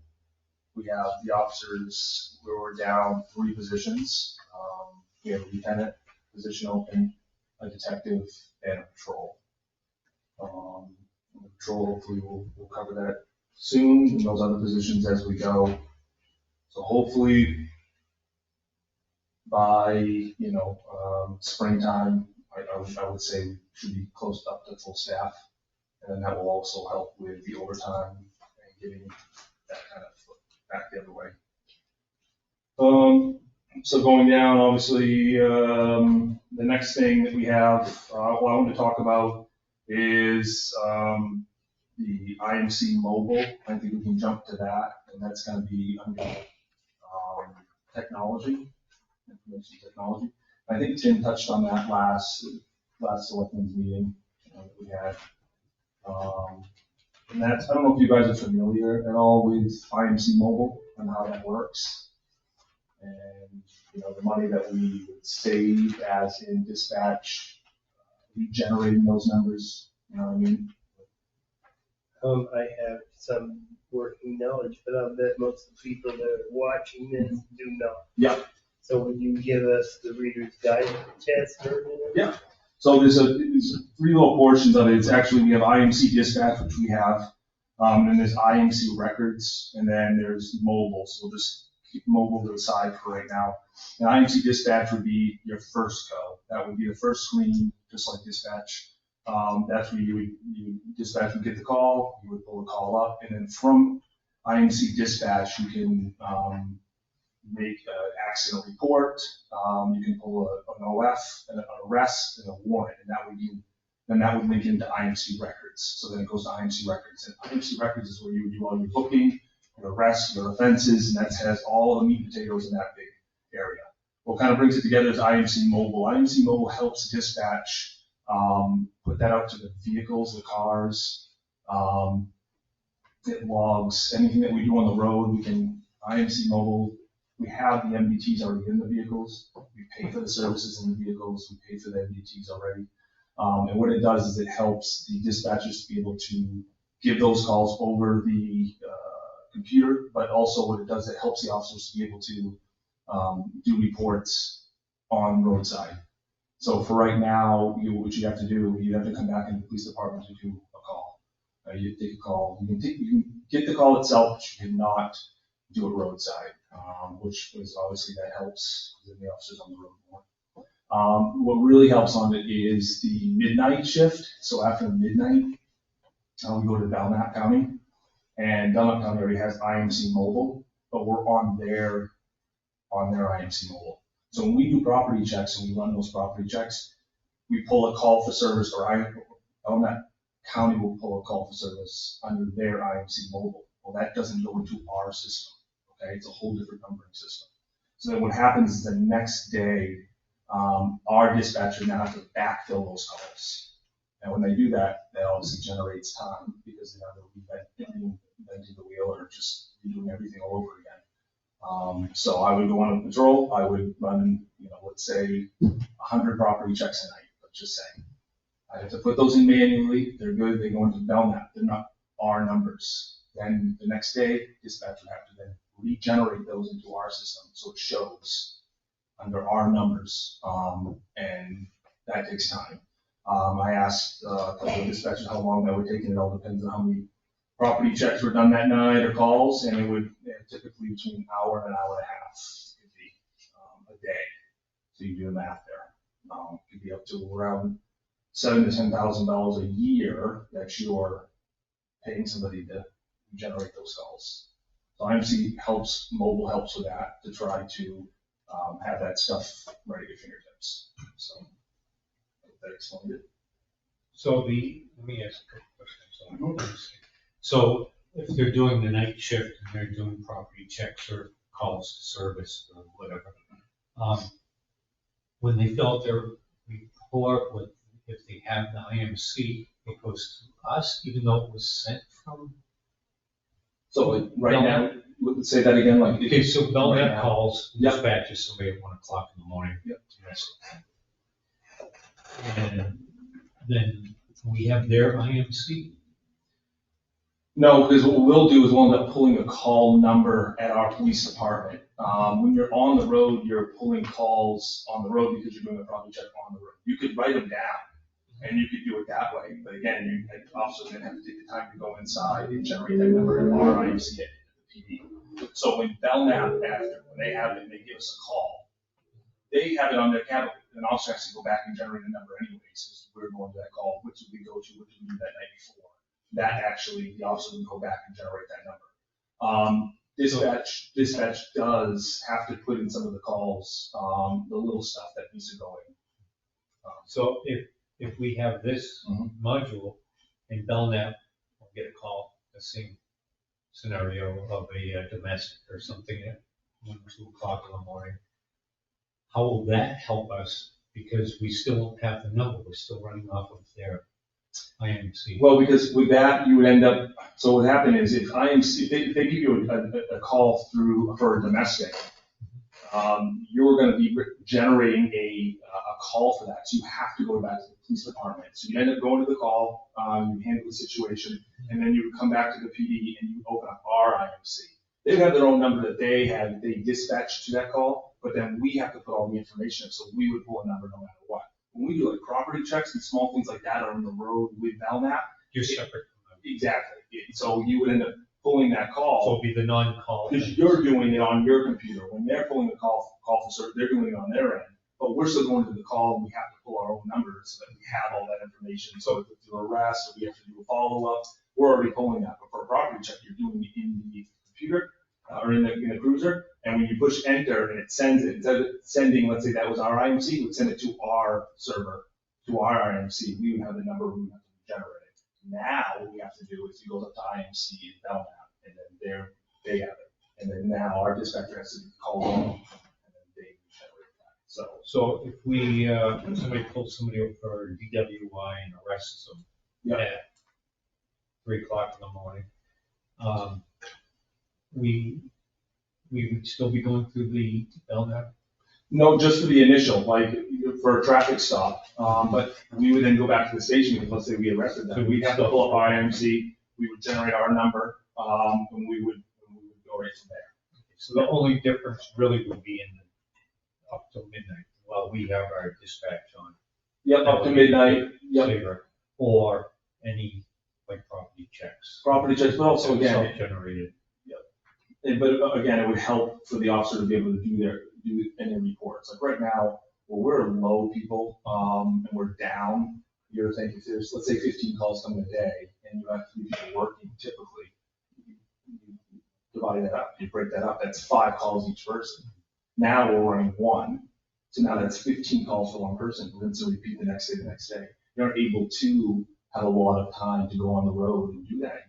we have the officers, where we're down 3 positions. We have a lieutenant position open, a detective, and a patrol. Patrol, hopefully we'll cover that soon, and those other positions as we go. So hopefully by, springtime, I would say we should be close up to full staff. And then that will also help with the overtime and getting that kind of back the other way. So going down, obviously, the next thing that we have, what I want to talk about is, the IMC mobile. I think we can jump to that, and that's going to be under technology, information technology. I think Tim touched on that last Selectmen's meeting that we had. And that's, I don't know if you guys are familiar at all with IMC mobile and how that works. And, the money that we would save as in dispatch, generating those numbers, you know what I mean? I have some working knowledge, but I bet most of the people that are watching this do not. Yeah. So would you give us the Reader's Guide chance version of it? Yeah. So there's 3 little portions of it. It's actually, we have IMC dispatch, which we have, and then there's IMC records, and then there's mobile. So we'll just keep mobile to the side for right now. And IMC dispatch would be your first go. That would be the first screen, just like dispatch. That's where you dispatch would get the call, you would pull the call up, and then from IMC dispatch, you can make an accident report, you can pull an OF, an arrest, and a warrant, and that would link into IMC records. So then it goes to IMC records, and IMC records is where you do all your booking, your arrests, your offenses, and that has all the meat and potatoes in that big area. What kind of brings it together is IMC mobile. IMC mobile helps dispatch put that out to the vehicles, the cars. It logs anything that we do on the road. IMC mobile we have the MDTs already in the vehicles. We pay for the services in the vehicles. We pay for the MDTs already. And what it does is it helps the dispatchers to be able to give those calls over the computer, but also what it does, it helps the officers to be able to do reports on roadside. So for right now, what you have to do, you have to come back into the police department to do a call. You take a call. You can get the call itself, but you cannot do it roadside, which is obviously that helps because the officers on the road more. What really helps on it is the midnight shift. So after midnight, we go to Belknap County, and Belknap County already has IMC mobile, but we're on their IMC mobile. So when we do property checks and we run those property checks, we pull a call for service, or Belknap County will pull a call for service under their IMC mobile. Well, that doesn't go into our system. Okay, it's a whole different numbering system. So then what happens is the next day, our dispatcher now has to backfill those calls. And when they do that, that obviously generates time because they're reinventing the wheel or just doing everything all over again. So I would go on a patrol. I would run, let's say 100 property checks a night. Let's just say I have to put those in manually. They're good. They go into Belknap. They're not our numbers. Then the next day, dispatcher will have to then regenerate those into our system so it shows under our numbers, and that takes time. I asked a couple of dispatchers how long that would take, and it all depends on how many property checks were done that night or calls, and it would typically between an hour and an hour and a half could be a day. So you do the math there. It could be up to around $7,000 to $10,000 a year that you're paying somebody to generate those calls. So IMC helps, mobile helps with that to try to have that stuff ready at your fingertips. So I hope that explained it. So let me ask a couple questions. So if they're doing the night shift and they're doing property checks or calls to service or whatever, when they fill out their report, if they have the IMC, it goes to us, even though it was sent from. So like right now, let's say that again. Like Okay, so Belknap right calls, Yep. dispatches somebody at 1 o'clock in the morning. Yep. And then we have their IMC. No, because what we'll do is we'll end up pulling a call number at our police department. When you're on the road, you're pulling calls on the road because you're doing a property check on the road. You could write them down, and you could do it that way. But again, officers then have to take the time to go inside and generate that number in our IMC at the PD. So when Belknap, when they have it and they give us a call, they have it on their cabinet. An officer has to go back and generate a number anyways, because we're going to that call, which did we go to, which did we do that night before. That actually, the officer would go back and generate that number. Dispatch does have to put in some of the calls, the little stuff that needs to go in. So if we have this module and Belknap will get a call, the same scenario of a domestic or something at 1 or 2 o'clock in the morning, how will that help us? Because we still don't have the number, we're still running off of their IMC. Well, because with that, you would end up, so what happened is if they give you a call for a domestic, you're going to be generating a call for that. So you have to go back to the police department. So you end up going to the call, you handle the situation, and then you would come back to the PD and you would open up our IMC. They have their own number that they dispatch to that call, but then we have to put all the information in, so we would pull a number no matter what. When we do like property checks and small things like that on the road with Belknap. You're separate from them. Exactly. So you would end up pulling that call. So it'll be the non-call. Because you're doing it on your computer. When they're pulling the call for service, they're doing it on their end. But we're still going to the call and we have to pull our own numbers so that we have all that information. So if it's an arrest or we have to do a follow-up, we're already pulling that. But for a property check, you're doing it in the computer or in the cruiser. And when you push enter and it sends it, instead of sending, let's say that was our IMC, it would send it to our server, to our IMC. We would have the number, we would have to generate it. Now what we have to do is it goes up to IMC and Belknap, and then they have it. And then now our dispatcher has to call them, and then they generate that. So if we, somebody pulls somebody over for DWI and arrests them at 3 o'clock in the morning, we we would still be going through the LNAP? No, just for the initial, like, for a traffic stop, but we would then go back to the station, because let's say we arrested them, we'd have to pull up IMC, we would generate our number, and we would go right from there. So the only difference really would be in the, up till midnight, while we have our dispatch on. Yep, up to midnight, yep, Clear, or any, like, property checks. property checks, but also again, Self-generated. but again, it would help for the officer to be able to do any reports. Like right now, well, we're low people, and we're down. You're thinking, if there's, let's say 15 calls coming a day, and you have 3 people working typically, you divide that up, you break that up, that's 5 calls each person. Now we're running 1, so now that's 15 calls for 1 person, and then so repeat the next day. You're not able to have a lot of time to go on the road and do that.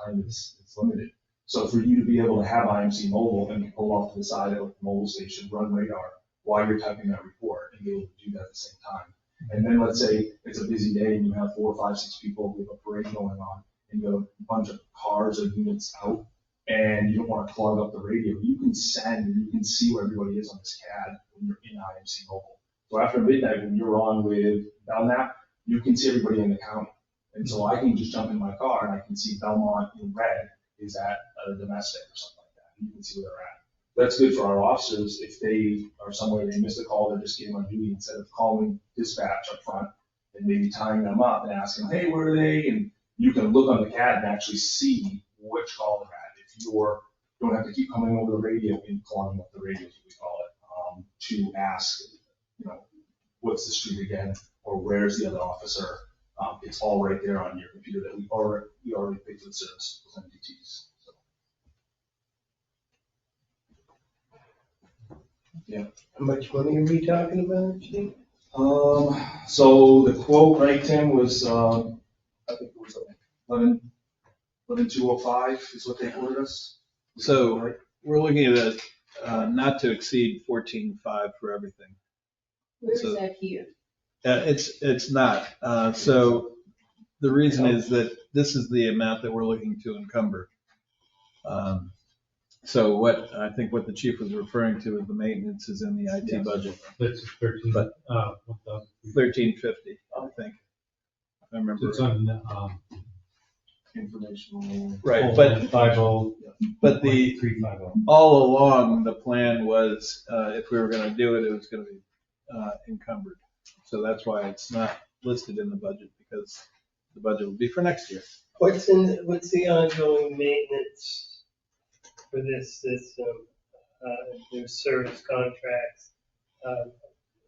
Time is limited. So for you to be able to have IMC mobile and pull off to the side of the mobile station, run radar while you're typing that report, and be able to do that at the same time. And then let's say it's a busy day and you have 4, 5, 6 people, we have a parade going on, and you have a bunch of cars or units out, and you don't want to clog up the radio. You can see where everybody is on this CAD when you're in IMC mobile. So after midnight, when you're on with Belknap, you can see everybody in the county. And so I can just jump in my car and I can see Belmont in red is at a domestic or something like that. You can see where they're at. That's good for our officers. If they are somewhere, they missed a call, they're just getting on duty, instead of calling dispatch up front and maybe tying them up and asking, hey, where are they? And you can look on the CAD and actually see which call they're at. If you don't have to keep coming over the radio and clogging up the radio, as we call it, to ask, what's the street again, or where's the other officer? It's all right there on your computer that we already paid for the service with MDTs. So. Yeah. How much money are we talking about, Chief? So the quote, right, Tim, was, I think it was 11,205 is what they quoted us. So Right. we're looking at not to exceed 14.5 for everything. Where is So- that here? It's not. So the reason is that this is the amount that we're looking to encumber. So I think what the chief was referring to is the maintenance is in the IT budget, That's 13, But- 1350, I think. I remember. It's on, Informational. Right, but 50, the 350. all along, the plan was, if we were gonna do it, it was gonna be encumbered. So that's why it's not listed in the budget, because the budget will be for next year. What's the ongoing maintenance for this system? There's service contracts,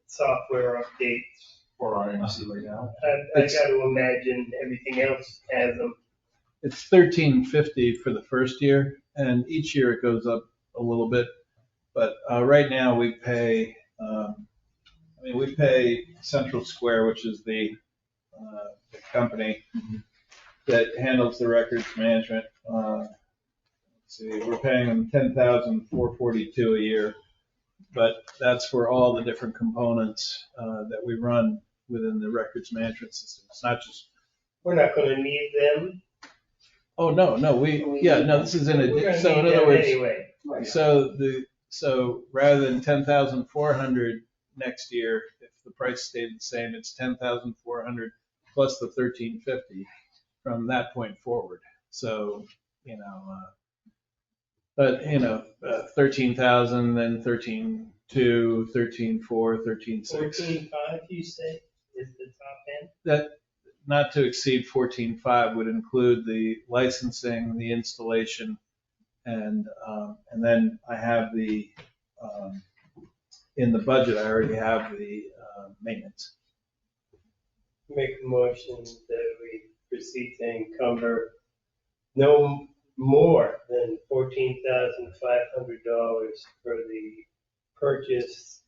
software updates. For our IMC right now. I got to imagine everything else has them. It's 1350 for the first year, and each year it goes up a little bit. But right now we pay, we pay Central Square, which is the company that handles the records management. Let's see, we're paying them $10,442 a year, but that's for all the different components that we run within the records management system. It's not just. We're not going to need them. Oh, no, this is in We're addition. going So to in need other them words, anyway. so rather than 10,400 next year, if the price stayed the same, it's 10,400 plus the 1350 from that point forward. So, 13,000, then 13,200, 13,400, 13,600. 14.5, you say, is the top end? That not to exceed 14.5 would include the licensing, the installation, and then I have in the budget, I already have the maintenance. Make a motion that we proceed to encumber no more than $14,500 for the purchase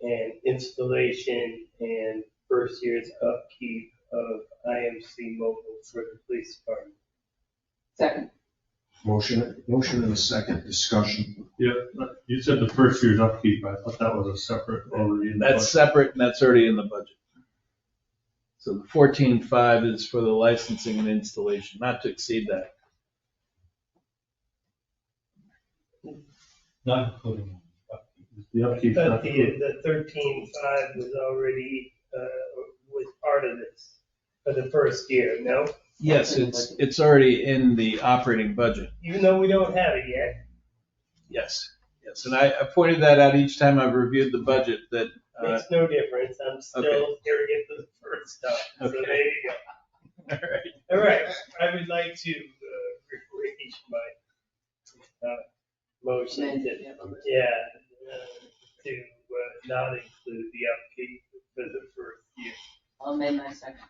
and installation and first year's upkeep of IMC mobile for the police department. Second. Motion and a second discussion. Yeah, you said the first year's upkeep, I thought that was a separate already. in the That's budget. separate, and that's already in the budget. So the 14.5 is for the licensing and installation, not to exceed that. Not including upkeep. The upkeep. But the 13.5 was already, was part of this for the first year, no? Yes, it's already in the operating budget. Even though we don't have it yet. Yes, yes, and I pointed that out each time I've reviewed the budget that, Makes no difference. I'm still okay. here to get the first stuff. So Okay. there you go. all right. All right, I would like to rephrase my motion to, to not include the upkeep for the first year. I'll amend my second.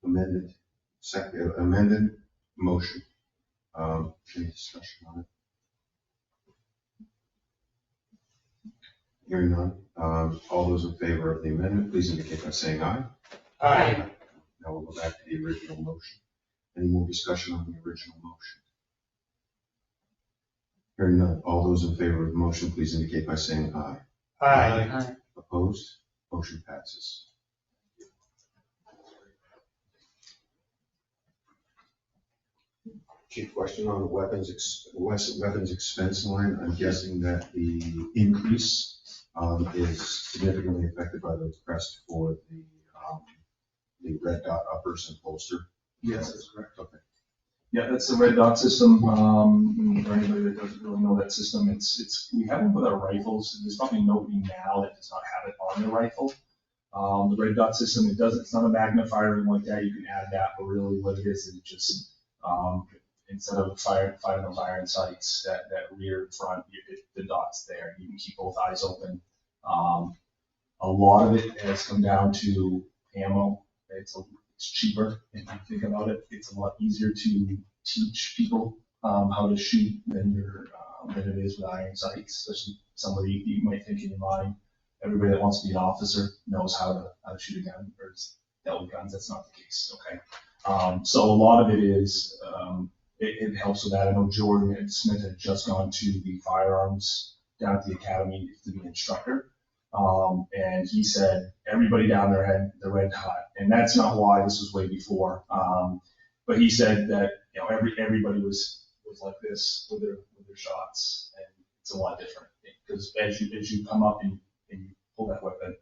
Amended motion. Any discussion on it? Hearing none. All those in favor of the amendment, please indicate by saying aye. Aye. Now we'll go back to the original motion. Any more discussion on the original motion? Hearing none. All those in favor of the motion, please indicate by saying aye. Aye. Aye. Opposed? Motion passes. Chief, question on the weapons expense line. I'm guessing that the increase is significantly affected by the request for the red dot uppers and holster. Yes, that's correct. Okay. Yeah, that's the red dot system. For anybody that doesn't really know that system, we have them with our rifles. There's probably nobody now that does not have it on their rifle. The red dot system, it's not a magnifier or anything like that. You can add that, but really what it is just, instead of firing those iron sights, that rear front, the dot's there. You can keep both eyes open. A lot of it has come down to ammo. It's cheaper if you think about it. It's a lot easier to teach people how to shoot than it is with iron sights. Especially somebody you might think in your mind, everybody that wants to be an officer knows how to shoot a gun or has dealt with guns. That's not the case. Okay, so a lot of it is it helps with that. I know Jordan and Smith had just gone to the firearms down at the academy to be an instructor. And he said everybody down there had the red dot, and that's not why. This was way before. But he said that everybody was like this with their shots, and it's a lot different because as you come up and you pull that weapon,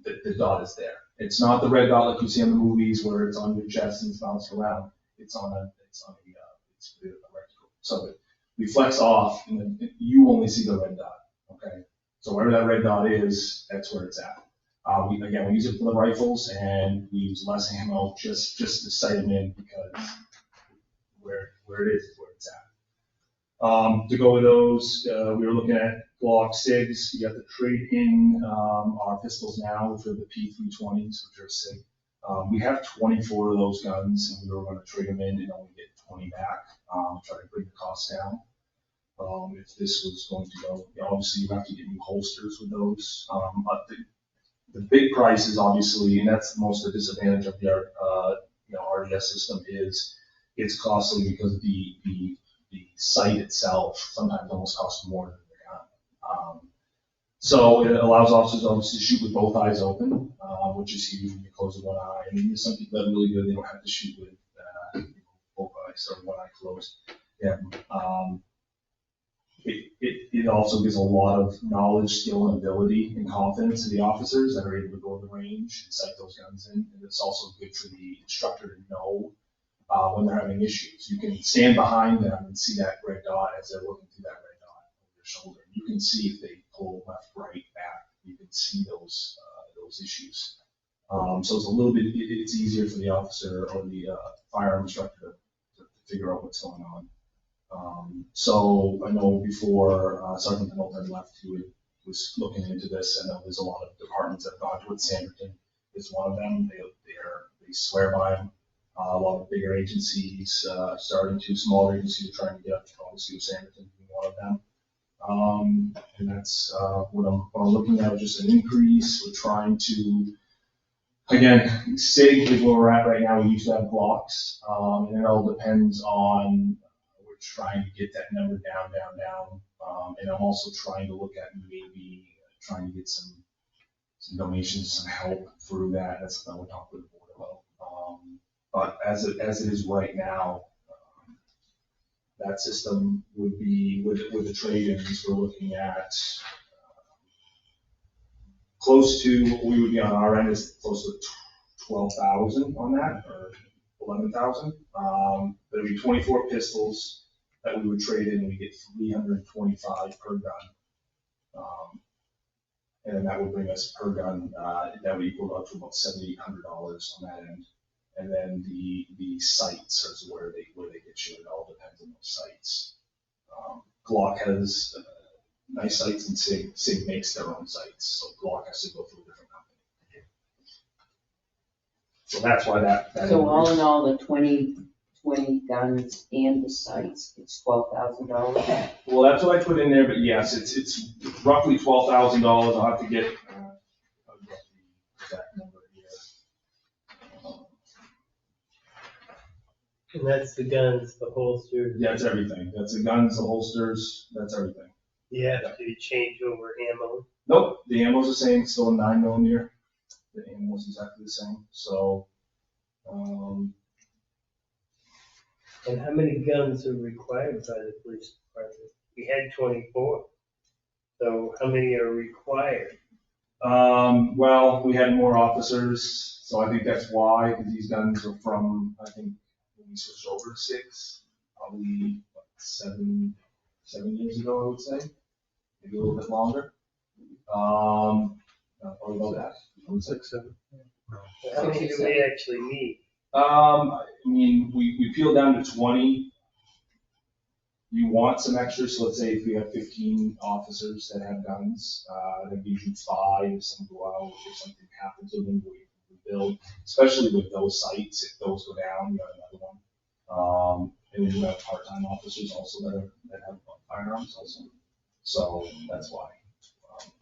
the dot is there. It's not the red dot like you see in the movies where it's on your chest and it's bounced around. It's a rectangle. So we flex off, and then you only see the red dot. Okay. So wherever that red dot is, that's where it's at. We use it for the rifles, and we use less ammo just to sight them in because where it is where it's at. To go with those, we were looking at Glock SIGs. You have to trade in our pistols now for the P320s, which are SIG. We have 24 of those guns, and we were going to trade them in and only get 20 back, try to bring the cost down. If this was going to go, obviously you have to get new holsters with those. But the big price is obviously, and that's most of the disadvantage of the RDS system is it's costly because the sight itself sometimes almost costs more than the gun. So it allows officers obviously to shoot with both eyes open, which is huge when you close one eye. I mean, there's some people that are really good; they don't have to shoot with both eyes or one eye closed. Yeah. It also gives a lot of knowledge, skill, and ability and confidence to the officers that are able to go to the range and sight those guns in. And it's also good for the instructor to know when they're having issues. You can stand behind them and see that red dot as they're looking through that red dot over their shoulder. You can see if they pull left, right, back. You can see those issues. So it's a little bit, it's easier for the officer or the firearm instructor to figure out what's going on. So I know before Sergeant Hamilton left, he was looking into this. I know there's a lot of departments that have gone to it. Sanderton is one of them. They swear by them. A lot of bigger agencies, starting to smaller agencies are trying to get up to obviously Sanderton being one of them. And that's what I'm looking at, just an increase. We're trying to, again, SIG is where we're at right now. We used to have blocks, and it all depends on. Trying to get that number down. And I'm also trying to look at maybe trying to get some donations, some help through that. That's something we'll talk with the board about. But as it is right now, That system would be, with the trade-ins, we're looking at close to, what we would be on our end is close to 12,000 on that, or 11,000. There'd be 24 pistols that we would trade in, and we get 325 per gun. And that would bring us per gun, that would equal up to about $7,800 on that end. And then the sites is where they get shipped. It all depends on those sites. Glock has nice sites, and SIG makes their own sites, so Glock has to go through a different company. So that's why that. So all in all, the 20 guns and the sites, it's $12,000. Well, that's what I put in there, but yes, it's roughly $12,000. I'll have to get the exact number here. And that's the guns, the holsters. Yeah, it's everything. That's the guns, the holsters, that's everything. You have to change over ammo. Nope, the ammo's the same, still a 9mm. The ammo's exactly the same. So, And how many guns are required by the police department? We had 24. So how many are required? well, we had more officers, so I think that's why, because these guns are from, I think, when we switched over to 6, probably what, 7 years ago, I would say, maybe a little bit longer. Or about that. I would say 7. How many do we actually need? I mean, we peel down to 20. You want some extras, so let's say if we have 15 officers that have guns, that gives you 5, if some go out, if something happens to them, we build, especially with those sites, if those go down, you have another one. And then you have part-time officers also that have firearms also. So that's why.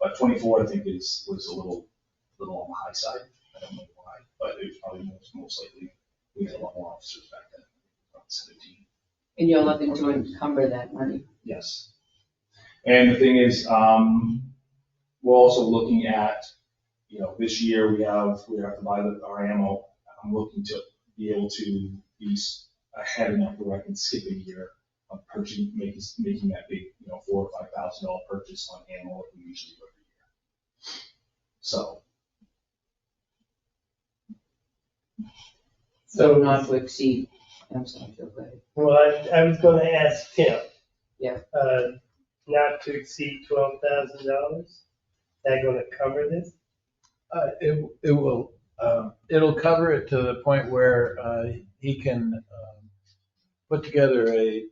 But 24, I think, was a little on the high side. I don't know why, but it was probably most likely we had a lot more officers back then, about 17. And you're looking to encumber that money. Yes. And the thing is, we're also looking at, this year we have to buy our ammo. I'm looking to be able to be ahead enough where I can skip a year of purchasing, making that big, $4,000 or $5,000 purchase on ammo like we usually do every year. So. So not to exceed, I'm sorry, go ahead. Well, I was gonna ask Tim. Yeah. Not to exceed $12,000? Is that gonna cover this? It will, it'll cover it to the point where he can put together a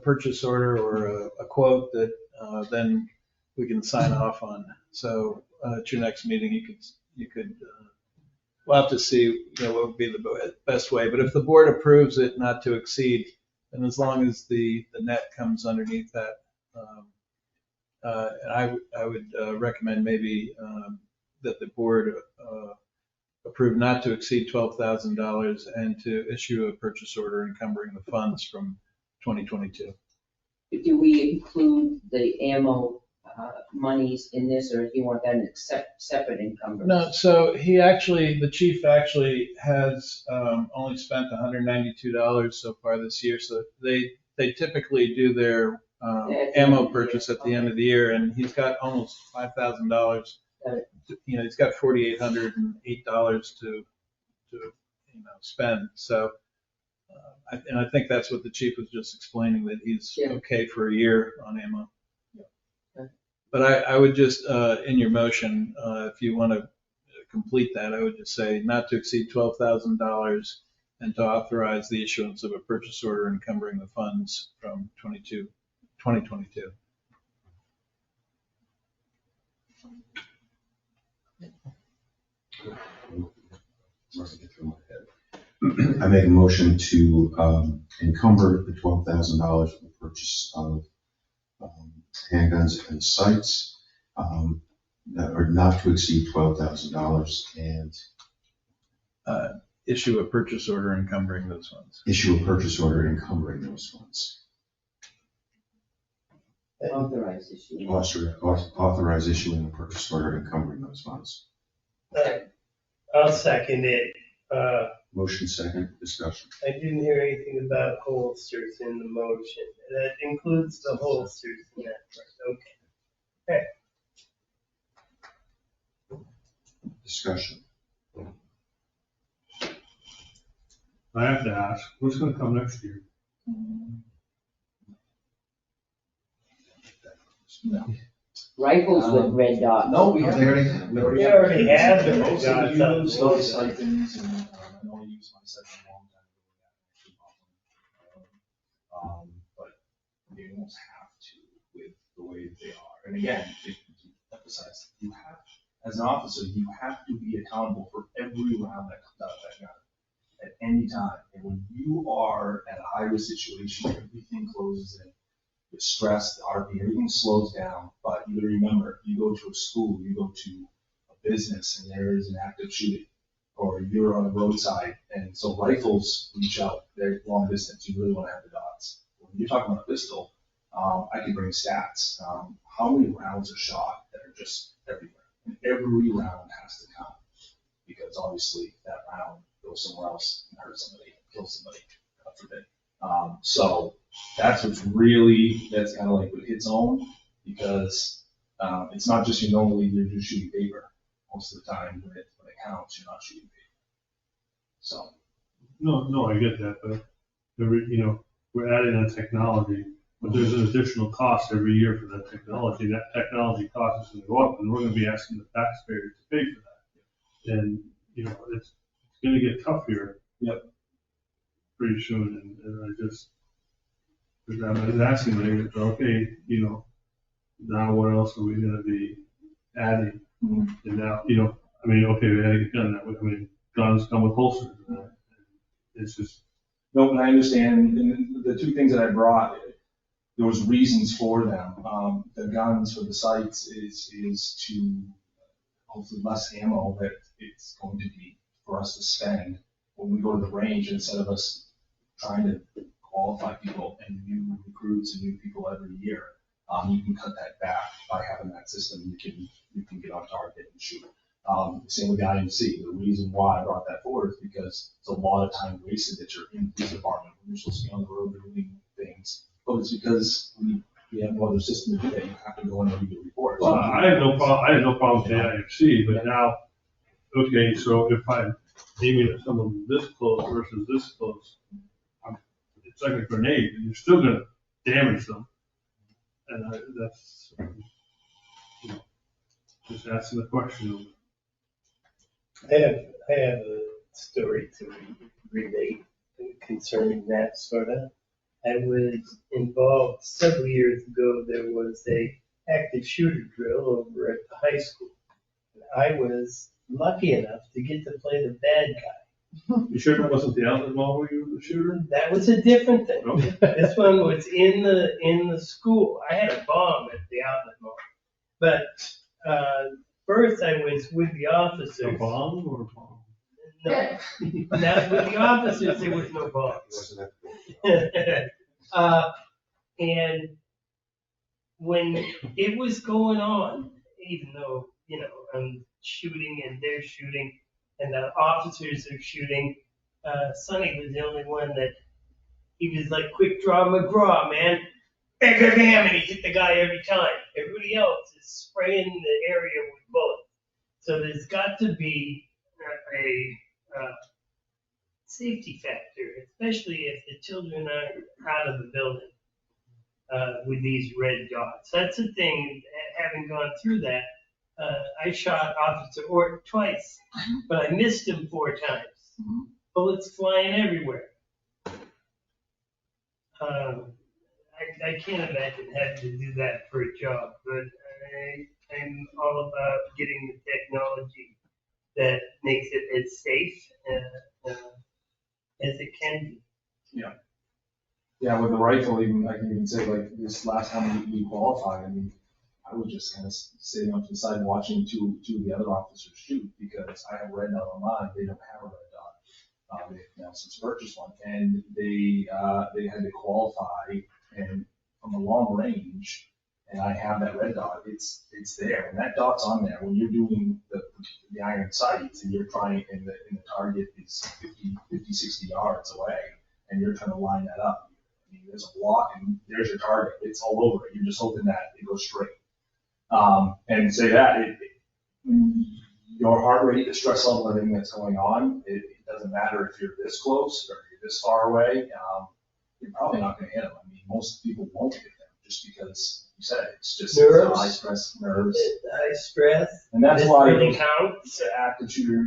purchase order or a quote that then we can sign off on. So at your next meeting, you could we'll have to see, what would be the best way. But if the board approves it not to exceed, then as long as the net comes underneath that, and I would recommend maybe that the board approve not to exceed $12,000 and to issue a purchase order encumbering the funds from 2022. Do we include the ammo monies in this, or do you want that in separate encumbrance? No, so the chief actually has only spent $192 so far this year. So they typically do their ammo purchase at the end of the year, and he's got almost $5,000. He's got $4,808 to spend. So, and I think that's what the chief was just explaining, that he's okay for a year on ammo. But I would just, in your motion, if you want to complete that, I would just say not to exceed $12,000 and to authorize the issuance of a purchase order encumbering the funds from 2022. I make a motion to encumber the $12,000 for the purchase of handguns and sights that are not to exceed $12,000 and Issue a purchase order encumbering those funds. issue a purchase order encumbering those funds. Authorize issuing. Authorize issuing a purchase order encumbering those funds. I'll second it. Motion second, discussion. I didn't hear anything about holsters in the motion. That includes the holsters in that part, okay. Discussion. I have to ask, what's gonna come next year? Rifles with red dots. No, we They haven't. already have. We already have the Most red of dots the on use the those wall. stipends, and I know I used my second a long time ago. But you almost have to with the way that they are. And again, to emphasize, you have, as an officer, you have to be accountable for every round that comes out of that gun at any time. And when you are at a high-risk situation, everything closes in. You're stressed, the RP, everything slows down. But you gotta remember, you go to a school, you go to a business, and there is an active shooting, or you're on a roadside, and so rifles reach out very long distance. You really want to have the dots. When you're talking about a pistol, I can bring stats. How many rounds are shot that are just everywhere? And every round has to count, because obviously that round goes somewhere else and hurt somebody, kill somebody, God forbid. So that's what's really, that's kind of like what hits home, because it's not just you're just shooting paper. Most of the time when it counts, you're not shooting paper. So. No, I get that, but we're adding on technology, but there's an additional cost every year for that technology. That technology cost is gonna go up, and we're gonna be asking the taxpayers to pay for that. And, it's gonna get tough here. Yep. Pretty soon, and I was asking them, okay, now what else are we gonna be adding? Mhm. And now, okay, we added a gun, guns come with holsters. It's just, No, and I understand, and the two things that I brought, there was reasons for them. The guns for the sites is to hopefully less ammo that it's going to be for us to spend when we go to the range, instead of us trying to qualify people and new recruits and new people every year. You can cut that back by having that system. You can get on target and shoot. Same with the IMC. The reason why I brought that forward is because it's a lot of time wasted that you're in the police department when you're supposed to be on the road doing things. But it's because we have no other system to do that. You have to go in and do the reports. well, I had no problem with the IFC, but now, okay, so if I'm aiming at someone this close versus this close, it's like a grenade, and you're still gonna damage them. And that's, just asking the question. I have a story to relate concerning that sort of. I was involved several years ago. There was a active shooter drill over at the high school. I was lucky enough to get to play the bad guy. You sure that wasn't the outlet mall where you were the shooter? That was a different thing. Okay. This one was in the school. I had a bomb at the outlet mall. But first I was with the officers. A bomb or a bomb? No, not with the officers. There was no bomb. It wasn't that cool. And when it was going on, even though, I'm shooting and they're shooting and the officers are shooting, Sonny was the only one that he was like quick draw McGraw, man. Bam, bam, bam, and he hit the guy every time. Everybody else is spraying the area with bullets. So there's got to be a safety factor, especially if the children are out of the building with these red dots. That's the thing, having gone through that, I shot Officer Orton twice, but I missed him 4 times. Bullets flying everywhere. I can't imagine having to do that for a job, but I'm all about getting the technology that makes it as safe as it can be. Yeah, with the rifle, even I can even say like this last time we qualified, I was just kind of sitting up to the side watching two of the other officers shoot, because I have red dot on mine. They don't have a red dot. They've now since purchased one, and they had to qualify, and from a long range, and I have that red dot, it's there. And that dot's on there when you're doing the iron sights and you're trying, and the target is 50, 60 yards away, and you're trying to line that up. I mean, there's a block and there's your target. It's all over it. You're just hoping that it goes straight. And say that, your heart rate, the stress level, everything that's going on, it doesn't matter if you're this close or you're this far away, you're probably not going to hit them. I mean, most people won't hit them just because you said it. It's just Nerves. high stress, nerves. High stress. And that's This why really those counts. active shooter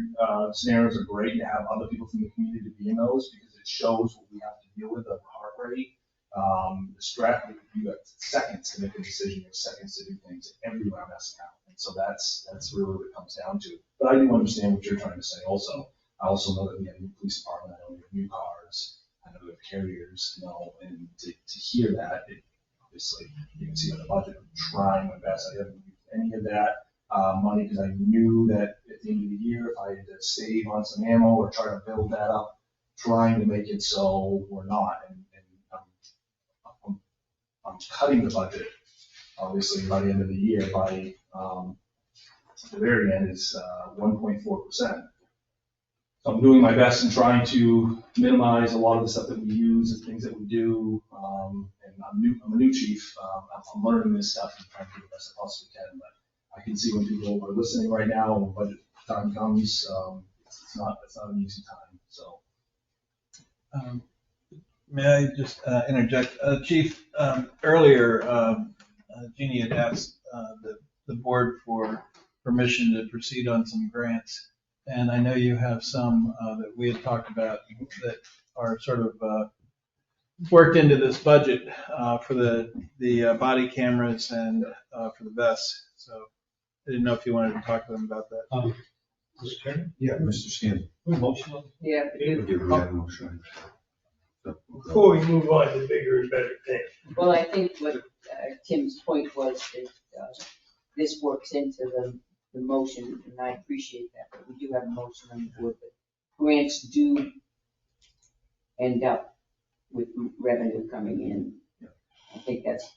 scenarios are great to have other people from the community be in those, because it shows what we have to deal with, the heart rate, the stress. You got seconds to make a decision, you have seconds to do things, every round has to count. And so that's really what it comes down to. But I do understand what you're trying to say also. I also know that we have a new police department, I know we have new cars, I know we have carriers, and to hear that, obviously, you can see on the budget, I'm trying my best. I haven't used any of that money because I knew that at the end of the year, if I had to save on some ammo or try to build that up, trying to make it so we're not. And I'm cutting the budget, obviously, by the end of the year by, the very end is 1.4%. So I'm doing my best in trying to minimize a lot of the stuff that we use and things that we do. And I'm a new chief. I'm learning this stuff and trying to do the best I possibly can. But I can see when people are listening right now, when budget time comes, it's not an easy time. So. May I just interject? Chief, earlier, Jeannie had asked the board for permission to proceed on some grants. And I know you have some that we had talked about that are sort of worked into this budget for the body cameras and for the vests. So I didn't know if you wanted to talk to them about that. Mr. Chairman? Yeah, Mr. Scanlon. Motion. Yeah, We have a motion. Before we move on to bigger and better things. well, I think what Tim's point was that this works into the motion, and I appreciate that, but we do have a motion on the board, but grants do end up with revenue coming in. I think that's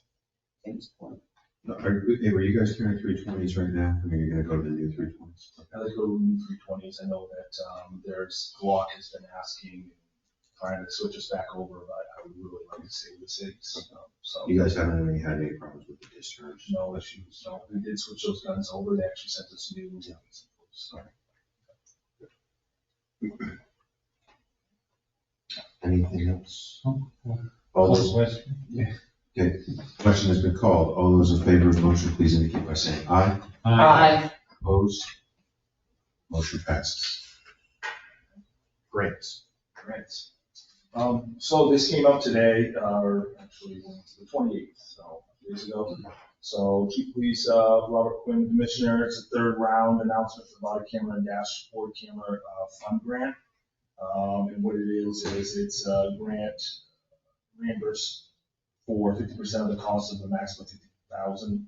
Tim's point. Were you guys carrying 320s right now? I mean, you're gonna go to the new 320s? I like go to the new 320s. I know that there's Glock has been asking, trying to switch us back over, but I would really like to stay with the cities. So You guys haven't really had any problems with the discharge? no issues. No, we did switch those guns over. They actually sent us new ones. So. Anything else? All those. Okay, question has been called. All those in favor of the motion, please indicate by saying aye. Aye. Opposed? Motion passes. Grants. Grants. So this came up today, or actually the 28th, so 2 days ago. So Chief Police Robert Quinn, Commissioner, it's the third round announcement for the body camera and dashboard camera fund grant. And what it is it's a grant reimbursed for 50% of the cost of the maximum $50,000.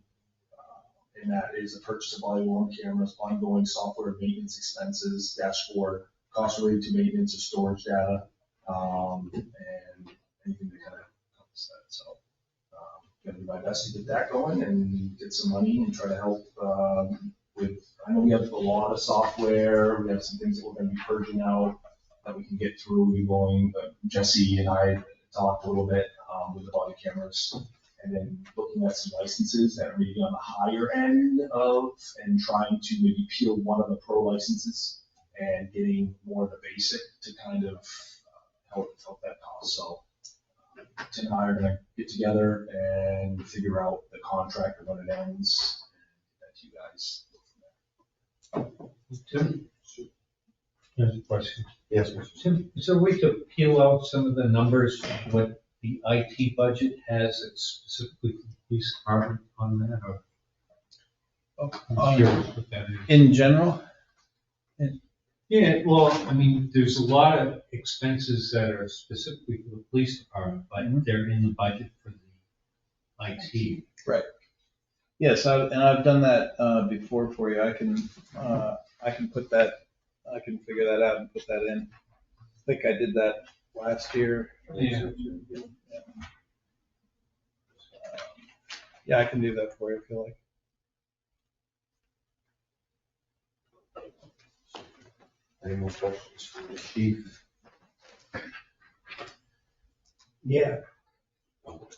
And that is the purchase of body-worn cameras, ongoing software maintenance expenses, dashboard, cost related to maintenance of storage data, and anything that kind of encompasses that. So, gonna do my best to get that going and get some money and try to help with. I know we have a lot of software. We have some things that we're going to be purging out that we can get through. We're going. Jesse and I talked a little bit with the body cameras, and then looking at some licenses that are maybe on the higher end of, and trying to maybe peel one of the pro licenses and getting more of the basic to kind of help that cost. So Tim and I are gonna get together and figure out the contract and when it ends, and get that to you guys. Tim? There's a question. Yes, Mr. Tim, is there a way to peel out some of the numbers, what the IT budget has that's specifically for the police department on that, or? I'm curious what that is. In general? Yeah, well, I mean, there's a lot of expenses that are specifically for the police department, but they're in the budget for the IT. Right. Yes, and I've done that before for you. I can put that, I can figure that out and put that in. I think I did that last year. Yeah. Yeah, I can do that for you if you like. Any more questions for the chief? Yeah.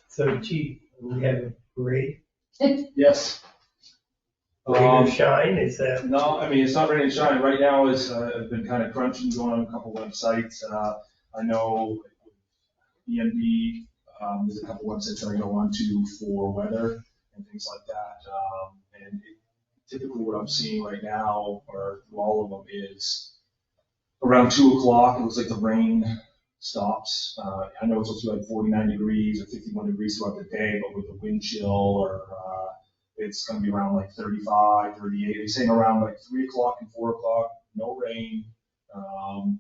So Chief, we have a parade, Yes. rain or shine, is that? No, I mean, it's not rain and shine. Right now is, I've been kind of crunching, going on a couple websites. I know EMD, there's a couple websites that I go on to for weather and things like that. And typically what I'm seeing right now, or through all of them, is around 2 o'clock, it looks like the rain stops. I know it's supposed to be like 49 degrees or 51 degrees throughout the day, but with the wind chill or, it's gonna be around like 35, 38. They're saying around like 3 o'clock and 4 o'clock, no rain. And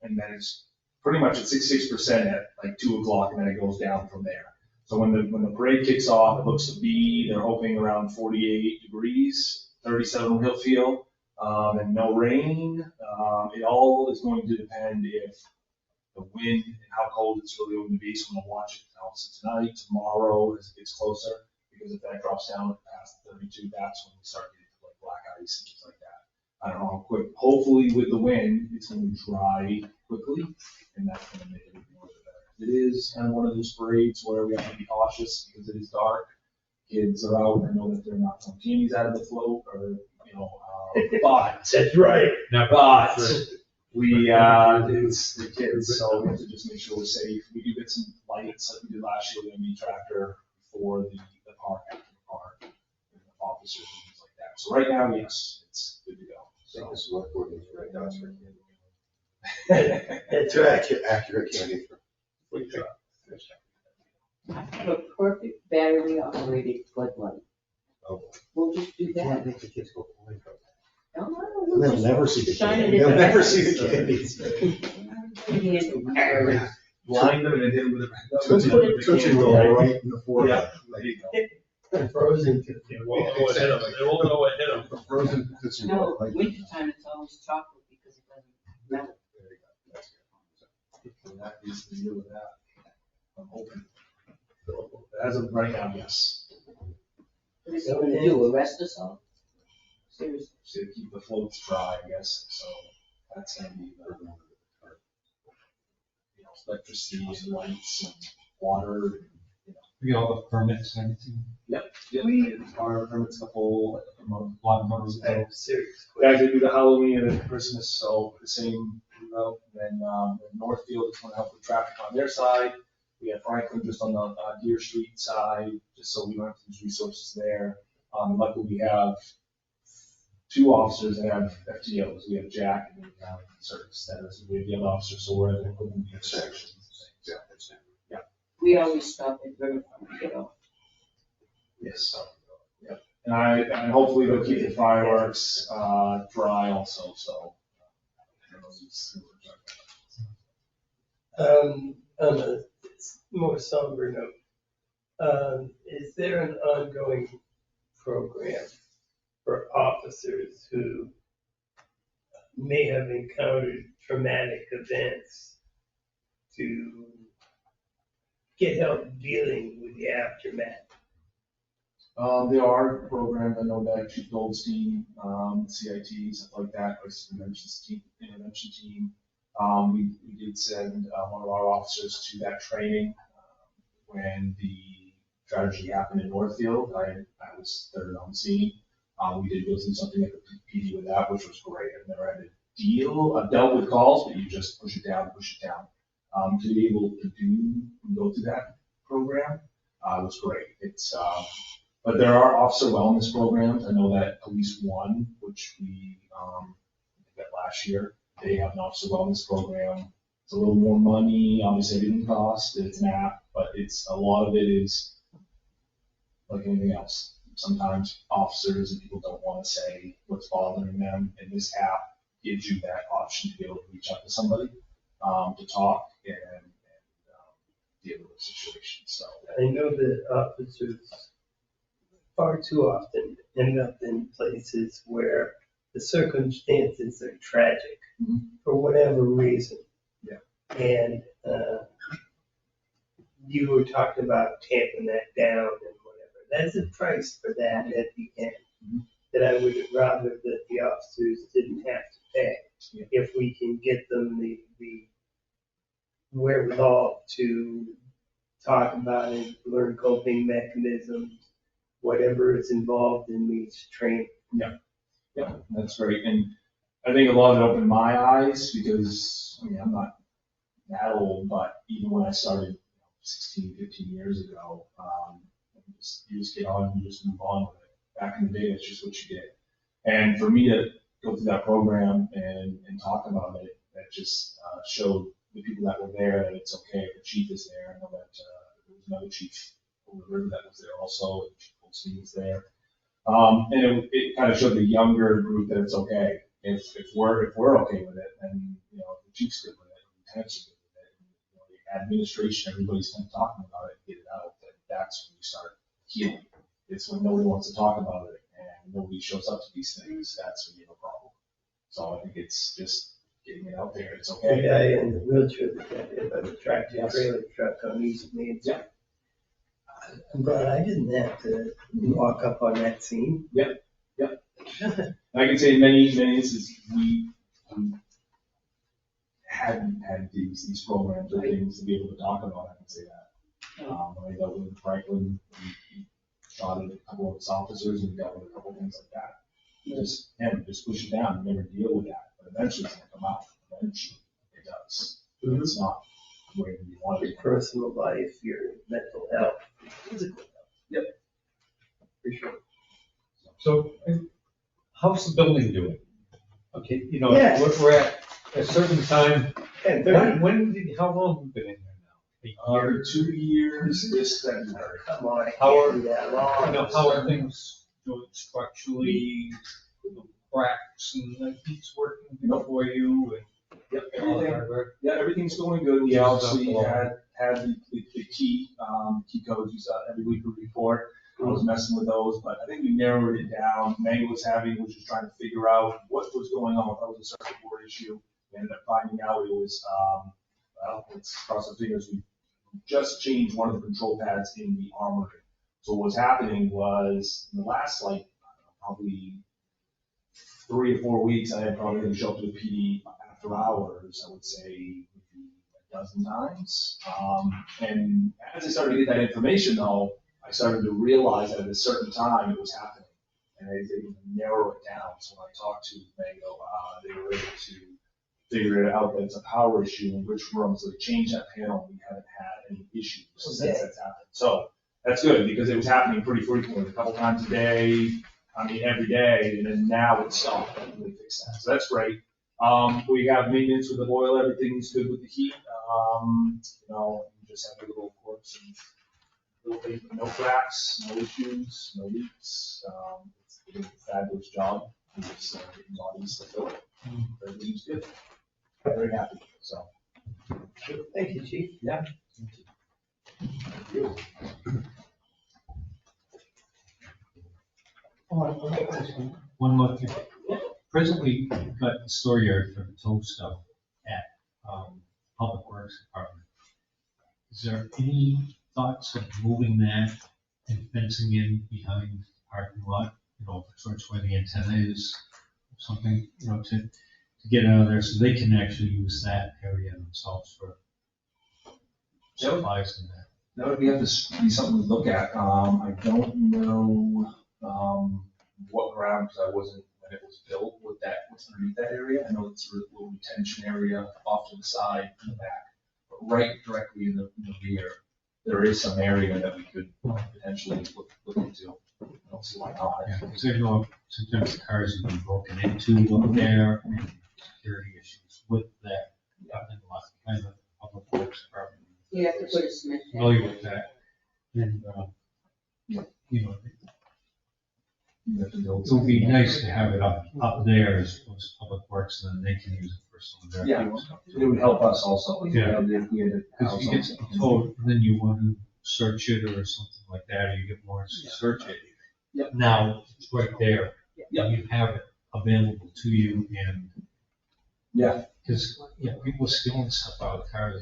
then it's pretty much at 66% at like 2 o'clock, and then it goes down from there. So when the parade kicks off, it looks to be, they're hoping around 48 degrees, 37 he'll feel, and no rain. It all is going to depend if the wind and how cold it's really going to be. So I'm gonna watch it also tonight, tomorrow as it gets closer, because if that drops down past 32, that's when we start getting to like black ice and things like that. I don't know how quick. Hopefully with the wind, it's going to dry quickly, and that's going to make everything a little bit better. It is kind of one of those parades where we have to be cautious because it is dark. Kids are out. I know that they're not throwing candies out of the float, or but That's right. but we it's the kids, so we have to just make sure we're safe. We do get some lights like we did last year with the ME tractor for the park, after the park, and the officers and things like that. So right now, yes, it's good to go. So the select board is right now, it's for That's right. candy. Accurate candy for. I have a perfect battery operated floodlight. Oh. We'll just do You that. can't make the kids go play. No, no, we'll They'll just never see the shine candy. it in They'll the never back. see the candies. Blind them and hit them with a. Tootsie Roll right in the forehead. Yeah, there you go. Frozen. They won't know what hit them. They won't know what hit them. Frozen Tootsie Roll. No, right. wintertime it's always chocolate because it doesn't melt. There you go. That's good. So that is the deal with that. I'm hoping. As of right now, yes. What is it gonna do, arrest us all? Seriously. To keep the floats dry, I guess, so that's gonna be the, electricity and lights and water, and, We all the permits and everything. Yeah, our permits couple, a lot of months I ago. have a serious Guys, they do the Halloween and then Christmas, so the same route. Then Northfield is going to help with traffic on their side. We have Franklin just on the Deer Street side, just so we don't have to use resources there. Luckily, we have 2 officers that have FTOs. We have Jack and we have certain status. We have the other officer, so we're able to put them in the intersections. Yeah, that's it. We always stop at Riverfront to get off. Yes. Yep. And hopefully they'll keep the fireworks dry also, so. On a more somber note, is there an ongoing program for officers who may have encountered traumatic events to get help dealing with the aftermath? There are programs, I know that Chief Goldstein, CIT, stuff like that, crisis intervention team. We did send one of our officers to that training when the tragedy happened in Northfield. I was third on scene. We did go through something at the PD with that, which was great. I've never had to dealt with calls, but you just push it down. To be able to go through that program was great. It's but there are officer wellness programs. I know that Police One, which we did last year, they have an officer wellness program. It's a little more money, obviously it didn't cost, it's an app, but a lot of it is like anything else. Sometimes officers and people don't want to say what's bothering them, and this app gives you that option to be able to reach out to somebody, to talk and deal with the situation, so. I know that officers far too often end up in places where the circumstances are tragic for whatever reason. Yeah. And you were talking about tamping that down and whatever. That's a price for that at the end, that I would rather that the officers didn't have to pay. If we can get them the wherewithal to talk about it, learn coping mechanisms, whatever is involved in these training. Yeah, that's great. And I think a lot of it opened my eyes because, I mean, I'm not that old, but even when I started 16, 15 years ago, you just get on, you just move on with it. Back in the day, it's just what you did. And for me to go through that program and talk about it, that just showed the people that were there that it's okay if the chief is there. I know that there was another chief over the river that was there also, and Chief Olsen was there. And it kind of showed the younger group that it's okay. If we're okay with it, then, the chief's good with it, the lieutenant's good with it, and, the administration, everybody's kind of talking about it, get it out, then that's when you start healing. It's when nobody wants to talk about it and nobody shows up to these things, that's when you have a problem. So I think it's just getting it out there, it's The okay. guy in the wheelchair that got hit by the tractor trailer truck on East Main. Yeah. I'm glad I didn't have to walk up on that scene. I can say in many instances, we hadn't had these programs or things to be able to talk about, I can say that. When I dealt with Franklin, we shot at a couple of his officers and dealt with a couple of things like that. Just push it down, you never deal with that, but eventually it's gonna come out, eventually it does. It's not where you want Your it. personal life, your mental health, physical health. Yep. For sure. So, how's the building doing? Okay, Yeah. we're at a certain time. 10:30. How long have you been in there now? A year? 2 years this February. Come on, I How can't be that long. How are things doing structurally, the cracks and the heat's working for you and Yep, all that everything. hard work? Yeah, everything's going good. We obviously had the key codes, you saw every week we report. I was messing with those, but I think we narrowed it down. Megan was just trying to figure out what was going on, what was a circuit board issue. We ended up finding out it was, let's cross the fingers, we just changed one of the control pads in the armory. So what was happening was, in the last, probably 3 or 4 weeks, I had probably going to show up to the PD after hours, I would say maybe a dozen times. And as I started to get that information though, I started to realize that at a certain time it was happening. And I didn't narrow it down. So when I talked to Mango, they were able to figure it out that it's a power issue in which room. So they changed that panel. We haven't had any issues since that's happened. So that's good because it was happening pretty frequently, a couple times a day. I mean, every day, and then now it's stopped. We fixed that. So that's great. We have maintenance with the boiler. Everything's good with the heat. We just have a little quirks and no cracks, no issues, no leaks. It's doing a fabulous job. We're just getting bodies to fill it. Everything's good. Very happy. So. Thank you, Chief. Yeah. Thank you. One more thing. Presently, you've got the storeyard for the tow stuff at Public Works Department. Is there any thoughts of moving that and fencing in behind the parking lot, towards where the antenna is, or something, to get out of there so they can actually use that area themselves for supplies and that? That would have to be something to look at. I don't know what ground, because I wasn't when it was built, what's underneath that area. I know it's a little retention area off to the side in the back, but right directly in the rear, there is some area that we could potentially look into. I don't see why not. Yeah, because I know sometimes the cars have been broken into up there, and security issues with that, and a lot of kind of Public Works Department. You have to put a cement. Familiar with that, and, it would be nice to have it up there as opposed to Public Works, and then they can use it for some of their. Yeah, it would help us also. Yeah. If we had to Because house if you get something. told, and then you want to search it or something like that, or you get more to search it. Yep. Now, it's right there. Yep. You have it available to you, and. Yeah. Because, people stealing stuff out of the cars.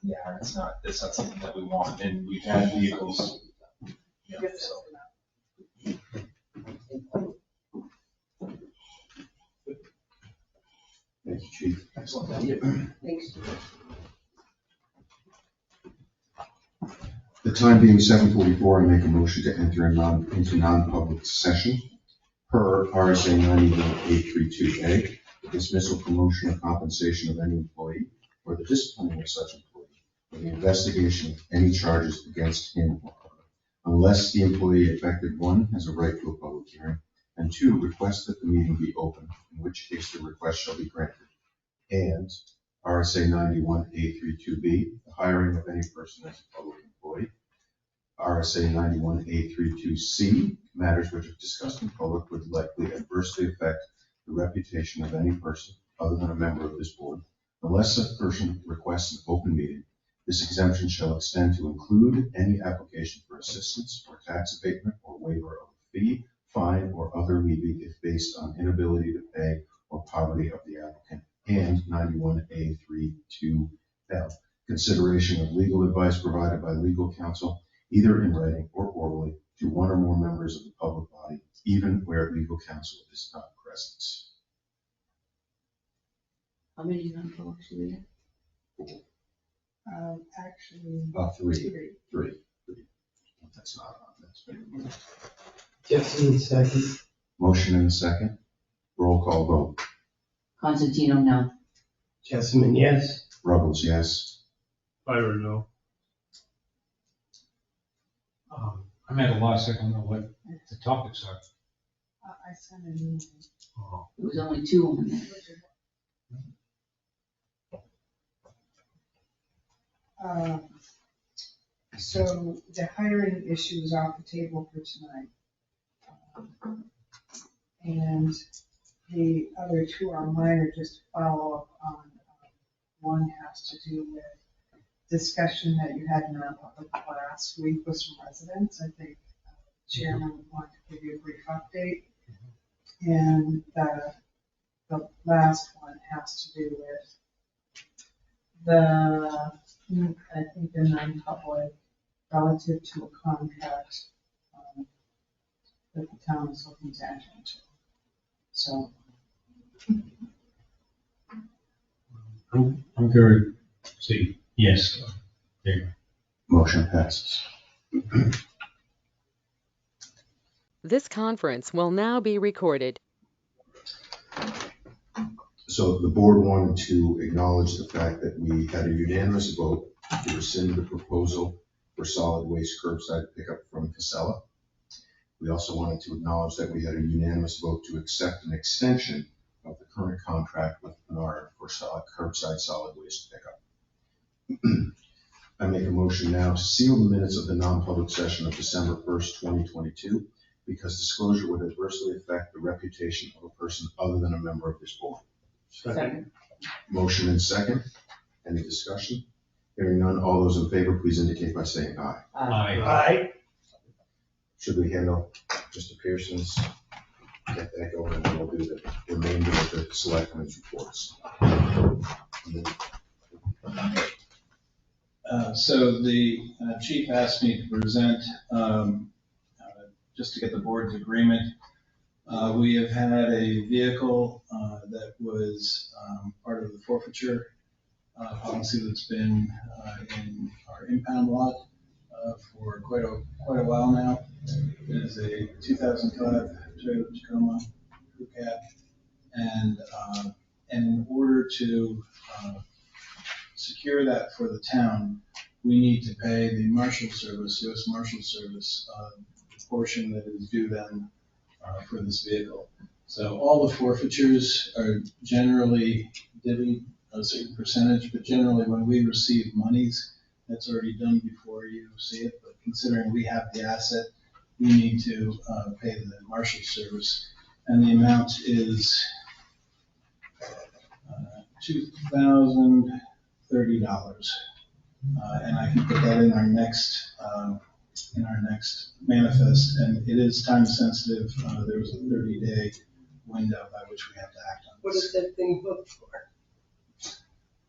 Yeah, that's not something that we want, and we've had vehicles, I guess that's enough. Thank you, Chief. Excellent. Thanks. The time being 7:44, I make a motion to enter into non-public session per RSA 91A32A, the dismissal, promotion, or compensation of any employee, or the disciplining of such employee, or the investigation of any charges against him or her, unless the employee affected, one, has a right to a public hearing, and two, requests that the meeting be open, in which case the request shall be granted. And RSA 91A32B, the hiring of any person as a public employee. RSA 91A32C, matters which if discussed in public would likely adversely affect the reputation of any person other than a member of this board. Unless such person requests an open meeting, this exemption shall extend to include any application for assistance or tax abatement or waiver of a fee, fine, or other levy if based on inability to pay or poverty of the applicant. And 91A32L, consideration of legal advice provided by legal counsel, either in writing or orally, to one or more members of the public body, even where legal counsel is not present. How many non-publics do we have? Actually. Three. That's not on, that's been. Jefferson, second. Motion and a second. Roll call vote. Constantino, no. Jessamine, yes. Rubbles, yes. Fire, no. I'm at a loss, I don't know what the topics are. I sent an email. Oh, There was only two on there. So the hiring issue is off the table for tonight. And the other two are minor, just to follow up on. One has to do with discussion that you had in non-public last week with some residents. I think Chairman would want to give you a brief update. And the last one has to do with I think the non-public relative to a contract that the town is looking to enter into. So. I'm very, see, yes, there you go. Motion passes. This conference will now be recorded. So the board wanted to acknowledge the fact that we had a unanimous vote to rescind the proposal for solid waste curbside pickup from Casella. We also wanted to acknowledge that we had a unanimous vote to accept an extension of the current contract with Menard for curbside solid waste pickup. I make a motion now to seal the minutes of the non-public session of December 1st, 2022, because disclosure would adversely affect the reputation of a person other than a member of this board. Second. Motion and second. Any discussion? Hearing none, all those in favor, please indicate by saying aye. Aye. Aye. Should we handle Mr. Pearson's, get that going, and then we'll do the remainder of the selectmen's reports. So the chief asked me to present, just to get the board's agreement. We have had a vehicle that was part of the forfeiture policy that's been in our impound lot for quite a while now. It is a 2005 Toyota Tacoma crew cab, and in order to secure that for the town, we need to pay the Marshal Service, U.S. Marshal Service, the portion that is due them for this vehicle. So all the forfeitures are generally divvied a certain percentage, but generally when we receive monies, that's already done before you see it. But considering we have the asset, we need to pay the Marshal Service, and the amount is $2,030. And I can put that in our next manifest, and it is time sensitive. There was a 30-day window by which we have to act on What this. is that thing booked for?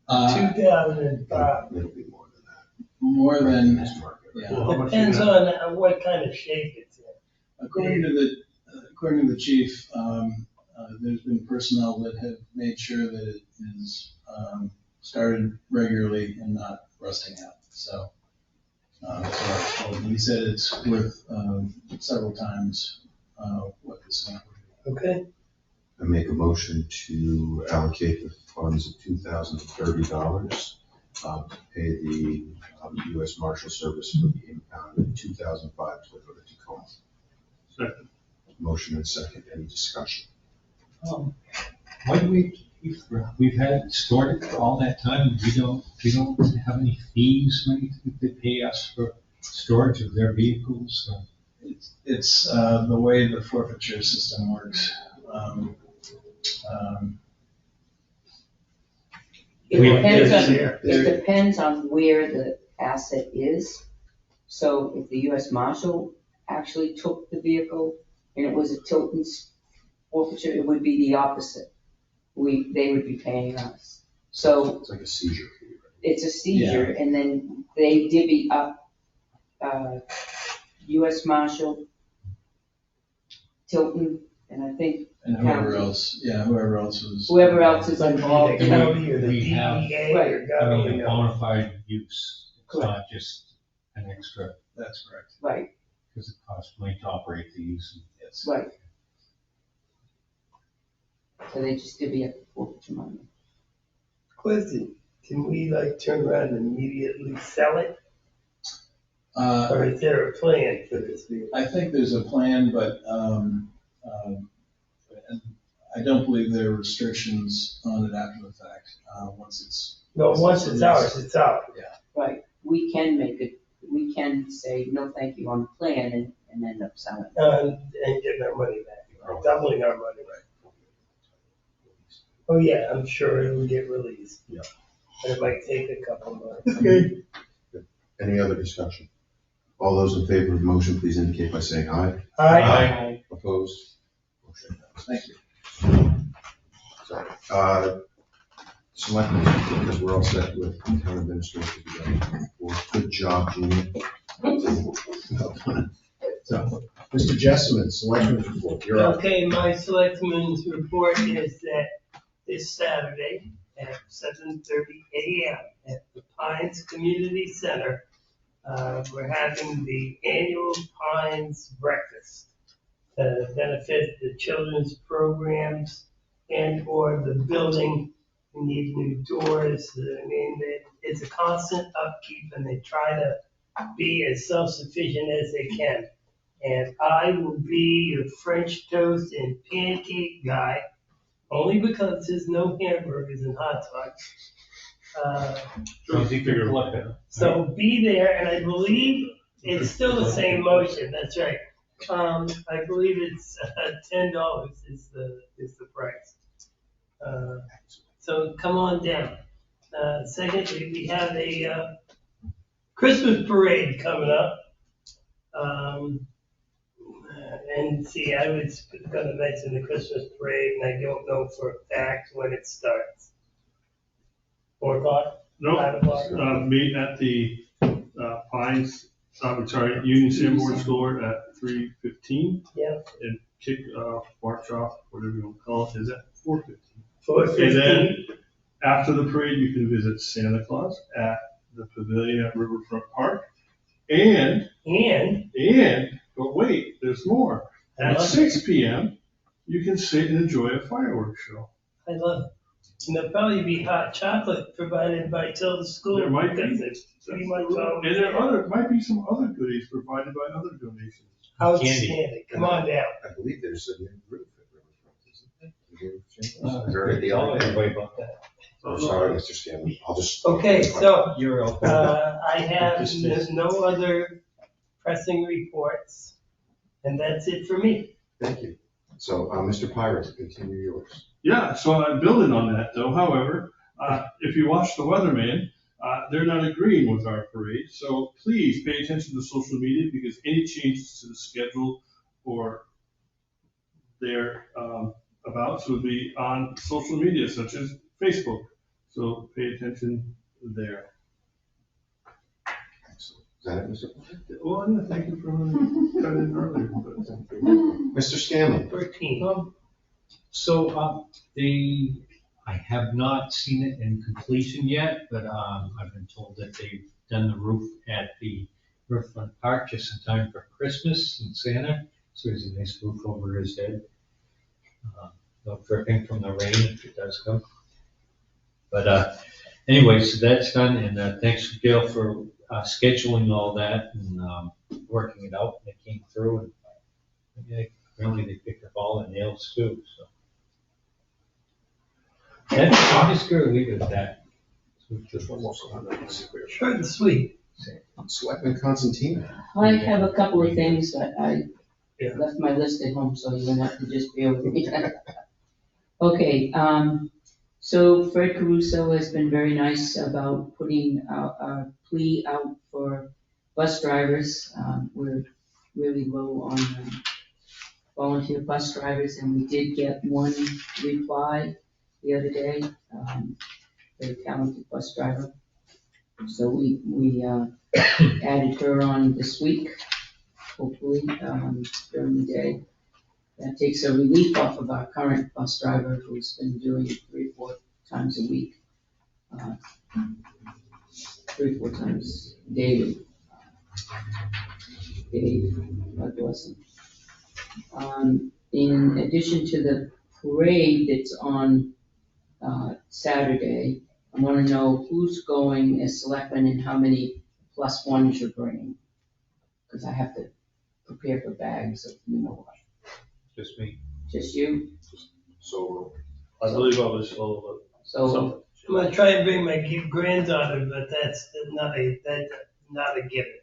2005. It'll be more than that. More than, Yeah. Well, how much you Depends got? on what kind of shape it's in. According to the chief, there's been personnel that have made sure that it is, started regularly and not rusting out, so. He said it's worth, several times, what this amount would be. Okay, I make a motion to allocate the funds of $2,030 to pay the U.S. Marshal Service for the impound in 2005 to go to Tacoma. Second. Motion and second. Any discussion? Why do we've had it stored for all that time, and we don't have any fees or anything they pay us for storage of their vehicles? It's the way the forfeiture system works. It depends on where the asset is. So if the US Marshal actually took the vehicle and it was a Tilton's forfeiture, it would be the opposite. They would be paying us. So It's like a seizure fee, right? it's a seizure, and then they divvy up, US Marshal, Tilton, and I think And whoever else was. whoever else is like involved. the county or the We have- DEA or Right. God I only mean, a knows. bona fide use, it's Correct. not just an extra, That's correct. Right, because it costs money to operate these. Yes. right. So they just divvy up the forfeiture money. Question, can we like turn around and immediately sell it? Or is there a plan for this vehicle? I think there's a plan, but, and I don't believe there are restrictions on it after the fact, once it's. No, once it's ours, it's ours. Right, we can say no thank you on the plan and end up selling it. And getting our money back, doubling our money. Oh, yeah, I'm sure it will get released. Yeah. But it might take a couple months. Okay. Any other discussion? All those in favor of the motion, please indicate by saying aye. Aye. Opposed? Motion passes. Thank you. So, Selectmen, because we're all set with the town administrator. Good job, Jeannie. Well done. So, Mr. Jessamine, Selectmen's report, you're up. Okay, my selectmen's report is that this Saturday at 7:30 a.m. at the Pines Community Center, we're having the annual Pines Breakfast to benefit the children's programs and/or the building. We need new doors. I mean, it's a constant upkeep, and they try to be as self-sufficient as they can. And I will be your French toast and pancake guy, only because there's no hamburgers and hot dogs. Easy figure. So be there, and I believe it's still the same motion, that's right. I believe it's $10 is the price. So come on down. Secondly, we have a Christmas parade coming up. And see, I was gonna mention the Christmas parade, and I don't know for a fact when it starts. 4 o'clock? Nope, 5 o'clock? meet at the Pines, Union Sanborn Store at 3:15 Yeah, and kick off, march off, whatever you want to call it, is at 4:15. 4:15. And then after the parade, you can visit Santa Claus at the Pavilion at Riverfront Park. And, but wait, there's more. At 6 p.m., you can sit and enjoy a fireworks show. I love it. And there'll probably be hot chocolate provided by Tilton School. There might be. because it's pretty much all. And there might be some other goodies provided by other donations. Outstanding. Come on down. I believe there's a new roof at Riverfront, isn't there? They tell everybody about that. I'm sorry, Mr. Scanlon, I'll just. Okay, so You're okay. I have no other pressing reports, and that's it for me. Thank you. So, Mr. Pirate, continue yours. Yeah, so I'm building on that though. However, if you watch the weatherman, they're not agreeing with our parade. So please pay attention to social media because any changes to the schedule or their abouts would be on social media such as Facebook. So pay attention there. Excellent. Is that it, Mr. Butler? Well, yeah, thank you for cutting in earlier. Mr. Scanlon? 13. So, I have not seen it in completion yet, but, I've been told that they've done the roof at the Riverfront Park just in time for Christmas and Santa, so there's a nice roof over his head. No dripping from the rain if it does come. But, anyway, so that's done, and, thanks Gail for, scheduling all that and, working it out, and it came through, and, yeah, really, they picked up all the nails too, so. I'm just gonna leave it at that. Just one more comment. Short and sweet. Selectman Constantine? I have a couple of things, but I Yeah. left my list at home, so you're gonna have to just bear with me. Okay, so Fred Caruso has been very nice about putting a plea out for bus drivers. We're really low on volunteer bus drivers, and we did get one reply the other day, very talented bus driver. So we added her on this week, hopefully, during the day. That takes a relief off of our current bus driver who's been doing it 3 or 4 times a week. 3 or 4 times daily. Dave, God bless him. In addition to the parade that's on Saturday, I want to know who's going as selectmen and how many plus ones you're bringing. Because I have to prepare for bags of you know what. Just me. Just you? So, I believe I was all So, I'm gonna try and bring my granddaughter, but that's not a given.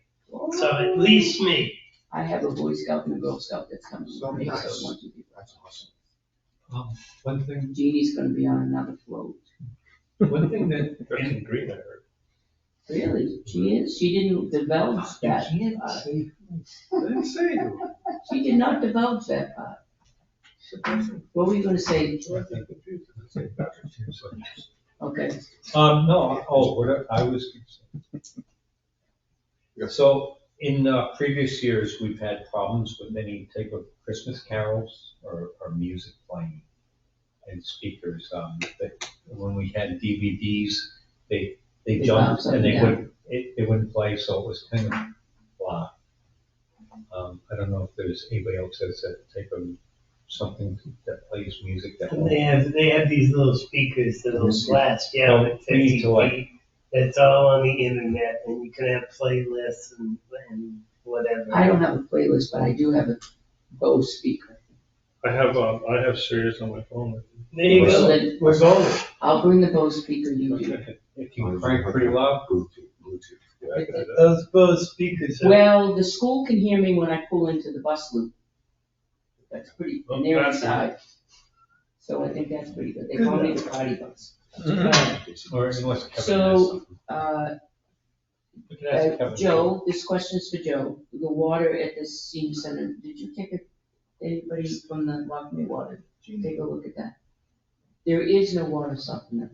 So at least me. I have a Boy Scout and a Girl Scout that's coming So with me, nice. so 1, 2 people. that's awesome. One thing, Jeannie's gonna be on another float. one thing that, That's in green, I heard. Really? She is? She didn't divulge that. I didn't say it. She did not divulge that part. What were you gonna say? Okay. No, what I was. So in previous years, we've had problems with any type of Christmas carols or music playing and speakers. When we had DVDs, they jumped and they wouldn't play, so it was kind of blah. I don't know if there's anybody else that's that type of something that plays music that. And they have these little speakers that'll blast you out at We need 50 to, feet. It's all on the internet, and you can have playlists and whatever. I don't have a playlist, but I do have a Bose speaker. I have Sirius on my phone. There you So go. then We're going. I'll bring the Bose speaker, you do. If you crank pretty loud. Bluetooth. Yeah. Those Bose speakers are. Well, the school can hear me when I pull into the bus loop. That's pretty, and they're inside. So I think that's pretty good. They call me the party bus. Or unless Kevin has So, something. We can ask Kevin. Joe, this question's for Joe. The water at the senior center, did you take anybody from the Lockme Water? Take a look at that. There is no water supplement.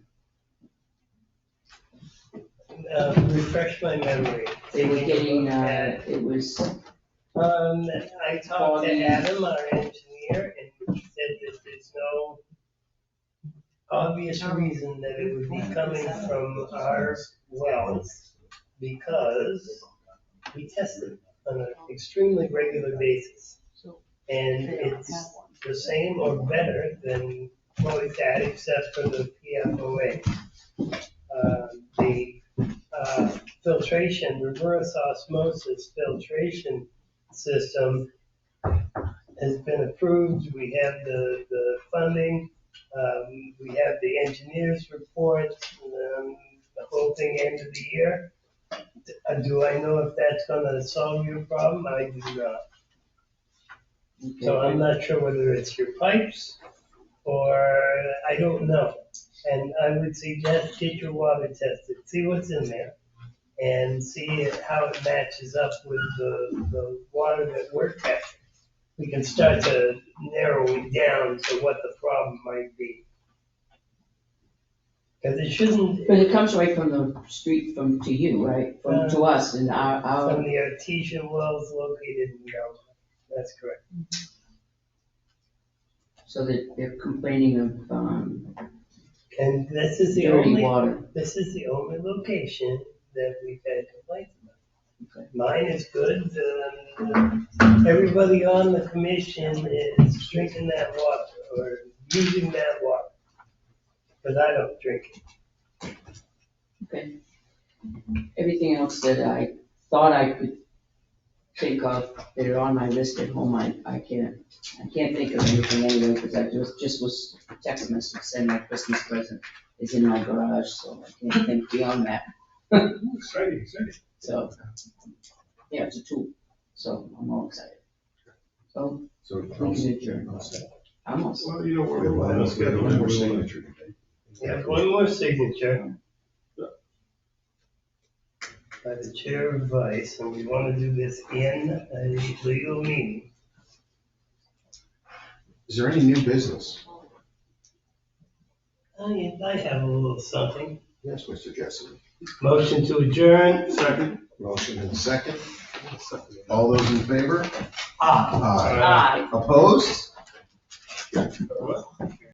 Refresh my memory. They were getting, it was, I talked to Adam, our engineer, and he said that there's no obvious reason that it would be coming from our wells because we test it on an extremely regular basis. And it's the same or better than what we've had except for the PFOA. The filtration, reverse osmosis filtration system has been approved. We have the funding. We have the engineer's report, the whole thing end of the year. Do I know if that's gonna solve your problem? I do not. So I'm not sure whether it's your pipes or I don't know. And I would suggest get your water tested, see what's in there and see how it matches up with the water that we're testing. We can start to narrow it down to what the problem might be. Because it shouldn't, But it comes right from the street to you, right? To us and our, from the artesian wells located in Yarmouth. That's correct. so that they're complaining of, And this is the dirty only, water. this is the only location that we've had complaints about. Okay. Mine is good, everybody on the commission is drinking that water or using that water. Because I don't drink it. Okay. Everything else that I thought I could think of that are on my list at home, I can't think of anything anyway, because I just was text message saying my Christmas present is in my garage, so I can't think beyond that. Exciting, exciting. So, yeah, it's a tool, so I'm all excited. So, So we can adjourn. I'm all set. Well, you know, we have one more signature today. We have one more signature. By the chair of vice, and we want to do this in a legal meeting. Is there any new business? I have a little something. Yes, Mr. Jesse. Motion to adjourn. Second. Motion and second. All those in favor? Ah. Aye. Aye. Opposed?